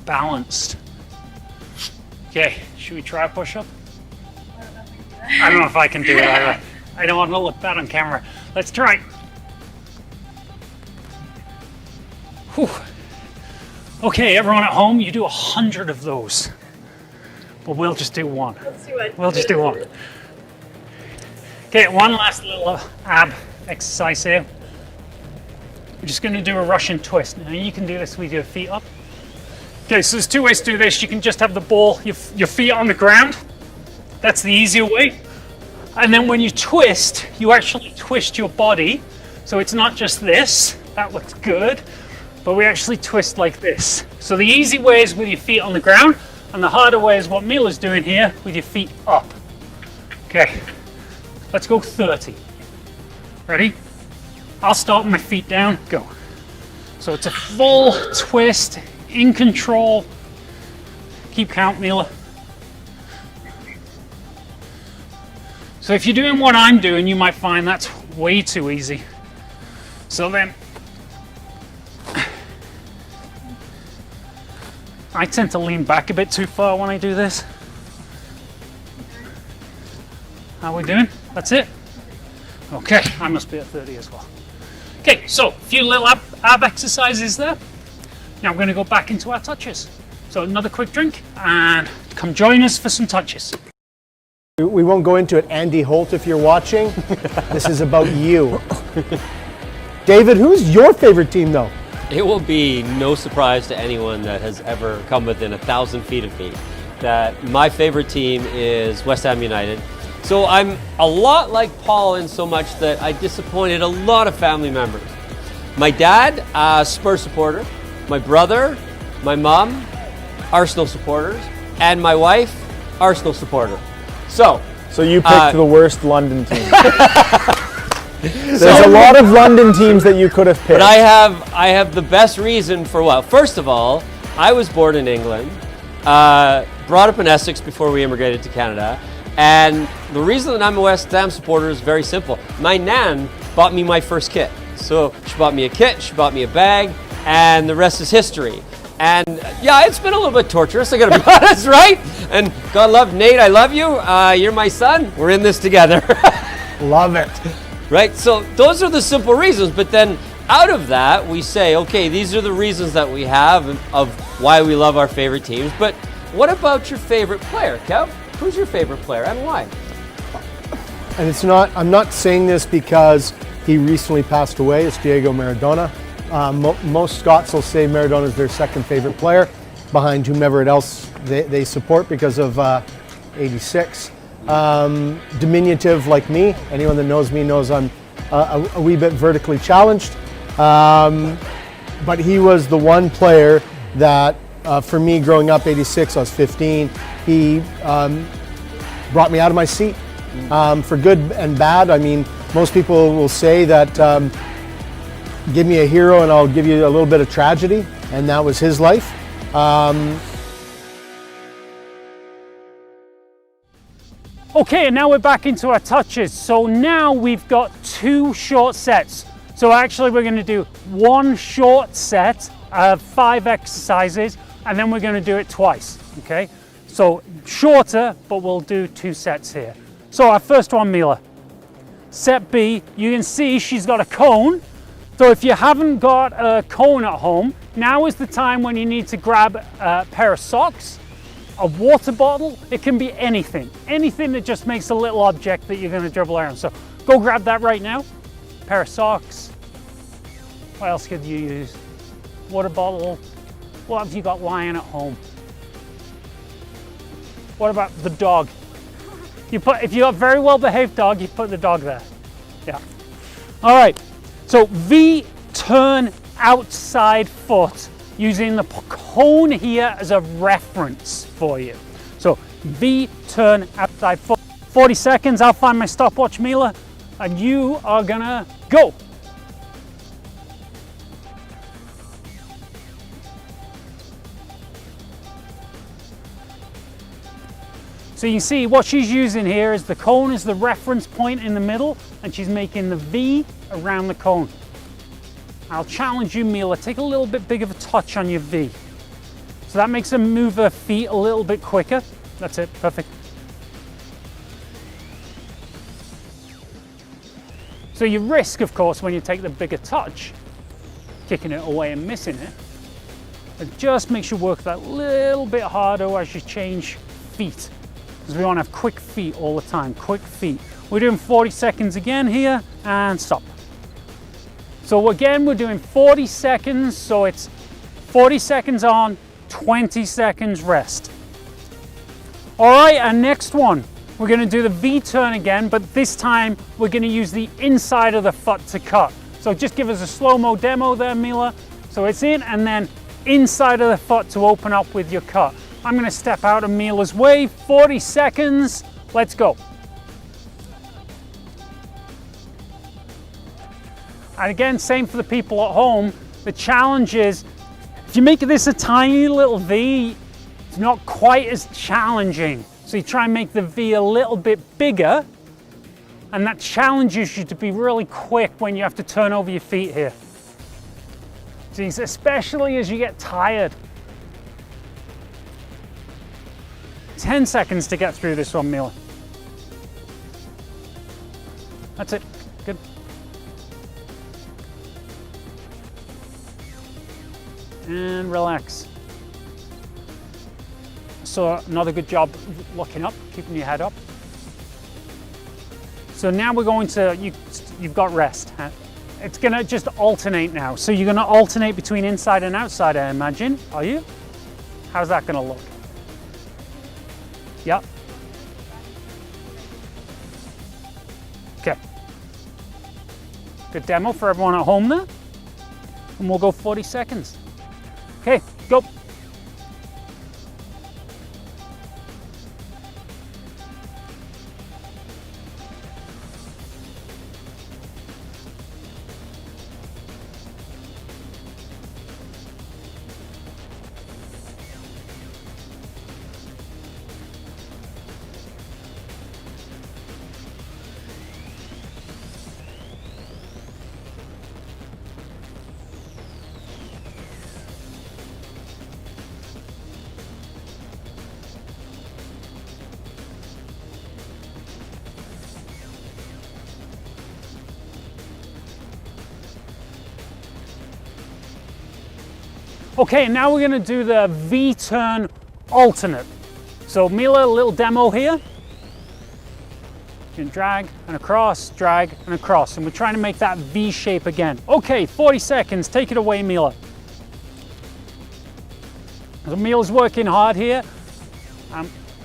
balanced. Okay, should we try a push-up? I don't know if I can do it either. I don't want to look bad on camera. Let's try. Whew. Okay, everyone at home, you do 100 of those. But we'll just do one. Let's do it. We'll just do one. Okay, one last little ab exercise here. We're just going to do a Russian twist. Now you can do this with your feet up. Okay, so there's two ways to do this. You can just have the ball, your feet on the ground. That's the easier way. And then when you twist, you actually twist your body. So it's not just this. That looks good. But we actually twist like this. So the easy way is with your feet on the ground. And the harder way is what Mila's doing here with your feet up. Okay, let's go 30. Ready? I'll start with my feet down, go. So it's a full twist, in control. Keep count, Mila. So if you're doing what I'm doing, you might find that's way too easy. So then, I tend to lean back a bit too far when I do this. How are we doing? That's it? Okay, I must be at 30 as well. Okay, so a few little ab exercises there. Now we're going to go back into our touches. So another quick drink and come join us for some touches. We won't go into it. Andy Holt, if you're watching, this is about you. David, who's your favorite team though? It will be no surprise to anyone that has ever come within 1,000 feet of me that my favorite team is West Ham United. So I'm a lot like Paul in so much that I disappointed a lot of family members. My dad, Spurs supporter. My brother, my mom, Arsenal supporters. And my wife, Arsenal supporter. So you picked the worst London team. There's a lot of London teams that you could have picked. But I have the best reason for what. First of all, I was born in England, brought up in Essex before we immigrated to Canada. And the reason that I'm a West Ham supporter is very simple. My nan bought me my first kit. So she bought me a kit, she bought me a bag, and the rest is history. And yeah, it's been a little bit torturous, I gotta be honest, right? And God love Nate, I love you. You're my son. We're in this together. Love it. Right? So those are the simple reasons. But then out of that, we say, okay, these are the reasons that we have of why we love our favorite teams. But what about your favorite player, Kev? Who's your favorite player and why? And it's not, I'm not saying this because he recently passed away. It's Diego Maradona. Most Scots will say Maradona is their second favorite player behind whomever else they support because of 86. Diminutive like me. Anyone that knows me knows I'm a wee bit vertically challenged. But he was the one player that, for me growing up, 86, I was 15, he brought me out of my seat for good and bad. I mean, most people will say that give me a hero and I'll give you a little bit of tragedy, and that was his life. Okay, and now we're back into our touches. So now we've got 2 short sets. So actually we're going to do 1 short set of 5 exercises, and then we're going to do it twice, okay? So shorter, but we'll do 2 sets here. So our first one, Mila. Set B, you can see she's got a cone. So if you haven't got a cone at home, now is the time when you need to grab a pair of socks, a water bottle. It can be anything that just makes a little object that you're going to dribble around. So go grab that right now. Pair of socks. What else could you use? Water bottle. What have you got lying at home? What about the dog? If you got a very well behaved dog, you put the dog there. Yeah. All right. So V, turn outside foot, using the cone here as a reference for you. So V, turn outside foot. 40 seconds, I'll find my stopwatch, Mila, and you are gonna go. So you can see what she's using here is the cone is the reference point in the middle, and she's making the V around the cone. I'll challenge you, Mila, take a little bit big of a touch on your V. So that makes her move her feet a little bit quicker. That's it, perfect. So you risk, of course, when you take the bigger touch, kicking it away and missing it. It just makes you work that little bit harder as you change feet. Because we want to have quick feet all the time, quick feet. We're doing 40 seconds again here, and stop. So again, we're doing 40 seconds, so it's 40 seconds on, 20 seconds rest. All right, and next one, we're gonna do the V turn again, but this time we're gonna use the inside of the foot to cut. So just give us a slow-mo demo there, Mila. So it's in, and then inside of the foot to open up with your cut. I'm gonna step out of Mila's way, 40 seconds, let's go. And again, same for the people at home. The challenge is, if you make this a tiny little V, it's not quite as challenging. So you try and make the V a little bit bigger, and that challenges you to be really quick when you have to turn over your feet here. So especially as you get tired. 10 seconds to get through this one, Mila. That's it, good. And relax. So another good job looking up, keeping your head up. So now we're going to, you've got rest. Huh? It's gonna just alternate now. So you're gonna alternate between inside and outside, I imagine, are you? How's that gonna look? Yep. Okay. Good demo for everyone at home there. And we'll go 40 seconds. Okay, go. Okay, now we're gonna do the V-turn alternate. So Mila, a little demo here. You can drag and across, drag and across, and we're trying to make that V shape again. Okay, 40 seconds, take it away, Mila. So Mila's working hard here.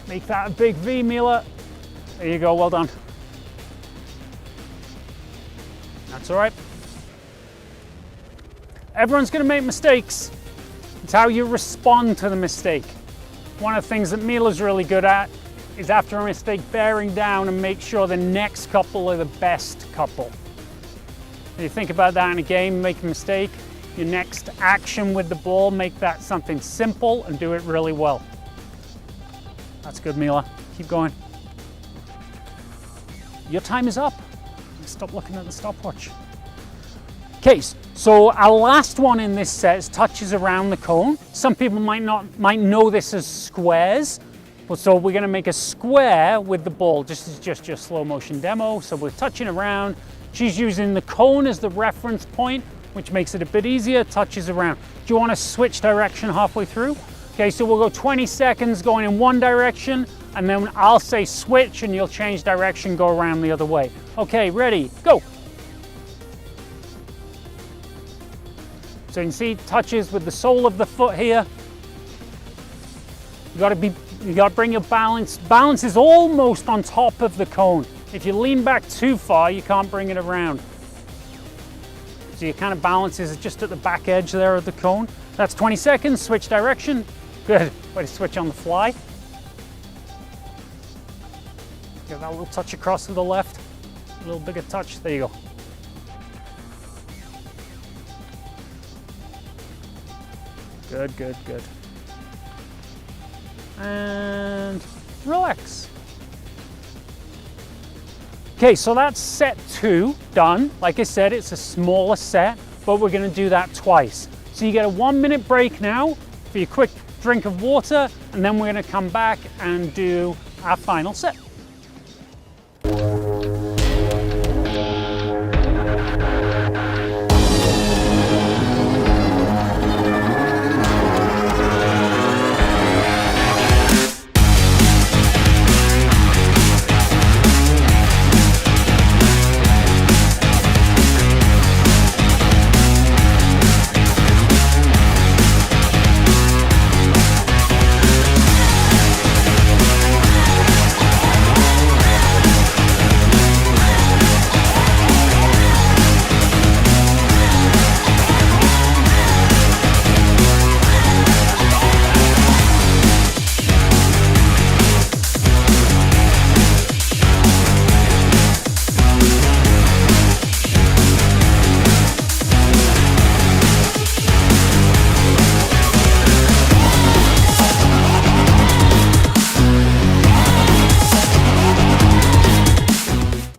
Make that a big V, Mila. There you go, well done. That's all right. Everyone's gonna make mistakes. It's how you respond to the mistake. One of the things that Mila's really good at is after a mistake, bearing down and make sure the next couple are the best couple. When you think about that in a game, make a mistake, your next action with the ball, make that something simple and do it really well. That's good, Mila. Keep going. Your time is up. Stop looking at the stopwatch. Okay, so our last one in this set is touches around the cone. Some people might know this as squares, but so we're gonna make a square with the ball. This is just your slow motion demo. So we're touching around. She's using the cone as the reference point, which makes it a bit easier, touches around. Do you wanna switch direction halfway through? Okay, so we'll go 20 seconds going in one direction, and then I'll say switch and you'll change direction, go around the other way. Okay, ready, go. So you can see touches with the sole of the foot here. You gotta bring your balance. Balance is almost on top of the cone. If you lean back too far, you can't bring it around. So your kind of balance is just at the back edge there of the cone. That's 20 seconds, switch direction. Good, way to switch on the fly. Give that little touch across to the left. A little bigger touch, there you go. Good, good, good. And relax. Okay, so that's set 2 done. Like I said, it's a smaller set, but we're gonna do that twice. So you get a 1-minute break now for your quick drink of water, and then we're gonna come back and do our final set.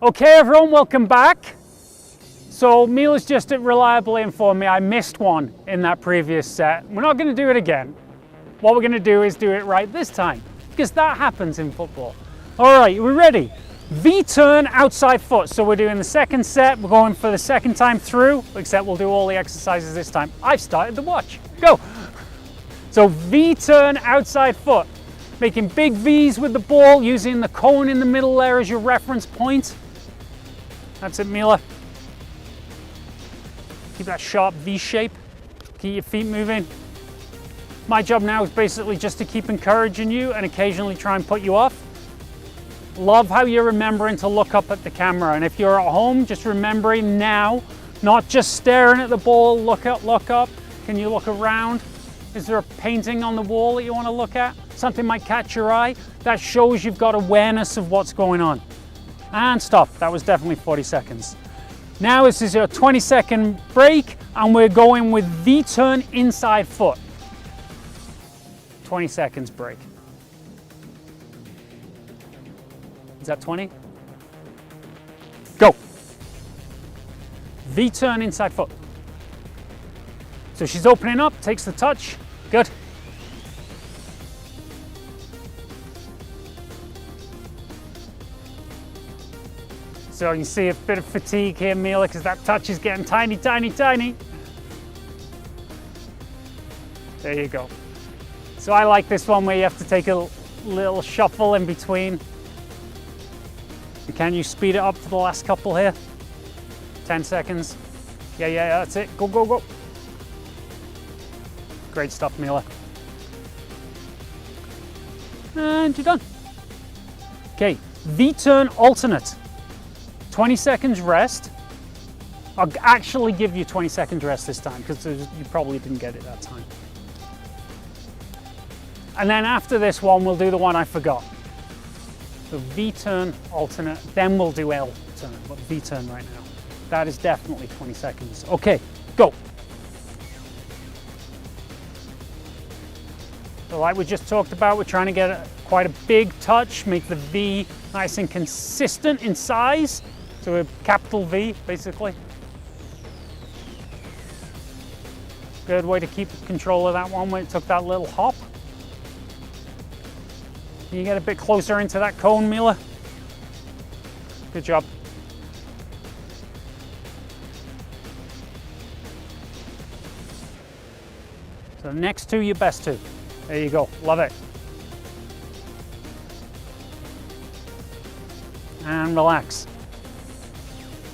Okay everyone, welcome back. So Mila's just reliably informed me I missed one in that previous set. We're not going to do it again. What we're going to do is do it right this time, because that happens in football. All right, we're ready. V-turn outside foot. So we're doing the second set. We're going for the second time through, except we'll do all the exercises this time. I've started the watch. Go. So V-turn outside foot. Making big V's with the ball, using the cone in the middle there as your reference point. That's it, Mila. Keep that sharp V shape. Keep your feet moving. My job now is basically just to keep encouraging you and occasionally try and put you off. Love how you're remembering to look up at the camera. And if you're at home, just remembering now, not just staring at the ball, look up, look up. Can you look around? Is there a painting on the wall that you want to look at? Something might catch your eye. That shows you've got awareness of what's going on. And stop. That was definitely 40 seconds. Now this is your 20-second break, and we're going with V-turn inside foot. 20 seconds break. Is that 20? Go. V-turn inside foot. So she's opening up, takes the touch. Good. So you see a bit of fatigue here, Mila, because that touch is getting tiny, tiny, tiny. There you go. So I like this one where you have to take a little shuffle in between. Can you speed it up for the last couple here? 10 seconds. Yeah, that's it. Go, go, go. Great stuff, Mila. And you're done. Okay, V-turn alternate. 20 seconds rest. I'll actually give you 20 seconds rest this time because you probably didn't get it that time. And then after this one, we'll do the one I forgot. So V-turn alternate, then we'll do L-turn, but V-turn right now. That is definitely 20 seconds. Okay, go. So like we just talked about, we're trying to get quite a big touch, make the V nice and consistent in size. So a capital V, basically. Good way to keep control of that one when it took that little hop. Can you get a bit closer into that cone, Mila? Good job. So the next two, your best two. There you go, love it. And relax.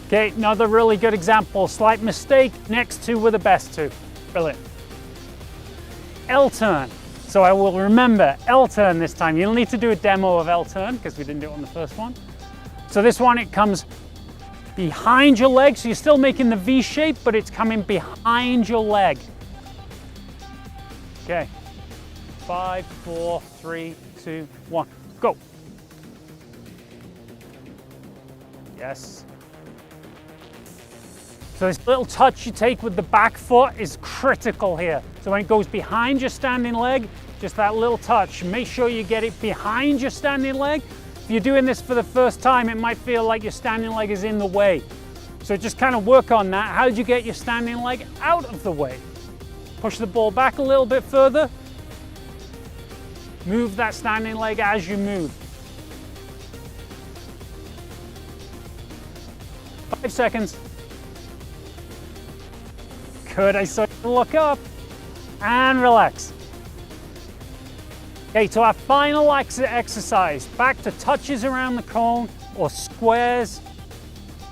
Okay, another really good example. Slight mistake, next two were the best two. Brilliant. L-turn. So I will remember L-turn this time. You'll need to do a demo of L-turn because we didn't do it on the first one. So this one, it comes behind your leg. So you're still making the V shape, but it's coming behind your leg. Okay. 5, 4, 3, 2, 1, go. Yes. So this little touch you take with the back foot is critical here. So when it goes behind your standing leg, Just that little touch. Make sure you get it behind your standing leg. If you're doing this for the first time, it might feel like your standing leg is in the way. So just kind of work on that. How do you get your standing leg out of the way? Push the ball back a little bit further. Move that standing leg as you move. 5 seconds. Good, I saw you look up. And relax. Okay, to our final exercise. Back to touches around the cone or squares.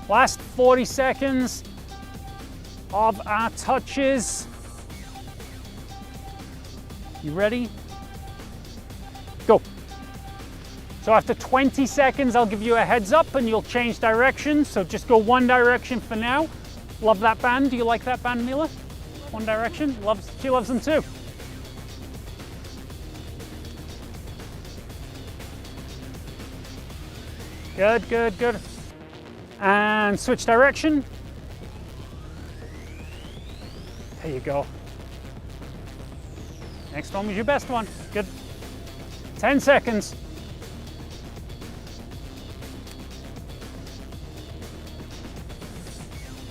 Last 40 seconds of our touches. You ready? Go. So after 20 seconds, I'll give you a heads up and you'll change direction. So just go one direction for now. Love that band. Do you like that band, Mila? One Direction. She loves them too. Good, good, good. And switch direction. There you go. Next one was your best one. Good. 10 seconds.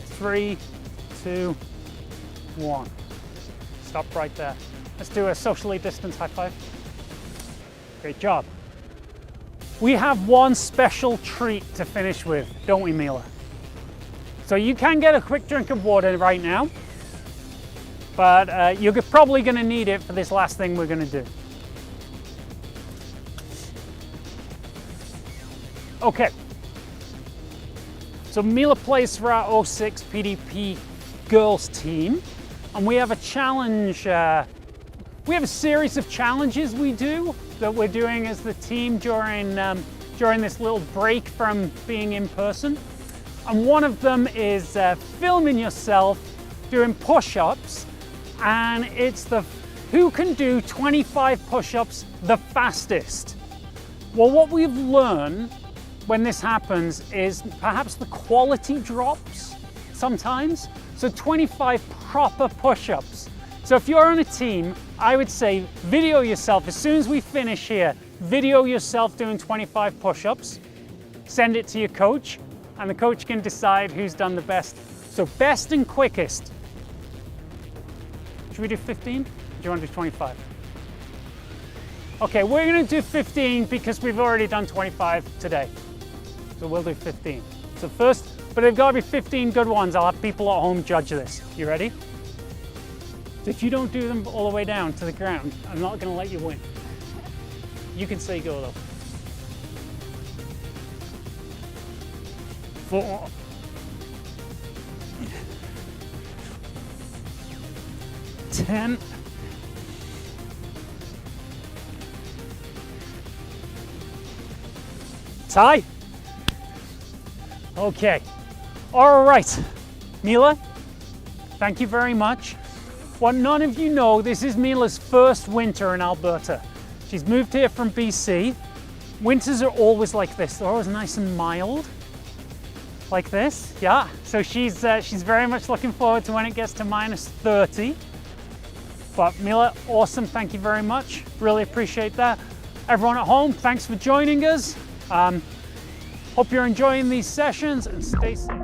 Three, 2, 1. Stop right there. Let's do a socially distanced high five. Great job. We have one special treat to finish with, don't we, Mila? So you can get a quick drink of water right now, but you're probably going to need it for this last thing we're going to do. Okay. So Mila plays for our 06 PDP girls team, and we have a challenge. We have a series of challenges we do that we're doing as the team during this little break from being in person. And one of them is filming yourself doing push-ups, and it's who can do 25 push-ups the fastest. Well, what we've learned when this happens is perhaps the quality drops sometimes. So 25 proper push-ups. So if you're on a team, I would say video yourself. As soon as we finish here, video yourself doing 25 push-ups, send it to your coach, and the coach can decide who's done the best. So best and quickest. Should we do 15? Or do you want to do 25? Okay, we're going to do 15 because we've already done 25 today. So we'll do 15. So first, but they've got to be 15 good ones. I'll have people at home judge this. You ready? If you don't do them all the way down to the ground, I'm not going to let you win. You can say go though. 4. 10. 10. Okay. All right. Mila, thank you very much. What none of you know, this is Mila's first winter in Alberta. She's moved here from BC. Winters are always like this. They're always nice and mild. Like this, yeah. So she's very much looking forward to when it gets to -30. But Mila, awesome, thank you very much. Really appreciate that. Everyone at home, thanks for joining us. Hope you're enjoying these sessions and stay safe.